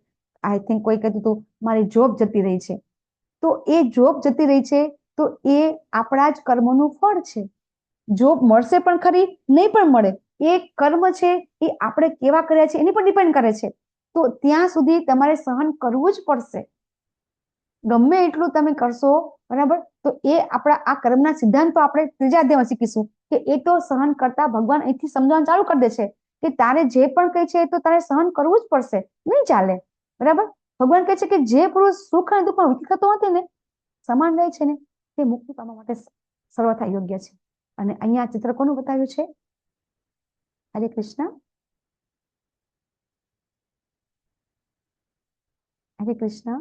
આઈ થિંક કોઈ કહેતું હતું મારી જોબ જતી રહી છે, તો એ જોબ જતી રહી છે તો એ આપણા જ કર્મનું ફળ છે. જોબ મળશે પણ ખરી, નહીં પણ મળે. એ કર્મ છે એ આપણે કેવા કર્યા છે એની પર ડિપેન્ડ કરે છે. તો ત્યાં સુધી તમારે સહન કરવું જ પડશે. ગમે એટલું તમે કરશો, બરાબર, તો એ આપણા આ કર્મના સિદ્ધાંતો આપણે ત્રીજા અધ્યાયમાં શીખીશું કે એ તો સહન કરતા ભગવાન અહીંથી સમજાવવાનું ચાલુ કરી દે છે કે તારે જે પણ કઈ છે તો તારે સહન કરવું જ પડશે, નહીં ચાલે. બરાબર? ભગવાન કહે છે કે જે પુરુષ સુખ અને દુઃખમાં વિકિત થતો નથી ને, સમાન રહે છે ને, તે મુક્તિ પામવા માટે સર્વથા યોગ્ય છે. અને અહીંયા ચિત્ર કોનું બતાવ્યું છે? હરે કૃષ્ણ, હરે કૃષ્ણ.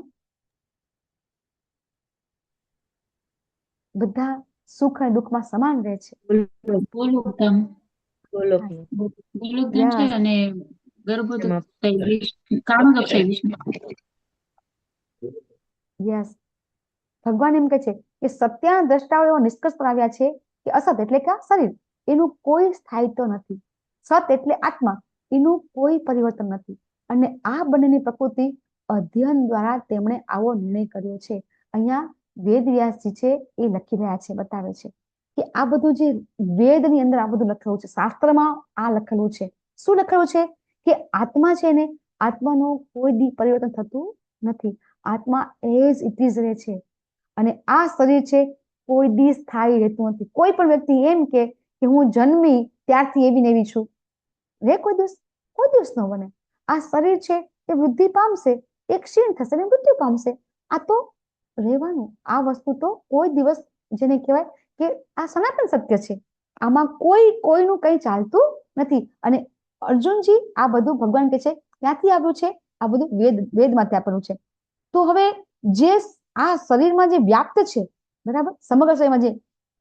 બધા સુખ અને દુઃખમાં સમાન રહે છે. ગોલોકધામ ગોલોકધામ છે યસ, અને કારણોદક વિષ્ણુ. યસ. ભગવાન એમ કહે છે કે સત્યના દ્રષ્ટાઓ એવો નિષ્કર્ષ પર આવ્યા છે કે અસત એટલે કે આ શરીર, એનું કોઈ સ્થાયિત્વ નથી. સત એટલે આત્મા, એનું કોઈ પરિવર્તન નથી. અને આ બંનેની પ્રકૃતિ અધ્યયન દ્વારા તેમણે આવો નિર્ણય કર્યો છે. અહીંયા વેદવ્યાસજી છે એ લખી રહ્યા છે, બતાવે છે કે આ બધું જે વેદની અંદર આ બધું લખેલું છે, શાસ્ત્રમાં આ લખેલું છે. શું લખેલું છે? કે આત્મા છે ને, આત્માનું કોઈ દી પરિવર્તન થતું નથી. આત્મા એઝ ઇટ ઇઝ રહે છે. અને આ શરીર છે કોઈ દી સ્થાયી રહેતું નથી. કોઈ પણ વ્યક્તિ એમ કે હું જન્મી ત્યારથી એવી ને એવી છું, રે કોઈ દિવસ ન બને. આ શરીર છે એ વૃદ્ધિ પામશે, એક ક્ષીણ થશે ને મૃત્યુ પામશે. આ તો રહેવાનું. આ વસ્તુ તો કોઈ દિવસ, જેને કહેવાય કે આ સનાતન સત્ય છે, આમાં કોઈનું કઈ ચાલતું નથી. અને અર્જુનજી આ બધું ભગવાન કહે છે ક્યાંથી આવ્યું છે? આ બધું વેદમાંથી આપેલું છે. તો હવે જે આ શરીરમાં જે વ્યાપ્ત છે, બરાબર, સમગ્ર શરીરમાં જે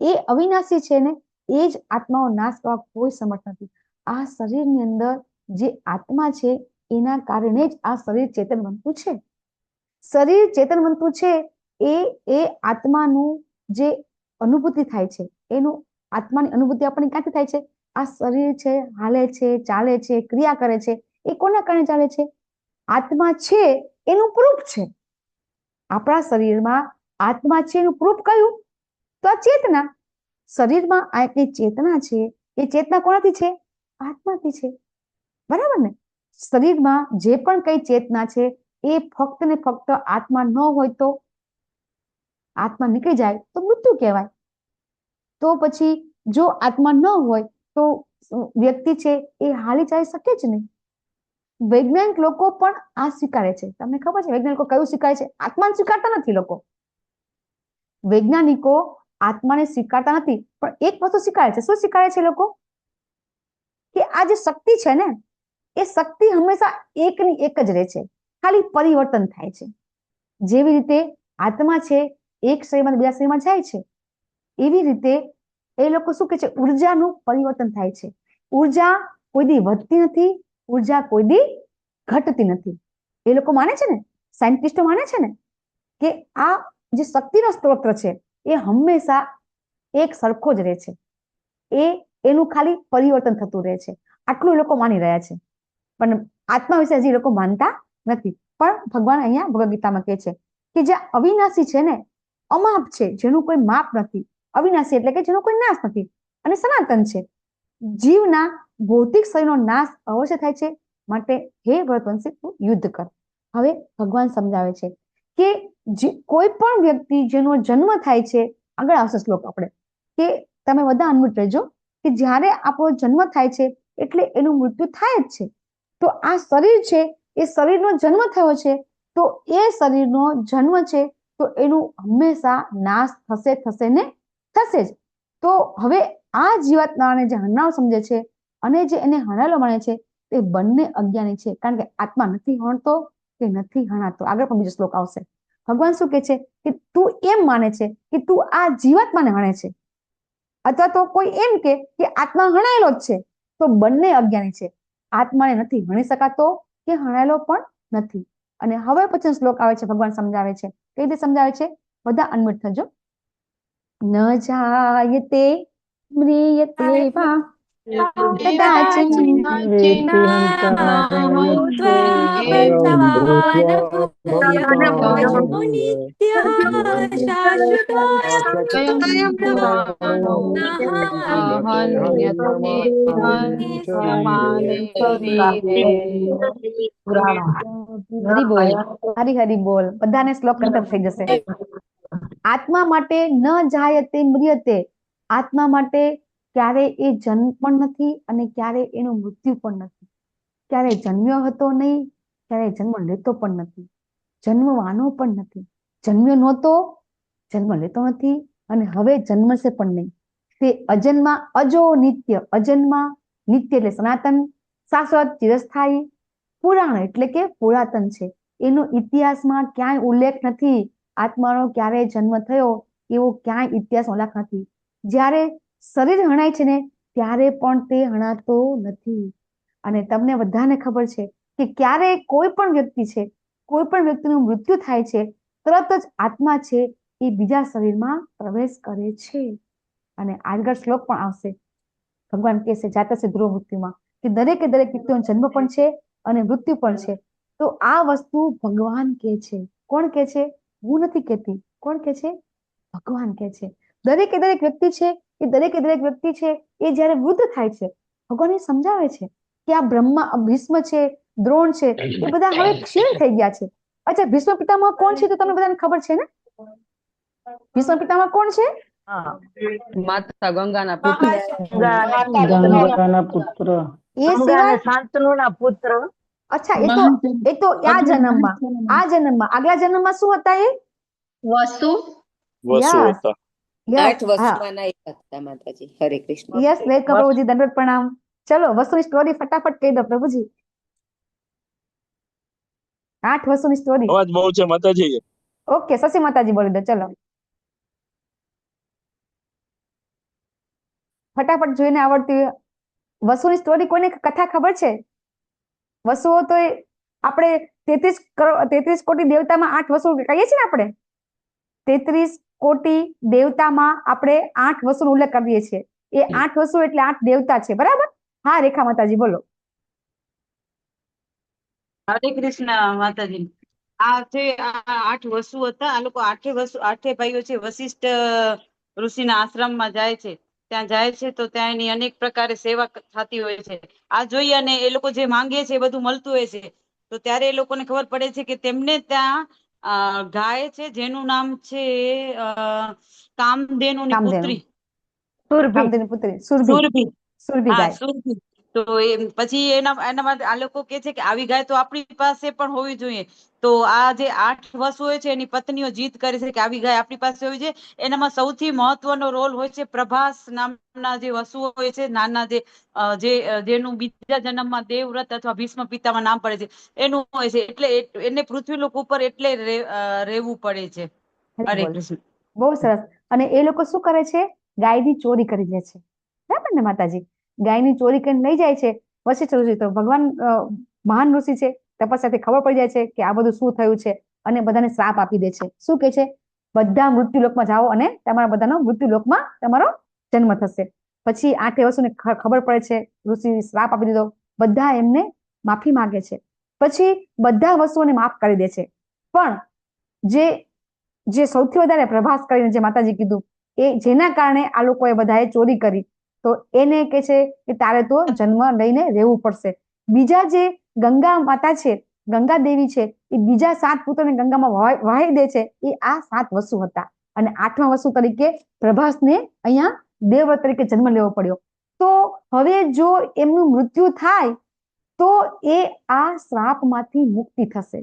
એ અવિનાશી છે ને, એ જ આત્માનો નાશ કરવા કોઈ સમર્થ નથી. આ શરીરની અંદર જે આત્મા છે એના કારણે જ આ શરીર ચેતન બનતું છે. શરીર ચેતન બનતું છે એ આત્માનું જે અનુભૂતિ થાય છે, એનું આત્માની અનુભૂતિ આપણને ક્યાંથી થાય છે? આ શરીર છે, હાલે છે, ચાલે છે, ક્રિયા કરે છે, એ કોના કારણે ચાલે છે? આત્મા છે એનું પ્રૂફ છે. આપણા શરીરમાં આત્મા છે એનું પ્રૂફ કયું? તો આ ચેતના. શરીરમાં આ જે ચેતના છે એ ચેતના કોનાથી છે? આત્માથી છે, બરાબર ને? શરીરમાં જે પણ કઈ ચેતના છે એ ફક્ત ને ફક્ત આત્મા ન હોય તો, આત્મા નીકળી જાય તો મૃત્યુ કહેવાય. તો પછી જો આત્મા ન હોય તો વ્યક્તિ છે એ હાલી ચાલી શકે જ નહીં. વૈજ્ઞાનિક લોકો પણ આ સ્વીકારે છે. તમને ખબર છે વૈજ્ઞાનિકો કયું સ્વીકારે છે? આત્માને સ્વીકારતા નથી લોકો. વૈજ્ઞાનિકો આત્માને સ્વીકારતા નથી, પણ એક વસ્તુ સ્વીકારે છે. શું સ્વીકારે છે લોકો? કે આ જે શક્તિ છે ને, એ શક્તિ હંમેશા એકની એક જ રહે છે, ખાલી પરિવર્તન થાય છે. જેવી રીતે આત્મા છે એક શરીરમાં બીજા શરીરમાં જાય છે, એવી રીતે એ લોકો શું કહે છે? ઉર્જાનું પરિવર્તન થાય છે. ઉર્જા કોઈ દી વધતી નથી, ઉર્જા કોઈ દી ઘટતી નથી. એ લોકો માને છે ને, સાયન્ટિસ્ટો માને છે ને, કે આ જે શક્તિનો સ્ત્રોત છે એ હંમેશા એક સરખો જ રહે છે. એનું ખાલી પરિવર્તન થતું રહે છે. આટલું એ લોકો માની રહ્યા છે. પણ આત્મા વિશે હજી લોકો માનતા નથી. પણ ભગવાન અહીંયા ભગવદ ગીતામાં કહે છે કે જે અવિનાશી છે ને, અમાપ છે, જેનું કોઈ માપ નથી. અવિનાશી એટલે કે જેનો કોઈ નાશ નથી, અને સનાતન છે. જીવના ભૌતિક શરીરનો નાશ અવશ્ય થાય છે. માટે હે ભરતવંશી, તું યુદ્ધ કર. હવે ભગવાન સમજાવે છે કે કોઈ પણ વ્યક્તિ જેનો જન્મ થાય છે, આગળ આવશે શ્લોક આપણે, કે તમે બધા અનમ્યુટ રહેજો, કે જ્યારે આપણો જન્મ થાય છે એટલે એનું મૃત્યુ થાય જ છે. તો આ શરીર છે એ શરીરનો જન્મ થયો છે, તો એ શરીરનો જન્મ છે તો એનું હંમેશા નાશ થશે ને થશે જ. તો હવે આ જીવાત્માને જે હણનાર સમજે છે અને જે એને હણાયેલો માને છે, તે બંને અજ્ઞાની છે. કારણ કે આત્મા નથી હણતો કે નથી હણાતો. આગળ પણ બીજો શ્લોક આવશે. ભગવાન શું કહે છે કે તું એમ માને છે કે તું આ જીવાત્માને હણે છે, અથવા તો કોઈ એમ કે આત્મા હણાયેલો જ છે, તો બંને અજ્ઞાની છે. આત્માને નથી હણી શકાતો કે હણાયેલો પણ નથી. અને હવે પછી શ્લોક આવે છે, ભગવાન સમજાવે છે. કઈ રીતે સમજાવે છે? બધા અનમ્યુટ થજો. ન જાયતે म्रियते वा कदाचित् नित्यः शाश्वतोऽयं હરી હરી બોલ. બધાને શ્લોક કંઠસ્થ થઈ જશે. આત્મા માટે ન જાયતે म्रियते, આત્મા માટે ક્યારે એ જન્મ પણ નથી અને ક્યારે એનું મૃત્યુ પણ નથી. ક્યારે જન્મ્યો હતો નહીં, ક્યારે જન્મ લેતો પણ નથી. જન્મવાનો પણ નથી. જન્મ્યો નહોતો, જન્મ લેતો નથી અને હવે જન્મશે પણ નહીં. તે અજન્મા, અજો નિત્ય, અજન્મા નિત્ય એટલે સનાતન, શાશ્વત, ચિરસ્થાયી, પુરાણ એટલે કે પુરાતન છે. એનો ઇતિહાસમાં ક્યાંય ઉલ્લેખ નથી. આત્માનો ક્યારે જન્મ થયો એવો ક્યાંય ઇતિહાસ ઉલ્લેખ નથી. જ્યારે શરીર હણાય છે ને ત્યારે પણ તે હણાતો નથી. અને તમને બધાને ખબર છે કે ક્યારે કોઈ પણ વ્યક્તિ છે, કોઈ પણ વ્યક્તિનું મૃત્યુ થાય છે, તરત જ આત્મા છે એ બીજા શરીરમાં પ્રવેશ કરે છે. અને આગળ શ્લોક પણ આવશે. ભગવાન કહે છે જાતસ્ય ધ્રુવ મૃત્યુમાં, કે દરેકે દરેક વ્યક્તિનો જન્મ પણ છે અને મૃત્યુ પણ છે. તો આ વસ્તુ ભગવાન કહે છે. કોણ કહે છે? હું નથી કહેતી. કોણ કહે છે? ભગવાન કહે છે. દરેકે દરેક વ્યક્તિ છે એ દરેકે દરેક વ્યક્તિ છે એ જ્યારે વૃદ્ધ થાય છે, ભગવાન એ સમજાવે છે કે આ બ્રહ્મા, ભીષ્મ છે, દ્રોણ છે, એ બધા હવે ક્ષીણ થઈ ગયા છે. અચ્છા, ભીષ્મ પિતામહ કોણ છે? તો તમને બધાને ખબર છે ને? ભીષ્મ પિતામહ કોણ છે? માતા ગંગાના પુત્ર. ગંગાના પુત્ર. એ સિવાય શાંતનુના પુત્ર. અચ્છા, એ તો આ જન્મમાં આગલા જન્મમાં શું હતા એ? વસુ. યસ, આઠ વસુમાંના એક હતા માતાજી. હરે કૃષ્ણ. યસ, વેલકમ પ્રભુજી, દંડવત પ્રણામ. ચલો વસુની સ્ટોરી ફટાફટ કહી દો પ્રભુજી. 8 વસુની સ્ટોરી. અવાજ બહુ છે માતાજી. ઓકે, સસી માતાજી બોલી દો. ચલો ફટાફટ, જોઈને આવડતી વસુની સ્ટોરી. કોઈને કથા ખબર છે? વસુઓ તો આપણે 33 કોટી દેવતામાં 8 વસુ કહીએ છીએ ને. આપણે 33 કોટી દેવતામાં આપણે 8 વસુનો ઉલ્લેખ કરીએ છીએ. એ 8 વસુ એટલે 8 દેવતા છે, બરાબર? હા, રેખા માતાજી બોલો. હરે કૃષ્ણ માતાજી. આ જે 8 વસુ હતા, આ લોકો 8 ભાઈઓ છે. વશિષ્ઠ ઋષિના આશ્રમમાં જાય છે. ત્યાં જાય છે તો ત્યાં એની અનેક પ્રકારે સેવા થતી હોય છે. આ જોઈ અને એ લોકો જે માંગે છે એ બધું મળતું હોય છે. તો ત્યારે એ લોકોને ખબર પડે છે કે તેમને ત્યાં ગાય છે જેનું નામ છે કામધેનુની પુત્રી, સુરભી ગાય. સુરભી. તો એ પછી એના માટે આ લોકો કે છે કે આવી ગાય તો આપણી પાસે પણ હોવી જોઈએ. તો આ જે 8 વસુ હોય છે એની પત્નીઓ જીદ કરે છે કે આવી ગાય આપણી પાસે હોવી જોઈએ. એનામાં સૌથી મહત્વનો રોલ હોય છે પ્રભાસ નામના જે વસુ હોય છે, નાના જેનું બીજા જન્મમાં દેવવ્રત અથવા ભીષ્મ પિતામાં નામ પડે છે એનું હોય છે. એટલે એને પૃથ્વીલોક ઉપર એટલે રહેવું પડે છે. હરે કૃષ્ણ. બહુ સરસ. અને એ લોકો શું કરે છે? ગાયની ચોરી કરી લે છે, બરાબર ને માતાજી? ગાયની ચોરી કરીને લઈ જાય છે. વશિષ્ઠ ઋષિ તો ભગવાન મહાન ઋષિ છે, તપસ્યાથી ખબર પડી જાય છે કે આ બધું શું થયું છે અને બધાને શ્રાપ આપી દે છે. શું કે છે? બધા મૃત્યુલોકમાં જાઓ અને તમારા બધાનો મૃત્યુલોકમાં તમારો જન્મ થશે. પછી 8 વસુને ખબર પડે છે, ઋષિ શ્રાપ આપી દીધો. બધા એમને માફી માંગે છે. પછી બધા વસુઓને માફ કરી દે છે. પણ જે સૌથી વધારે પ્રભાસ કરીને જે માતાજી કીધું, એ જેના કારણે આ લોકોએ બધાએ ચોરી કરી, તો એને કે છે કે તારે તો જન્મ લઈને રહેવું પડશે. બીજા જે ગંગા માતા છે, ગંગા દેવી છે, એ બીજા 7 પુત્રોને ગંગામાં વહાઈ દે છે. એ આ 7 વસુ હતા. અને 8મા વસુ તરીકે પ્રભાસને અહીંયા દેવવ્રત તરીકે જન્મ લેવો પડ્યો. તો હવે જો એમનું મૃત્યુ થાય તો એ આ શ્રાપમાંથી મુક્તિ થશે.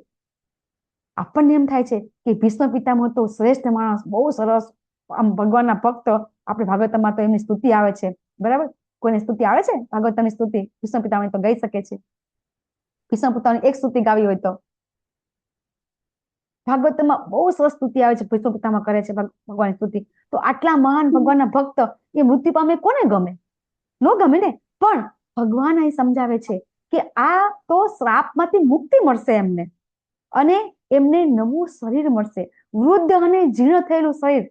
આપણને એમ થાય છે કે ભીષ્મ પિતામહ તો શ્રેષ્ઠ માણસ, બહુ સરસ, આમ ભગવાનના ભક્ત. આપણે ભાગવતમાં તો એમની સ્તુતિ આવે છે, બરાબર? કોઈને સ્તુતિ આવે છે ભાગવતની સ્તુતિ? ભીષ્મ પિતામહ તો ગાઈ શકે છે. ભીષ્મ પિતામહની એક સ્તુતિ ગાવી હોય તો ભાગવતમાં બહુ સરસ સ્તુતિ આવે છે. ભીષ્મ પિતામહ કરે છે ભગવાનની સ્તુતિ. તો આટલા મહાન ભગવાનના ભક્ત એ મૃત્યુ પામે, કોને ગમે? ન ગમે ને. પણ ભગવાન અહીં સમજાવે છે કે આ તો શ્રાપમાંથી મુક્તિ મળશે એમને, અને એમને નવું શરીર મળશે. વૃદ્ધ અને જીર્ણ થયેલું શરીર,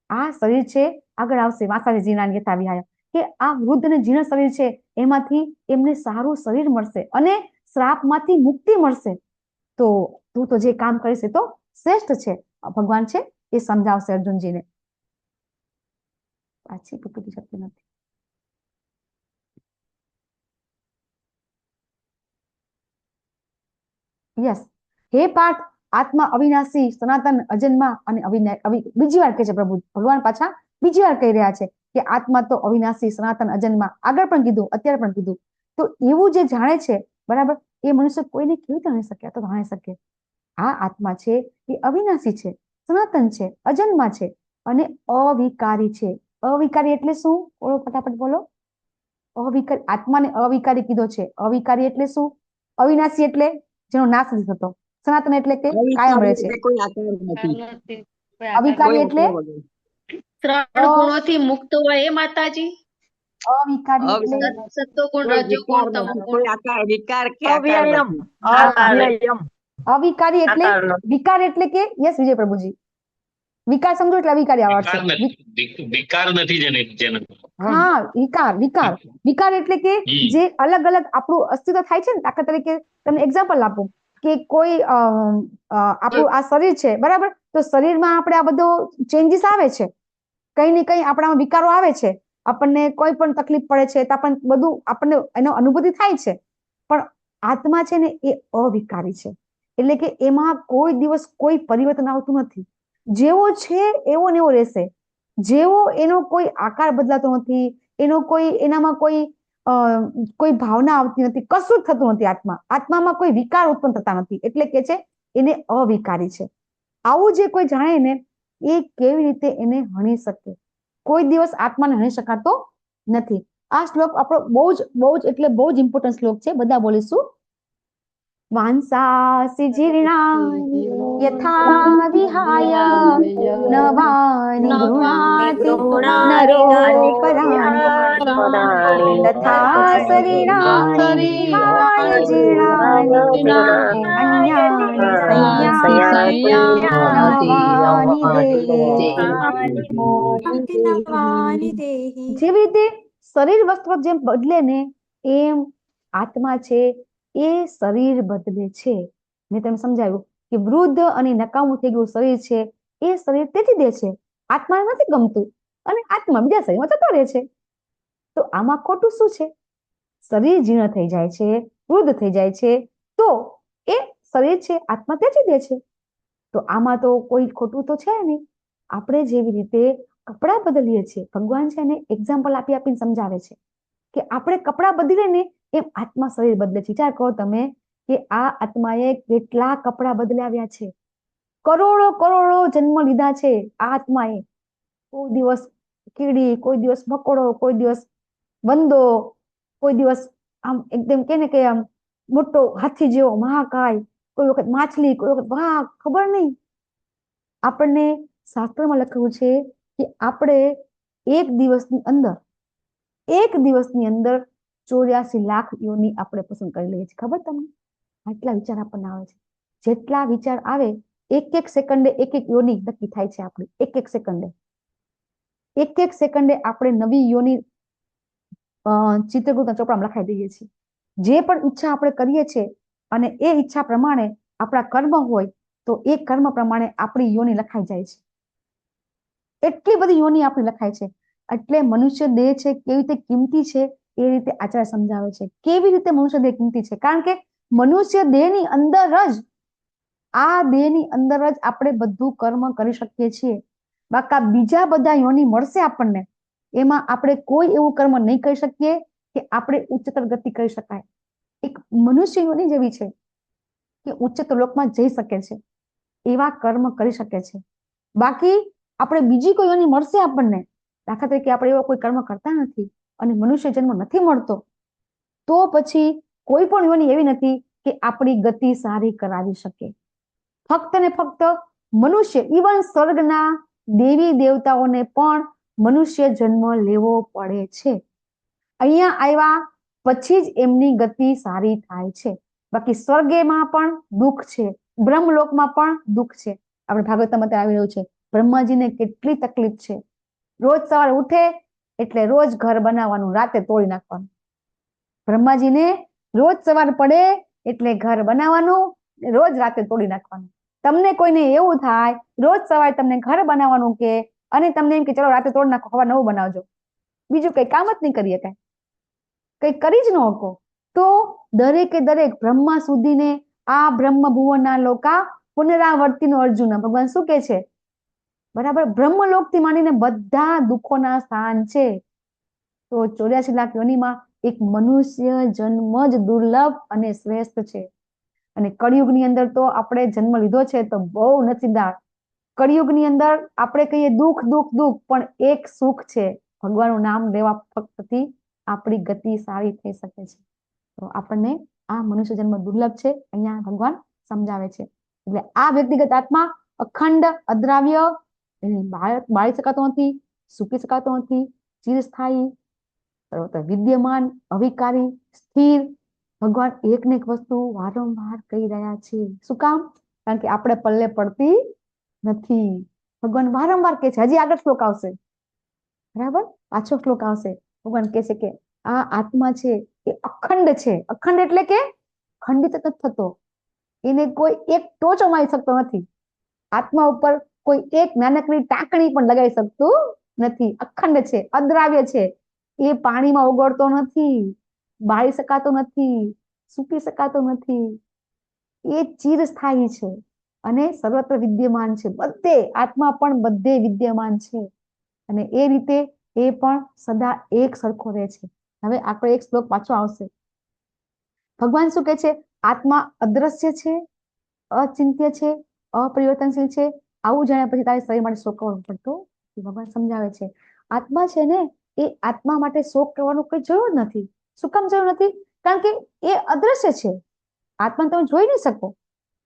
આ શરીર છે આગળ આવશે વાસાજી જીર્ણાની યથા વિહાય, કે આ વૃદ્ધ અને જીર્ણ શરીર છે એમાંથી એમને સારું શરીર મળશે અને શ્રાપમાંથી મુક્તિ મળશે. તો તું તો જે કામ કરીશ એ તો શ્રેષ્ઠ છે. ભગવાન છે એ સમજાવશે અર્જુનજીને. પાછી પકડી શકતી નથી. યસ, હે પાર્થ, આત્મા અવિનાશી, સનાતન, અજન્મા અને બીજી વાર કહે છે પ્રભુ ભગવાન, પાછા બીજી વાર કહી રહ્યા છે કે આત્મા તો અવિનાશી, સનાતન, અજન્મા. આગળ પણ કીધું, અત્યારે પણ કીધું. તો એવું જે જાણે છે, બરાબર, એ મનુષ્ય કોઈને કેવી રીતે જાણી શકે? તો જાણી શકે. આ આત્મા છે એ અવિનાશી છે, સનાતન છે, અજન્મા છે અને અવિકારી છે. અવિકારી એટલે શું? બોલો ફટાફટ બોલો. અવિકારી, આત્માને અવિકારી કીધો છે. અવિકારી એટલે શું? અવિનાશી એટલે જેનો નાશ નથી થતો. સનાતન એટલે કે કાયમ રહે છે. કોઈ આકાર નથી, અવિકારી એટલે ત્રણ ગુણોથી મુક્ત હોય એ માતાજી. અવિકારી એટલે સત્વગુણ, રજોગુણ, તમોગુણ. કોઈ આકાર વિકાર કે આકાર નથી. અવિકારી એટલે વિકાર એટલે કે યસ વિજય પ્રભુજી, વિકાર સમજો એટલે અવિકારી આવડશે. વિકાર નથી જેને હા, વિકાર વિકાર વિકાર એટલે કે જે અલગ અલગ આપણું અસ્તિત્વ થાય છે ને. દાખલા તરીકે તમને એક્ઝામ્પલ આપું કે કોઈ આપણું આ શરીર છે, બરાબર? તો શરીરમાં આપણે આ બધો ચેન્જીસ આવે છે, કઈ ને કઈ આપણામાં વિકારો આવે છે, આપણને કોઈ પણ તકલીફ પડે છે તો આપણને બધું આપણને એનો અનુભૂતિ થાય છે. પણ આત્મા છે ને એ અવિકારી છે, એટલે કે એમાં કોઈ દિવસ કોઈ પરિવર્તન આવતું નથી. જેવો છે એવો ને એવો રહેશે. જેવો એનો કોઈ આકાર બદલાતો નથી, એનો કોઈ એનામાં કોઈ ભાવના આવતી નથી, કશું જ થતું નથી. આત્મામાં કોઈ વિકાર ઉત્પન્ન થતા નથી, એટલે કે છે એને અવિકારી છે. આવું જે કોઈ જાણે ને એ કેવી રીતે એને હણી શકે? કોઈ દિવસ આત્માને હણી શકાતો નથી. આ શ્લોક આપણો બહુ જ એટલે બહુ જ ઇમ્પોર્ટન્ટ શ્લોક છે. બધા બોલીશું. વાંસાસી જીર્ણાનિ યથા વિહાય નવાનિ ગૃણાતિ નરો પરાણિ તથા શરીરાણિ વિહાય જીર્ણાનિ અન્યાનિ સંયાતિ નવાનિ દેહી. જેવી રીતે શરીર વસ્ત્રો જેમ બદલે ને એમ આત્મા છે એ શરીર બદલે છે. મેં તમને સમજાવ્યું કે વૃદ્ધ અને નકામું થઈ ગયું શરીર છે એ શરીર તેજી દે છે. આત્માને નથી ગમતું અને આત્મા બીજા શરીરમાં જતો રહે છે. તો આમાં ખોટું શું છે? શરીર જીર્ણ થઈ જાય છે, વૃદ્ધ થઈ જાય છે, તો એ શરીર છે આત્મા તેજી દે છે. તો આમાં તો કોઈ ખોટું તો છે નહીં. આપણે જેવી રીતે કપડાં બદલીએ છીએ, ભગવાન છે એને એક્ઝામ્પલ આપી આપીને સમજાવે છે કે આપણે કપડાં બદલીએ ને એમ આત્મા શરીર બદલે છે. વિચાર કરો તમે કે આ આત્માએ કેટલા કપડાં બદલાવ્યા છે. કરોડો કરોડો જન્મ લીધા છે આ આત્માએ. કોઈ દિવસ કીડી, કોઈ દિવસ મકોડો, કોઈ દિવસ બંદો, કોઈ દિવસ આમ એકદમ કે ને કે આમ મોટો હાથી જેવો મહાકાય, કોઈ વખત માછલી, કોઈ વખત વાઘ, ખબર નહીં. આપણને શાસ્ત્રમાં લખ્યું છે કે આપણે એક દિવસની અંદર 84 લાખ યોની આપણે પસંદ કરી લઈએ છીએ. ખબર તમને? આટલા વિચાર આપણને આવે છે. જેટલા વિચાર આવે એક સેકન્ડે એક યોની નક્કી થાય છે આપણી. એક સેકન્ડે આપણે નવી યોની ચિત્રકૂટના ચોપડામાં લખાઈ દઈએ છીએ. જે પણ ઈચ્છા આપણે કરીએ છીએ અને એ ઈચ્છા પ્રમાણે આપણા કર્મ હોય તો એ કર્મ પ્રમાણે આપણી યોની લખાઈ જાય છે. એટલી બધી યોની આપણી લખાય છે. એટલે મનુષ્ય દેહ છે કેવી રીતે કિંમતી છે એ રીતે આચાર્ય સમજાવે છે. કેવી રીતે મનુષ્ય દેહ કિંમતી છે? કારણ કે મનુષ્ય દેહની અંદર જ આપણે બધું કર્મ કરી શકીએ છીએ. બાકા બીજા બધા યોની મળશે આપણને, એમાં આપણે કોઈ એવું કર્મ નહીં કરી શકીએ કે આપણે ઉચ્ચતર ગતિ કરી શકાય. એક મનુષ્ય યોની જેવી છે કે ઉચ્ચતર લોકમાં જઈ શકે છે, એવા કર્મ કરી શકે છે. બાકી આપણે બીજી કોઈ યોની મળશે આપણને, દાખલા તરીકે આપણે એવા કોઈ કર્મ કરતા નથી અને મનુષ્ય જન્મ નથી મળતો, તો પછી કોઈ પણ યોની એવી નથી કે આપણી ગતિ સારી કરાવી શકે. ફક્ત ને ફક્ત મનુષ્ય, ઇવન સ્વર્ગના દેવી દેવતાઓને પણ મનુષ્ય જન્મ લેવો પડે છે. અહીંયા આવ્યા પછી જ એમની ગતિ સારી થાય છે. બાકી સ્વર્ગમાં પણ દુઃખ છે, બ્રહ્મલોકમાં પણ દુઃખ છે. આપણે ભાગવતમાં આવી રહ્યું છે, બ્રહ્માજીને કેટલી તકલીફ છે. રોજ સવારે ઉઠે એટલે રોજ ઘર બનાવવાનું, રાતે તોડી નાખવાનું. બ્રહ્માજીને રોજ સવાર પડે એટલે ઘર બનાવવાનું, રોજ રાતે તોડી નાખવાનું. તમને કોઈને એવું થાય રોજ સવારે તમને ઘર બનાવવાનું કે અને તમને એમ કે ચલો રાતે તોડી નાખો, હવે નવું બનાવજો, બીજું કઈ કામ જ નહીં કરીએ, કઈ કરી જ ન શકો. તો દરેકે દરેક બ્રહ્મા સુધીને આ બ્રહ્મ ભુવનના લોકા પુનરાવર્તિનો અર્જુન ભગવાન શું કે છે? બરાબર, બ્રહ્મલોક થી માંડીને બધા દુઃખોના સ્થાન છે. તો 84 લાખ યોનીમાં એક મનુષ્ય જન્મ જ દુર્લભ અને શ્રેષ્ઠ છે. અને કળિયુગની અંદર તો આપણે જન્મ લીધો છે તો બહુ નસીબદાર. કળિયુગની અંદર આપણે કહીએ દુઃખ દુઃખ દુઃખ, પણ એક સુખ છે, ભગવાનનું નામ લેવા ફક્તથી આપણી ગતિ સારી થઈ શકે છે. તો આપણને આ મનુષ્ય જન્મ દુર્લભ છે, અહીંયા ભગવાન સમજાવે છે. એટલે આ વ્યક્તિગત આત્મા અખંડ, અદ્રાવ્ય, બાળી શકાતો નથી, સૂકી શકાતો નથી, ચિરસ્થાયી, વિદ્યમાન, અવિકારી, સ્થિર. ભગવાન એક ને એક વસ્તુ વારંવાર કહી રહ્યા છે. શું કામ? કારણ કે આપણે પલ્લે પડતી નથી. ભગવાન વારંવાર કહે છે. હજી આગળ શ્લોક આવશે, બરાબર, પાછો શ્લોક આવશે. ભગવાન કહે છે કે આ આત્મા છે એ અખંડ છે. અખંડ એટલે કે ખંડિત નથી થતો, એને કોઈ એક ટોચો મારી શકતો નથી, આત્મા ઉપર કોઈ એક નાનકડી ટાંકણી પણ લગાવી શકતું નથી. અખંડ છે, અદ્રાવ્ય છે, એ પાણીમાં ઓગળતો નથી, બાળી શકાતો નથી, સૂકી શકાતો નથી, એ ચિરસ્થાયી છે અને સર્વત્ર વિદ્યમાન છે. બધે આત્મા પણ બધે વિદ્યમાન છે અને એ રીતે એ પણ સદા એક સરખો રહે છે. હવે આપણે એક શ્લોક પાછો આવશે. ભગવાન શું કહે છે? આત્મા અદ્રશ્ય છે, અચિંત્ય છે, અપરિવર્તનશીલ છે. આવું જાણ્યા પછી તારે શરીર માટે શોક કરવો પડતો ભગવાન સમજાવે છે. આત્મા છે ને, એ આત્મા માટે શોક કરવાનું કોઈ જરૂર નથી. શું કામ જરૂર નથી? કારણ કે એ અદ્રશ્ય છે, આત્માને તમે જોઈ નહીં શકો,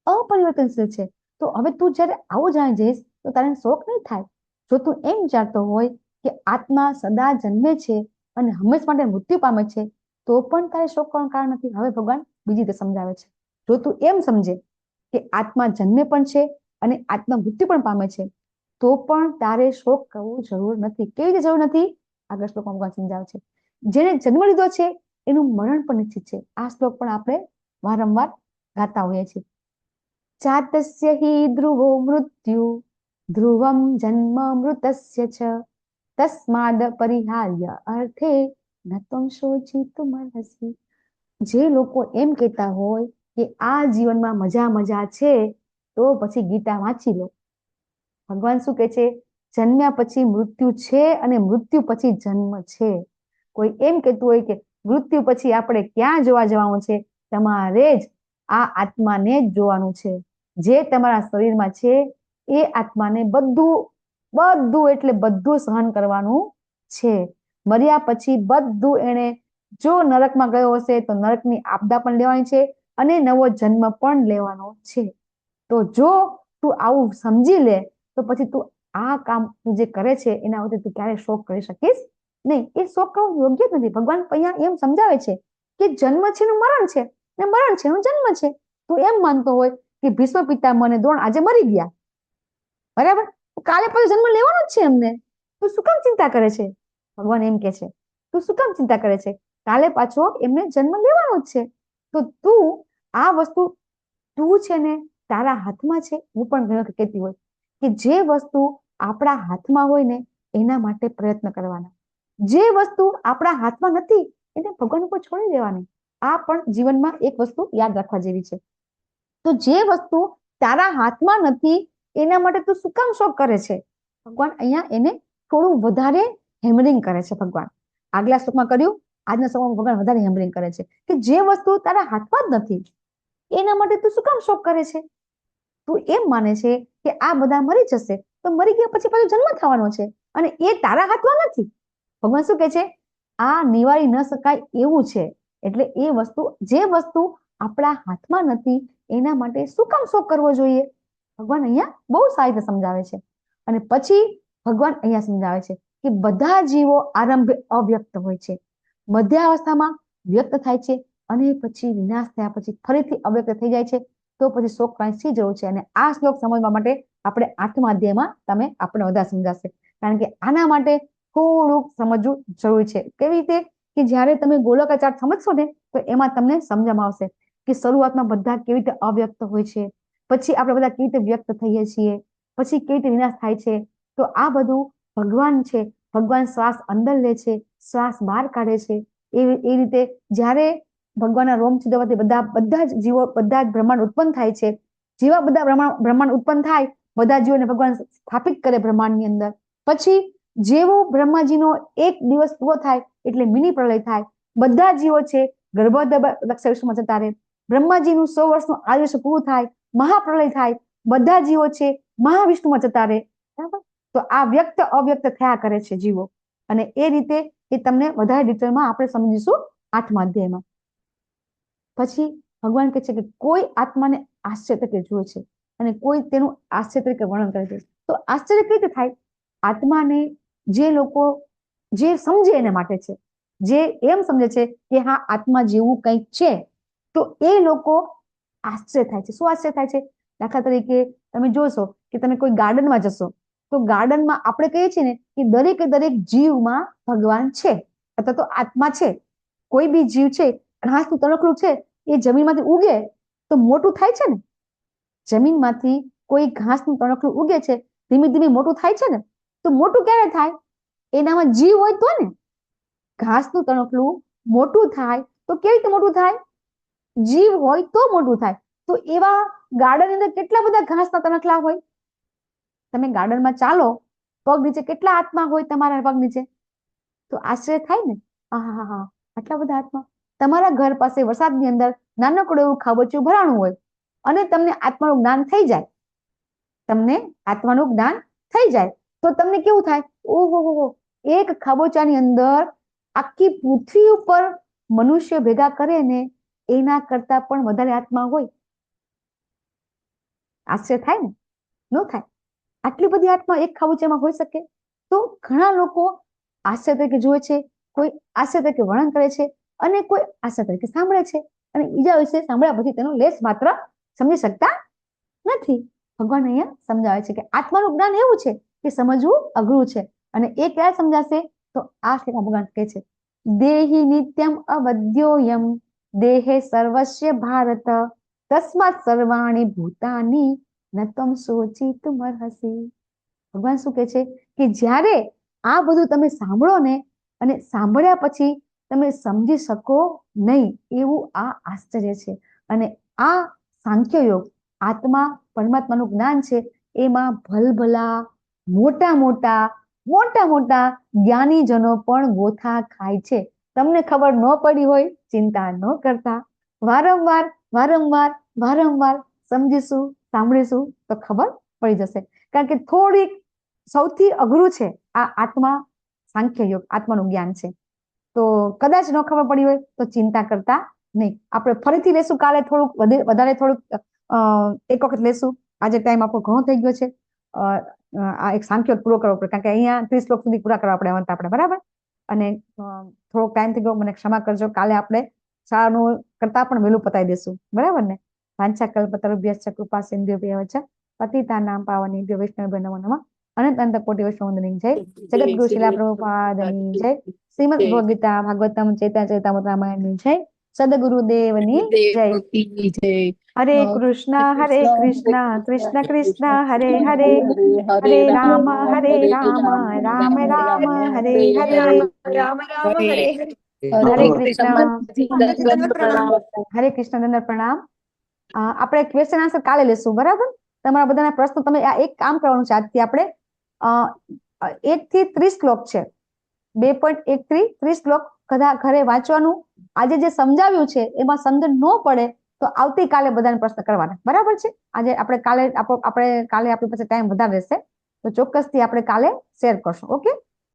અપરિવર્તનશીલ છે. તો હવે તું જયારે આવું જાણી જઈશ તો તારે શોક નહીં થાય. જો તું એમ વિચારતો હોય કે આત્મા સદા જન્મે છે અને હંમેશા માટે મૃત્યુ પામે છે, તો પણ તારે શોક કરવાનું કારણ નથી. હવે ભગવાન બીજી રીતે સમજાવે છે. જો તું એમ સમજે કે આત્મા જન્મે પણ છે અને આત્મા મૃત્યુ પણ પામે છે, તો પણ તારે શોક કરવું જરૂર નથી. કેવી રીતે જરૂર નથી? આગળ શ્લોકમાં ભગવાન સમજાવે છે. જેને જન્મ લીધો છે એનું મરણ પણ નિશ્ચિત છે. આ શ્લોક પણ આપણે વારંવાર ગાતા હોઈએ છીએ. ચાતસ્ય હિ ધ્રુવો મૃત્યુ ધ્રુવમ જન્મ મૃતસ્ય ચ તસ્માદ પરિહાર્ય અર્થે નત્વં શોચિતુમર્હસી. જે લોકો એમ કહેતા હોય કે આ જીવનમાં મજા મજા છે, તો પછી ગીતા વાંચી લો. ભગવાન શું કહે છે? જન્મ્યા પછી મૃત્યુ છે અને મૃત્યુ પછી જન્મ છે. કોઈ એમ કહેતું હોય કે મૃત્યુ પછી આપણે ક્યાં જોવા જવાનું છે? તમારે જ આ આત્માને જ જોવાનું છે. જે તમારા શરીરમાં છે એ આત્માને બધું એટલે બધું સહન કરવાનું છે. મર્યા પછી બધું એને, જો નરકમાં ગયો હશે તો નરકની આપદા પણ લેવાની છે અને નવો જન્મ પણ લેવાનો છે. તો જો તું આવું સમજી લે તો પછી તું આ કામ તું જે કરે છે એના વચ્ચે તું ક્યારેય શોક કરી શકીશ નહીં. એ શોક કરવું યોગ્ય જ નથી. ભગવાન અહીંયા એમ સમજાવે છે કે જન્મ છે નું મરણ છે ને મરણ છે નું જન્મ છે. તું એમ માનતો હોય કે ભીષ્મ પિતામહ અને દ્રોણ આજે મરી ગયા, બરાબર, કાલે પછી જન્મ લેવાનો જ છે એમને, તું શું કામ ચિંતા કરે છે? ભગવાન એમ કે છે, તું શું કામ ચિંતા કરે છે? કાલે પાછો એમને જન્મ લેવાનો જ છે. તો તું આ વસ્તુ તું છે ને તારા હાથમાં છે. હું પણ ઘણી વખત કહેતી હોય કે જે વસ્તુ આપણા હાથમાં હોય ને એના માટે પ્રયત્ન કરવાના. જે વસ્તુ આપણા હાથમાં નથી એને ભગવાન ઉપર છોડી દેવાની. આ પણ જીવનમાં એક વસ્તુ યાદ રાખવા જેવી છે. તો જે વસ્તુ તારા હાથમાં નથી એના માટે તું શું કામ શોક કરે છે? ભગવાન અહીંયા એને થોડું વધારે હેમરિંગ કરે છે. ભગવાન આગલા શ્લોકમાં કર્યું, આજના શ્લોકમાં ભગવાન વધારે હેમરિંગ કરે છે કે જે વસ્તુ તારા હાથમાં જ નથી એના માટે તું શું કામ શોક કરે છે? તું એમ માને છે કે આ બધા મરી જશે, તો મરી ગયા પછી પાછો જન્મ થવાનો છે અને એ તારા હાથમાં નથી. ભગવાન શું કહે છે? આ નિવારી ન શકાય એવું છે. એટલે એ વસ્તુ, જે વસ્તુ આપણા હાથમાં નથી એના માટે શું કામ શોક કરવો જોઈએ? ભગવાન અહીંયા બહુ સારી રીતે સમજાવે છે. અને પછી ભગવાન અહીંયા સમજાવે છે કે બધા જીવો આરંભે અવ્યક્ત હોય છે, મધ્યાવસ્થામાં વ્યક્ત થાય છે અને પછી વિનાશ થયા પછી ફરીથી અવ્યક્ત થઈ જાય છે. તો પછી શોક કરવાની શી જરૂર છે? અને આ શ્લોક સમજવા માટે આપણે 8મા અધ્યાયમાં તમે આપણે વધારે સમજાશે. કારણ કે આના માટે થોડુંક સમજવું જરૂરી છે. કેવી રીતે? કે જ્યારે તમે ગોલક ચાર્ટ સમજશો ને તો એમાં તમને સમજવામાં આવશે કે શરૂઆતમાં બધા કેવી રીતે અવ્યક્ત હોય છે, પછી આપણે બધા કેવી રીતે વ્યક્ત થઈએ છીએ, પછી કેવી રીતે વિનાશ થાય છે. તો આ બધું ભગવાન છે. ભગવાન શ્વાસ અંદર લે છે, શ્વાસ બહાર કાઢે છે. એ રીતે જ્યારે ભગવાનના રોમ છિદ્રમાંથી બધા જ જીવો, બધા જ બ્રહ્માંડ ઉત્પન્ન થાય છે. જેવા બધા બ્રહ્માંડ ઉત્પન્ન થાય, બધા જીવોને ભગવાન સ્થાપિત કરે બ્રહ્માંડની અંદર. પછી જેવો બ્રહ્માજીનો એક દિવસ પૂરો થાય એટલે મિની પ્રલય થાય. બધા જીવો છે ગર્ભોદય લક્ષ જતા રહે. બ્રહ્માજીનું 100 વર્ષનું આયુષ્ય પૂરું થાય, મહાપ્રલય થાય, બધા જીવો છે મહાવિષ્ણુમાં જતા રહે, બરાબર? તો આ વ્યક્ત અવ્યક્ત થયા કરે છે જીવો, અને એ રીતે એ તમને વધારે ડિટેલમાં આપણે સમજીશું 8મા અધ્યાયમાં. પછી ભગવાન કહે છે કે કોઈ આત્માને આશ્ચર્ય તરીકે જુએ છે અને કોઈ તેનું આશ્ચર્ય તરીકે વર્ણન કરે છે. તો આશ્ચર્ય કઈ રીતે થાય? આત્માને જે લોકો જે સમજે એના માટે છે, જે એમ સમજે છે કે હા આત્મા જેવું કંઈક છે, તો એ લોકો આશ્ચર્ય થાય છે. શું આશ્ચર્ય થાય છે? દાખલા તરીકે તમે જોશો કે તમે કોઈ ગાર્ડનમાં જશો, તો ગાર્ડનમાં આપણે કહીએ છીએ ને કે દરેકે દરેક જીવમાં ભગવાન છે અથવા તો આત્મા છે. કોઈ બી જીવ છે, ઘાસનું તણખલું છે, એ જમીનમાંથી ઉગે તો મોટું થાય છે ને. જમીનમાંથી કોઈ ઘાસનું તણખલું ઉગે છે, ધીમે ધીમે મોટું થાય છે ને. તો મોટું ક્યારે થાય? એનામાં જીવ હોય તો ને. ઘાસનું તણખલું મોટું થાય તો કેવી રીતે મોટું થાય? જીવ હોય તો મોટું થાય. તો એવા ગાર્ડન અંદર કેટલા બધા ઘાસના તણખલા હોય. તમે ગાર્ડનમાં ચાલો, પગ નીચે કેટલા આત્મા હોય તમારા પગ નીચે? તો આશ્ચર્ય થાય ને, હા, આટલા બધા આત્મા. તમારા ઘર પાસે વરસાદની અંદર નાનકડું એવું ખાબોચિયું ભરાણું હોય અને તમને આત્માનું જ્ઞાન થઈ જાય, તમને આત્માનું જ્ઞાન થઈ જાય, તો તમને કેવું થાય? ઓહો, એક ખાબોચાની અંદર આખી પૃથ્વી ઉપર મનુષ્ય ભેગા કરે ને એના કરતા પણ વધારે આત્મા હોય. આશ્ચર્ય થાય ને? ન થાય? આટલી બધી આત્મા એક ખાબોચામાં હોઈ શકે? તો ઘણા લોકો આશ્ચર્ય તરીકે જુએ છે, કોઈ આશ્ચર્ય તરીકે વર્ણન કરે છે, અને કોઈ આશ્ચર્ય તરીકે સાંભળે છે, અને બીજા વિશે સાંભળ્યા પછી તેનો લેશ માત્ર સમજી શકતા નથી. ભગવાન અહીંયા સમજાવે છે કે આત્માનું જ્ઞાન એવું છે કે સમજવું અઘરું છે, અને એ ક્યારે સમજાશે? તો આ શ્લોકમાં ભગવાન કહે છે, દેહી નિત્યમ અવદ્યોયમ દેહે સર્વસ્ય ભારત તસ્માત સર્વાણી ભૂતાની ન તમ શોચિતુમ અર્હસી. ભગવાન શું કહે છે કે જ્યારે આ બધું તમે સાંભળો ને, અને સાંભળ્યા પછી તમે સમજી શકો નહીં એવું આ આશ્ચર્ય છે. અને આ સાંખ્ય યોગ, આત્મા પરમાત્માનું જ્ઞાન છે, એમાં ભલભલા મોટા મોટા જ્ઞાનીજનો પણ ગોથા ખાય છે. તમને ખબર ન પડી હોય, ચિંતા ન કરતા, વારંવાર સમજીશું, સાંભળીશું તો ખબર પડી જશે. કારણ કે થોડીક સૌથી અઘરું છે આ આત્મા સાંખ્ય યોગ, આત્માનું જ્ઞાન છે. તો કદાચ ન ખબર પડી હોય તો ચિંતા કરતા નહીં. આપણે ફરીથી લેશું કાલે, થોડુંક વધારે એક વખત લેશું. આજે ટાઈમ આપણો ઘણો થઈ ગયો છે. આ એક સાંખ્ય યોગ પૂરો કરવો પડે, કારણ કે અહીંયા 30 શ્લોક સુધી પૂરા કરવા પડે આપણે, બરાબર? અને થોડોક ટાઈમ થઈ ગયો, મને ક્ષમા કરજો. કાલે આપણે શાળાનું કરતા પણ વહેલું પતાવી દેશું, બરાબર ને? વાંછા કલ્પતરુભ્યશ્ચ કૃપા સિંધુભ્યઃ ચ પતિતાનાં પાવનેભ્યો વૈષ્ણવેભ્યો નમો નમઃ. અનંત કોટિ વૈષ્ણવંદની જય. જગતગુરુ શિલા પ્રભુપાદની જય. શ્રીમદ ભગવદ ગીતા ભાગવતમ ચૈતન્યચરિતામૃત રામાયણની જય. સદગુરુદેવની જય. હરે કૃષ્ણ કૃષ્ણ કૃષ્ણ હરે હરે, હરે રામ રામ રામ હરે હરે. રામ હરે હરે. હરે કૃષ્ણ. હરે કૃષ્ણ. દંડ પ્રણામ. આપણે ક્વેશ્ચન આન્સર કાલે લેશું, બરાબર? તમારા બધાના પ્રશ્નો, તમે આ એક કામ કરવાનું છે આજથી. આપણે 1 થી 30 શ્લોક છે, 2.1 થી 30 શ્લોક ઘરે વાંચવાનું. આજે જે સમજાવ્યું છે એમાં સમજણ ન પડે તો આવતીકાલે બધાને પ્રશ્ન કરવાના, બરાબર છે? આજે આપણે કાલે આપણી પાસે ટાઈમ વધારે રહેશે, તો ચોક્કસથી આપણે કાલે શેર કરશું. ઓકે?